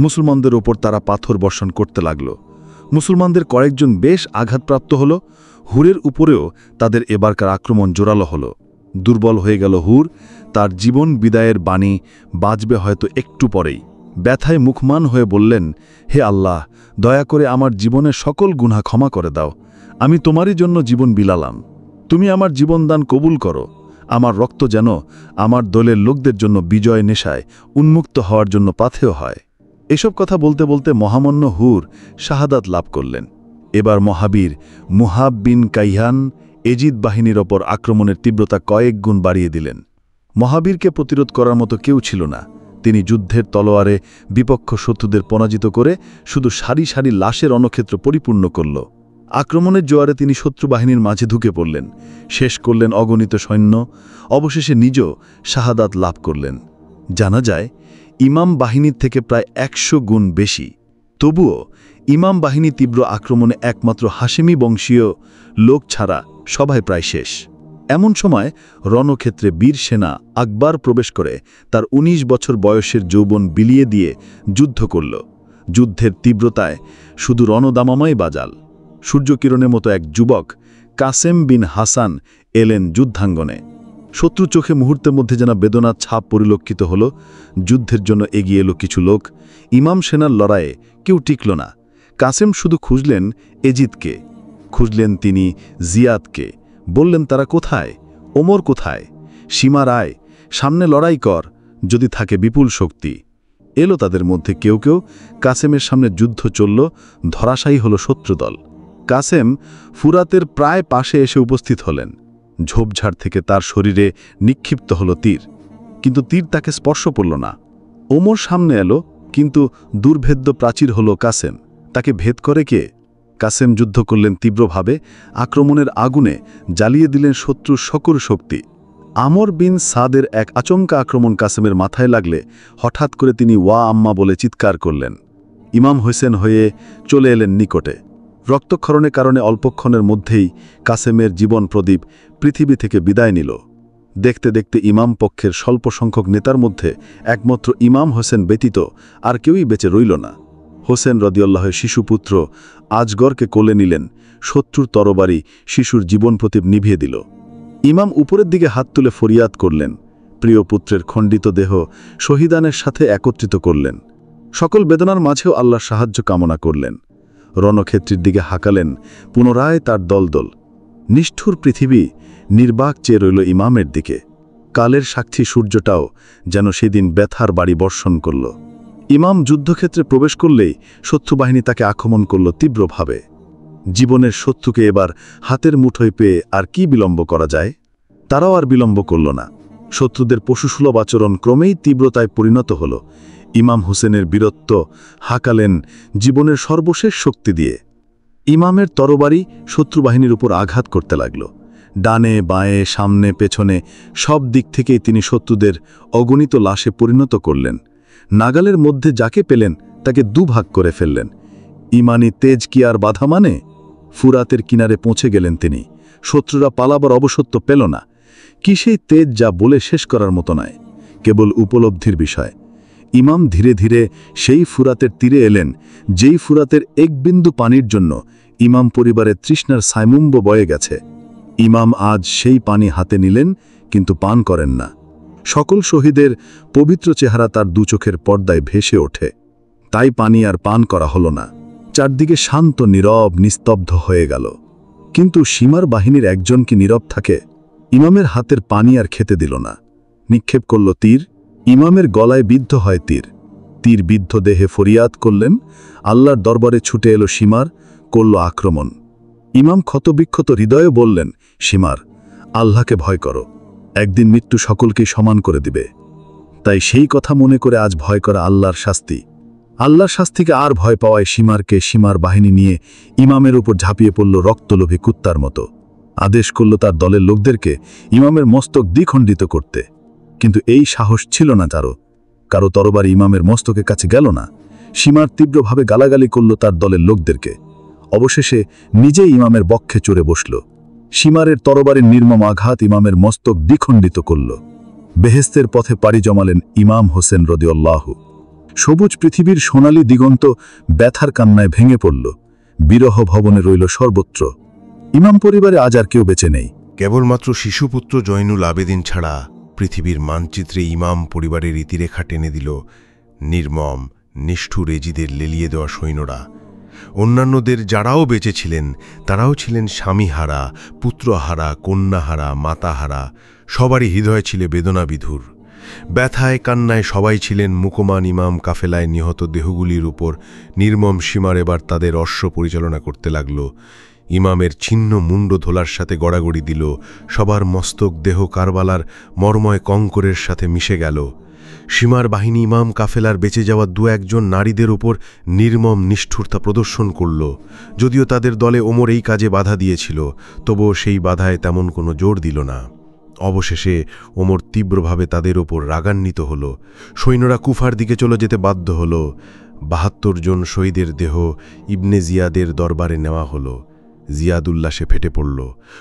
মুসলমানদের ওপর তারা পাথর বর্ষণ করতে লাগল। মুসলমানদের কয়েকজন বেশ আঘাতপ্রাপ্ত হল। হুরের উপরেও তাদের এবারকার আক্রমণ জোরালো হল। দুর্বল হয়ে গেল হুর। তার জীবন বিদায়ের বাণী বাজবে হয়তো একটু পরেই। ব্যথায় মুখমান হয়ে বললেন, হে আল্লাহ, দয়া করে আমার জীবনের সকল গুনাহ ক্ষমা করে দাও। আমি তোমারই জন্য জীবন বিলালাম। তুমি আমার জীবনদান কবুল করো। আমার রক্ত যেন আমার দলের লোকদের জন্য বিজয় নেশায় উন্মুক্ত হওয়ার জন্য পাথেয় হয়। এসব কথা বলতে বলতে মহামান্য হুর শাহাদাত লাভ করলেন। এবার মহাবীর মুহাব বিন কাইহান এজিদ বাহিনীর ওপর আক্রমণের তীব্রতা কয়েক গুণ বাড়িয়ে দিলেন। মহাবীরকে প্রতিরোধ করার মতো কেউ ছিল না। তিনি যুদ্ধের তলোয়ারে বিপক্ষ শত্রুদের পরাজিত করে শুধু সারি সারি লাশের রণক্ষেত্র পরিপূর্ণ করল। আক্রমণের জোয়ারে তিনি শত্রু বাহিনীর মাঝে ঢুকে পড়লেন, শেষ করলেন অগণিত সৈন্য, অবশেষে নিজেও শাহাদাত লাভ করলেন। জানা যায় ইমাম বাহিনীর থেকে প্রায় ১০০ গুণ বেশি। তবুও ইমাম বাহিনী তীব্র আক্রমণে একমাত্র হাশেমি বংশীয় লোক ছাড়া সবাই প্রায় শেষ। এমন সময় রণক্ষেত্রে বীর সেনা আকবর প্রবেশ করে তার ১৯ বছর বয়সের যৌবন বিলিয়ে দিয়ে যুদ্ধ করল। যুদ্ধের তীব্রতায় শুধু রণদামামাই বাজাল। সূর্যকিরণের মতো এক যুবক কাসেম বিন হাসান এলেন যুদ্ধাঙ্গনে। শত্রু চোখে মুহূর্তের মধ্যে যেন বেদনার ছাপ পরিলক্ষিত হল। যুদ্ধের জন্য এগিয়ে এলো কিছু লোক। ইমাম সেনার লড়াইয়ে কেউ টিকল না। কাসেম শুধু খুঁজলেন এজিদকে, খুঁজলেন তিনি জিয়াদকে। বললেন, তারা কোথায়? ওমর কোথায়? সীমা রায়, সামনে লড়াই কর, যদি থাকে বিপুল শক্তি। এলো তাদের মধ্যে কেউ কেউ। কাসেমের সামনে যুদ্ধ চলল। ধরাশায়ী হল শত্রুদল। কাসেম ফুরাতের প্রায় পাশে এসে উপস্থিত হলেন। ঝোপঝাড় থেকে তার শরীরে নিক্ষিপ্ত হল তীর, কিন্তু তীর তাকে স্পর্শ করল না। ওমর সামনে এলো, কিন্তু দুর্ভেদ্য প্রাচীর হল কাসেম। তাকে ভেদ করে কে? কাসেম যুদ্ধ করলেন তীব্রভাবে। আক্রমণের আগুনে জ্বালিয়ে দিলেন শত্রুর সকল শক্তি। আমর বিন সাদের এক আচমকা আক্রমণ কাসেমের মাথায় লাগলে হঠাৎ করে তিনি ওয়া আম্মা বলে চিৎকার করলেন। ইমাম হোসেন হয়ে চলে এলেন নিকটে। রক্তক্ষরণের কারণে অল্পক্ষণের মধ্যেই কাসেমের জীবন প্রদীপ পৃথিবী থেকে বিদায় নিল। দেখতে দেখতে ইমাম পক্ষের স্বল্প সংখ্যক নেতার মধ্যে একমাত্র ইমাম হোসেন ব্যতীত আর কেউই বেঁচে রইল না। হোসেন রদিয়াল্লাহের শিশুপুত্র আজগরকে কোলে নিলেন। শত্রুর তরবারি শিশুর জীবন প্রদীপ নিভিয়ে দিল। ইমাম উপরের দিকে হাত তুলে ফরিয়াদ করলেন। প্রিয় পুত্রের খণ্ডিত দেহ শহীদানের সাথে একত্রিত করলেন। সকল বেদনার মাঝেও আল্লাহর সাহায্য কামনা করলেন। রণক্ষেত্রের দিকে হাঁকালেন। পুনরায় তার দলদল। নিষ্ঠুর পৃথিবী নির্বাক চেয়ে রইল ইমামের দিকে। কালের সাক্ষী সূর্যটাও যেন সেদিন ব্যথার বাড়ি বর্ষণ করল। ইমাম যুদ্ধক্ষেত্রে প্রবেশ করলেই শত্রুবাহিনী তাকে আক্রমণ করল তীব্রভাবে। জীবনের শত্রুকে এবার হাতের মুঠোয় পেয়ে আর কি বিলম্ব করা যায়? তারাও আর বিলম্ব করল না। শত্রুদের পশুসুলভ আচরণ ক্রমেই তীব্রতায় পরিণত হল। ইমাম হোসেনের বীরত্ব হাঁকালেন জীবনের সর্বশেষ শক্তি দিয়ে। ইমামের তরবারি শত্রুবাহিনীর উপর আঘাত করতে লাগল। ডানে বাঁয়ে সামনে পেছনে সব দিক থেকেই তিনি শত্রুদের অগণিত লাশে পরিণত করলেন। নাগালের মধ্যে যাকে পেলেন তাকে দুভাগ করে ফেললেন। ইমানি তেজ কি আর বাধা মানে? ফুরাতের কিনারে পৌঁছে গেলেন তিনি। শত্রুরা পালাবার অবসত্ব পেল না। কি সেই তেজ যা বলে শেষ করার মতো নয়, কেবল উপলব্ধির বিষয়। ইমাম ধীরে ধীরে সেই ফুরাতের তীরে এলেন, যেই ফুরাতের এক বিন্দু পানির জন্য ইমাম পরিবারের তৃষ্ণার সাইমুম্ব বয়ে গেছে। ইমাম আজ সেই পানি হাতে নিলেন, কিন্তু পান করেন না। সকল শহীদের পবিত্র চেহারা তার দুচোখের পর্দায় ভেসে ওঠে। তাই পানি আর পান করা হল না। চারদিকে শান্ত নীরব নিস্তব্ধ হয়ে গেল। কিন্তু সীমার বাহিনীর একজন কি নীরব থাকে? ইমামের হাতের পানি আর খেতে দিল না। নিক্ষেপ করল তীর। ইমামের গলায় বিদ্ধ হয় তীর। তীর বিদ্ধ দেহে ফরিয়াদ করলেন। আল্লাহর দরবারে ছুটে এলো সীমার, করল আক্রমণ। ইমাম ক্ষতবিক্ষত হৃদয়ে বললেন, সীমার, আল্লাহকে ভয় করো, একদিন মৃত্যু সকলকেই সমান করে দিবে। তাই সেই কথা মনে করে আজ ভয় করা আল্লাহর শাস্তি। আল্লাহর শাস্তিকে আর ভয় পাওয়ায় সীমারকে সীমার বাহিনী নিয়ে ইমামের উপর ঝাঁপিয়ে পড়ল রক্তলোভী কুত্তার মতো। আদেশ করল তার দলের লোকদেরকে ইমামের মস্তক দ্বিখণ্ডিত করতে। কিন্তু এই সাহস ছিল না কারো তরবারি ইমামের মস্তকের কাছে গেল না। সীমার তীব্রভাবে গালাগালি করল তার দলের লোকদেরকে। অবশেষে নিজেই ইমামের বক্ষে চড়ে বসল। সীমারের তরবারির নির্মম আঘাত ইমামের মস্তক দ্বিখণ্ডিত করল। বেহেস্তের পথে পাড়ি জমালেন ইমাম হোসেন রাদিয়াল্লাহু। সবুজ পৃথিবীর সোনালী দিগন্ত ব্যথার কান্নায় ভেঙে পড়ল। বিরহ ভবনে রইল সর্বত্র। ইমাম পরিবারে আজ আর কেউ বেঁচে নেই। কেবলমাত্র শিশুপুত্র জয়নুল আবেদিন ছাড়া পৃথিবীর মানচিত্রে ইমাম পরিবারের ইতিরেখা টেনে দিল নির্মম নিষ্ঠুর এজিদের লেলিয়ে দেওয়া সৈন্যরা। অন্যান্যদের যারাও বেঁচে ছিলেন তারাও ছিলেন স্বামীহারা, পুত্রহারা, কন্যাহারা, মাতাহারা। সবারই হৃদয় ছিল বেদনাবিধুর। ব্যথায় কান্নায় সবাই ছিলেন মুকমান ইমাম কাফেলায় নিহত দেহগুলির উপর নির্মম সীমার এবার তাদের অশ্ব পরিচালনা করতে লাগল। ইমামের ছিন্ন মুন্ড ধোলার সাথে গড়াগড়ি দিল, সবার মস্তক দেহ কারবালার মর্ময় কঙ্করের সাথে মিশে গেল। সীমার বাহিনী ইমাম কাফেলার বেঁচে যাওয়া দু একজন নারীদের উপর নির্মম নিষ্ঠুরতা প্রদর্শন করল। যদিও তাদের দলে ওমর এই কাজে বাধা দিয়েছিল, তবুও সেই বাধায় তেমন কোনো জোর দিল না। অবশেষে ওমর তীব্রভাবে তাদের ওপর রাগান্বিত হল। সৈন্যরা কুফার দিকে চলে যেতে বাধ্য হল। ৭২ জন শহীদের দেহ ইবনে জিয়াদের দরবারে নেওয়া হলো। জিয়াদ উল্লাসে ফেটে পড়ল।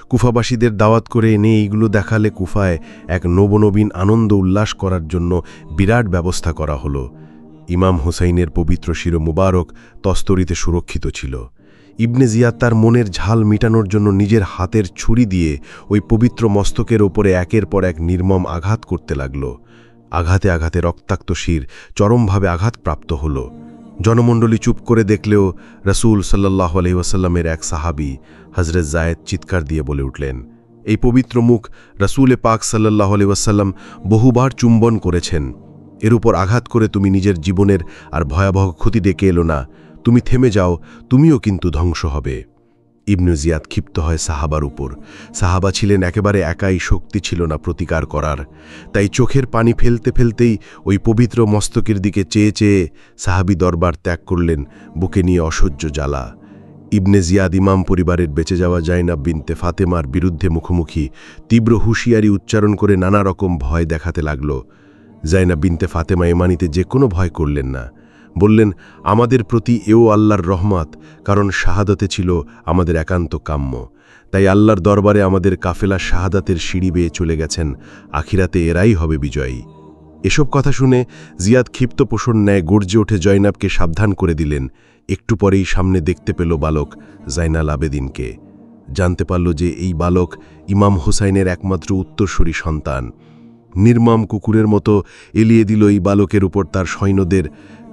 কুফাবাসীদের দাওয়াত করে এনে এইগুলো দেখালে কুফায় এক নবনবীন আনন্দ উল্লাস করার জন্য বিরাট ব্যবস্থা করা হলো। ইমাম হুসাইনের পবিত্র শির মুবারক তস্তরিতে সুরক্ষিত ছিল। ইবনে জিয়াদ তার মনের ঝাল মিটানোর জন্য নিজের হাতের ছুরি দিয়ে ওই পবিত্র মস্তকের ওপরে একের পর এক নির্মম আঘাত করতে লাগল। আঘাতে আঘাতে রক্তাক্ত শির চরমভাবে আঘাতপ্রাপ্ত হল। জনমণ্ডলী চুপ করে দেখলেও রাসূল সাল্লাল্লাহু আলাইহি ওয়াসাল্লামের এক সাহাবী হযরত যায়েদ চিৎকার দিয়ে বলে উঠলেন, এই পবিত্র মুখ রাসূলে পাক সাল্লাল্লাহু আলাইহি ওয়াসাল্লাম বহুবার চুম্বন করেছেন। এর উপর আঘাত করে তুমি নিজের জীবনের আর ভয়াবহ ক্ষতি ডেকে এলো না। তুমি থেমে যাও, তুমিও কিন্তু ধ্বংস হবে। ইবনে জিয়াদ ক্ষিপ্ত হয় সাহাবার উপর। সাহাবা ছিলেন একেবারে একাই, শক্তি ছিল না প্রতিকার করার। তাই চোখের পানি ফেলতে ফেলতেই ওই পবিত্র মস্তকের দিকে চেয়ে চেয়ে সাহাবী দরবার ত্যাগ করলেন, বুকে নিয়ে অসহ্য জ্বালা। ইবনে জিয়াদ ইমাম পরিবারের বেঁচে যাওয়া জাইনাব বিনতে ফাতেমার বিরুদ্ধে মুখোমুখি তীব্র হুঁশিয়ারি উচ্চারণ করে নানা রকম ভয় দেখাতে লাগল। জাইনাব বিনতে ফাতেমা এমানিতে যে কোনো ভয় করলেন না। বললেন, আমাদের প্রতি এও আল্লাহর রহমত, কারণ শাহাদাতে ছিল আমাদের একান্ত কাম্য। তাই আল্লাহর দরবারে আমাদের কাফেলা শাহাদাতের সিঁড়ি বেয়ে চলে গেছেন, আখিরাতে এরাই হবে বিজয়ী। এসব কথা শুনে জিয়াদ ক্ষিপ্ত পোষণ ন্যায় গর্জে উঠে জয়নাবকে সাবধান করে দিলেন। একটু পরেই সামনে দেখতে পেল বালক জাইনাল আবেদিনকে। জানতে পারল যে এই বালক ইমাম হুসাইনের একমাত্র উত্তরসূরি সন্তান। নির্মম কুকুরের মতো এলিয়ে দিল এই বালকের উপর তার সৈন্যদের।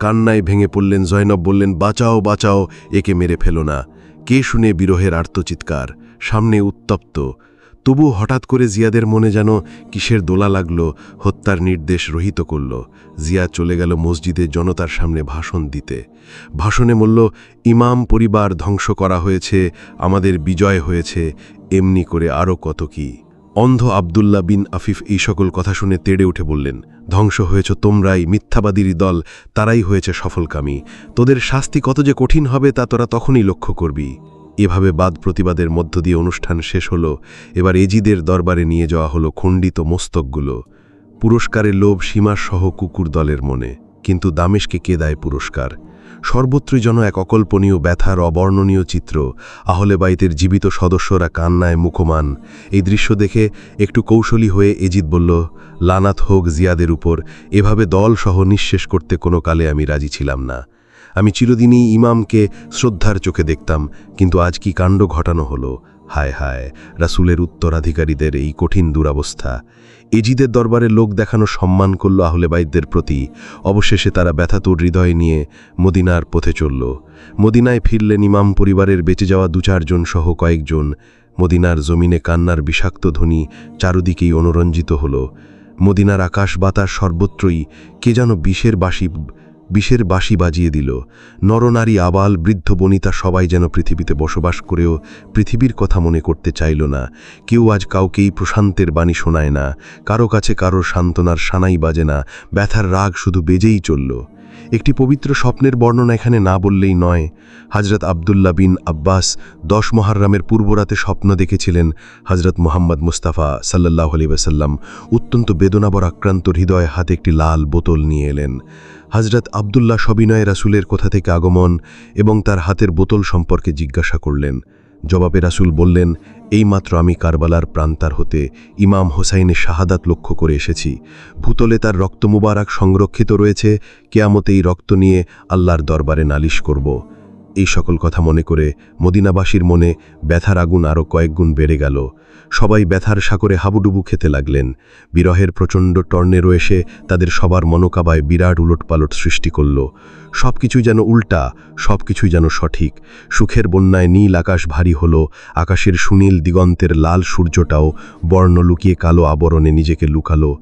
কান্নায় ভেঙে পড়লেন জয়নব, বললেন, বাঁচাও বাঁচাও, একে মেরে ফেলো না। কে শুনে বিরহের আর্তচিৎকার, সামনে উত্তপ্ত। তবু হঠাৎ করে জিয়াদের মনে যেন কিসের দোলা লাগল, হত্যার নির্দেশ রহিত করল। জিয়াদ চলে গেল মসজিদে জনতার সামনে ভাষণ দিতে। ভাষণে বলল, ইমাম পরিবার ধ্বংস করা হয়েছে, আমাদের বিজয় হয়েছে, এমনি করে আরও কত কি। অন্ধ আবদুল্লাহ বিন আফিফ এই সকল কথা শুনে তেড়ে উঠে বললেন, ধ্বংস হয়েছ তোমরাই, মিথ্যাবাদীর দল, তারাই হয়েছে সফলকামী। তোদের শাস্তি কত যে কঠিন হবে তা তোরা তখনই লক্ষ্য করবি। এভাবে বাদ প্রতিবাদের মধ্য দিয়ে অনুষ্ঠান শেষ হলো। এবার এজিদের দরবারে নিয়ে যাওয়া হলো খণ্ডিত মস্তকগুলো। পুরস্কারের লোভ সীমাসহ কুকুর দলের মনে, কিন্তু দামেশকে কে দেয় পুরস্কার? সর্বত্রই যেন এক অকল্পনীয় ব্যথার অবর্ণনীয় চিত্র। আহলে বাইতের জীবিত সদস্যরা কান্নায় মুখমান। এই দৃশ্য দেখে একটু কৌশলী হয়ে এজিদ বলল, লানাত হোক জিয়াদের উপর, এভাবে দলসহ নিঃশেষ করতে কোনো কালে আমি রাজি ছিলাম না। আমি চিরদিনই ইমামকে শ্রদ্ধার চোখে দেখতাম, কিন্তু আজ কি কাণ্ড ঘটানো হলো। হায় হায়, রাসূলের উত্তরাধিকারীদের এই কঠিন দুরবস্থা। এজিদের দরবারে লোক দেখানো সম্মান করল আহলে বাইতদের প্রতি। অবশেষে তারা ব্যথাতুর হৃদয় নিয়ে মদিনার পথে চলল। মদিনায় ফিরলেন ইমাম পরিবারের বেঁচে যাওয়া ২-৪ জন সহ কয়েকজন। মদিনার জমিনে কান্নার বিষাক্ত ধ্বনি চারদিকেই অনুরঞ্জিত হল। মদিনার আকাশ বাতাস সর্বত্রই কে যেন বিষের বাঁশি বাজিয়ে দিল। নরনারী আবাল বৃদ্ধ বনিতা সবাই যেন পৃথিবীতে বসবাস করেও পৃথিবীর কথা মনে করতে চাইল না। কেউ আজ কাউকেই প্রশান্তের বাণী শোনায় না, কারো কাছে কারোর সান্ত্বনার সানাই বাজে না, ব্যথার রাগ শুধু বেজেই চলল। একটি পবিত্র স্বপ্নের বর্ণনা এখানে না বললেই নয়। হযরত আবদুল্লাহ বিন আব্বাস 10 মুহররমের পূর্বরাতে স্বপ্ন দেখেছিলেন হযরত মুহাম্মদ মুস্তাফা সাল্লাল্লাহু আলাইহি ওয়াসাল্লাম অত্যন্ত বেদনাবর আক্রান্ত হৃদয়ে হাতে একটি লাল বোতল নিয়ে এলেন। হযরত আবদুল্লাহ সবিনয়ে রাসূলের কোথা থেকে আগমন এবং তার হাতের বোতল সম্পর্কে জিজ্ঞাসা করলেন। জবাবে রাসূল বললেন, এইমাত্র আমি কারবালার প্রান্তার হতে ইমাম হোসাইনের শাহাদাত লক্ষ্য করে এসেছি। ভূতলে তার রক্ত মুবারক সংরক্ষিত রয়েছে। কিয়ামতে এই রক্ত নিয়ে আল্লাহর দরবারে নালিশ করব। এই সকল কথা মনে করে মদিনাবাসীর মনে ব্যথার আগুন আরও কয়েকগুণ বেড়ে গেল। সবাই ব্যথার সাগরে হাবুডুবু খেতে লাগলেন। বিরহের প্রচণ্ড টর্নেডো এসে তাদের সবার মনোকাবায় বিরাট উলটপালট সৃষ্টি করল। সব কিছুই যেন উল্টা, সব কিছুই যেন সঠিক। সুখের বন্যায় নীল আকাশ ভারী হল, আকাশের সুনীল দিগন্তের লাল সূর্যটাও বর্ণ লুকিয়ে কালো আবরণে নিজেকে লুকালো।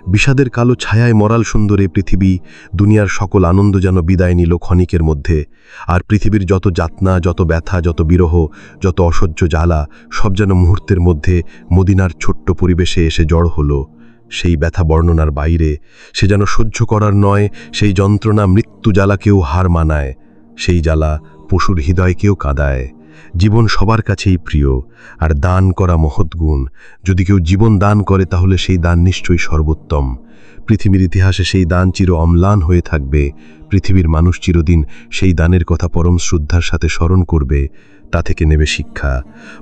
বিষাদের কালো ছায়ায় মরাল সুন্দর এই পৃথিবী, দুনিয়ার সকল আনন্দ যেন বিদায় নিল ক্ষণিকের মধ্যে। আর পৃথিবীর যত যাতনা, যত ব্যথা, যত বিরহ, যত অসহ্য জ্বালা, সব যেন মুহূর্তের মধ্যে মদিনার ছোট্ট পরিবেশে এসে জড় হলো। সেই ব্যথা বর্ণনার বাইরে, সে যেন সহ্য করার নয়, সেই যন্ত্রণা মৃত্যু জ্বালাকেও হার মানায়, সেই জ্বালা পশুর হৃদয়কেও কাঁদায়। জীবন সবার কাছেই প্রিয়, আর দান করা মহৎ গুণ। যদি কেউ জীবন দান করে তাহলে সেই দান নিশ্চয়ই সর্বোত্তম। পৃথিবীর ইতিহাসে সেই দান চির অম্লান হয়ে থাকবে। পৃথিবীর মানুষ চিরদিন সেই দানের কথা পরম শ্রদ্ধার সাথে স্মরণ করবে, তা থেকে নেবে শিক্ষা।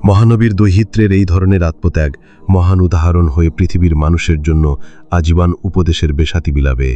মহানবীর দৈহিত্রের এই ধরনের আত্মত্যাগ মহান উদাহরণ হয়ে পৃথিবীর মানুষের জন্য আজীবন উপদেশের বেসাতি বিলাবে।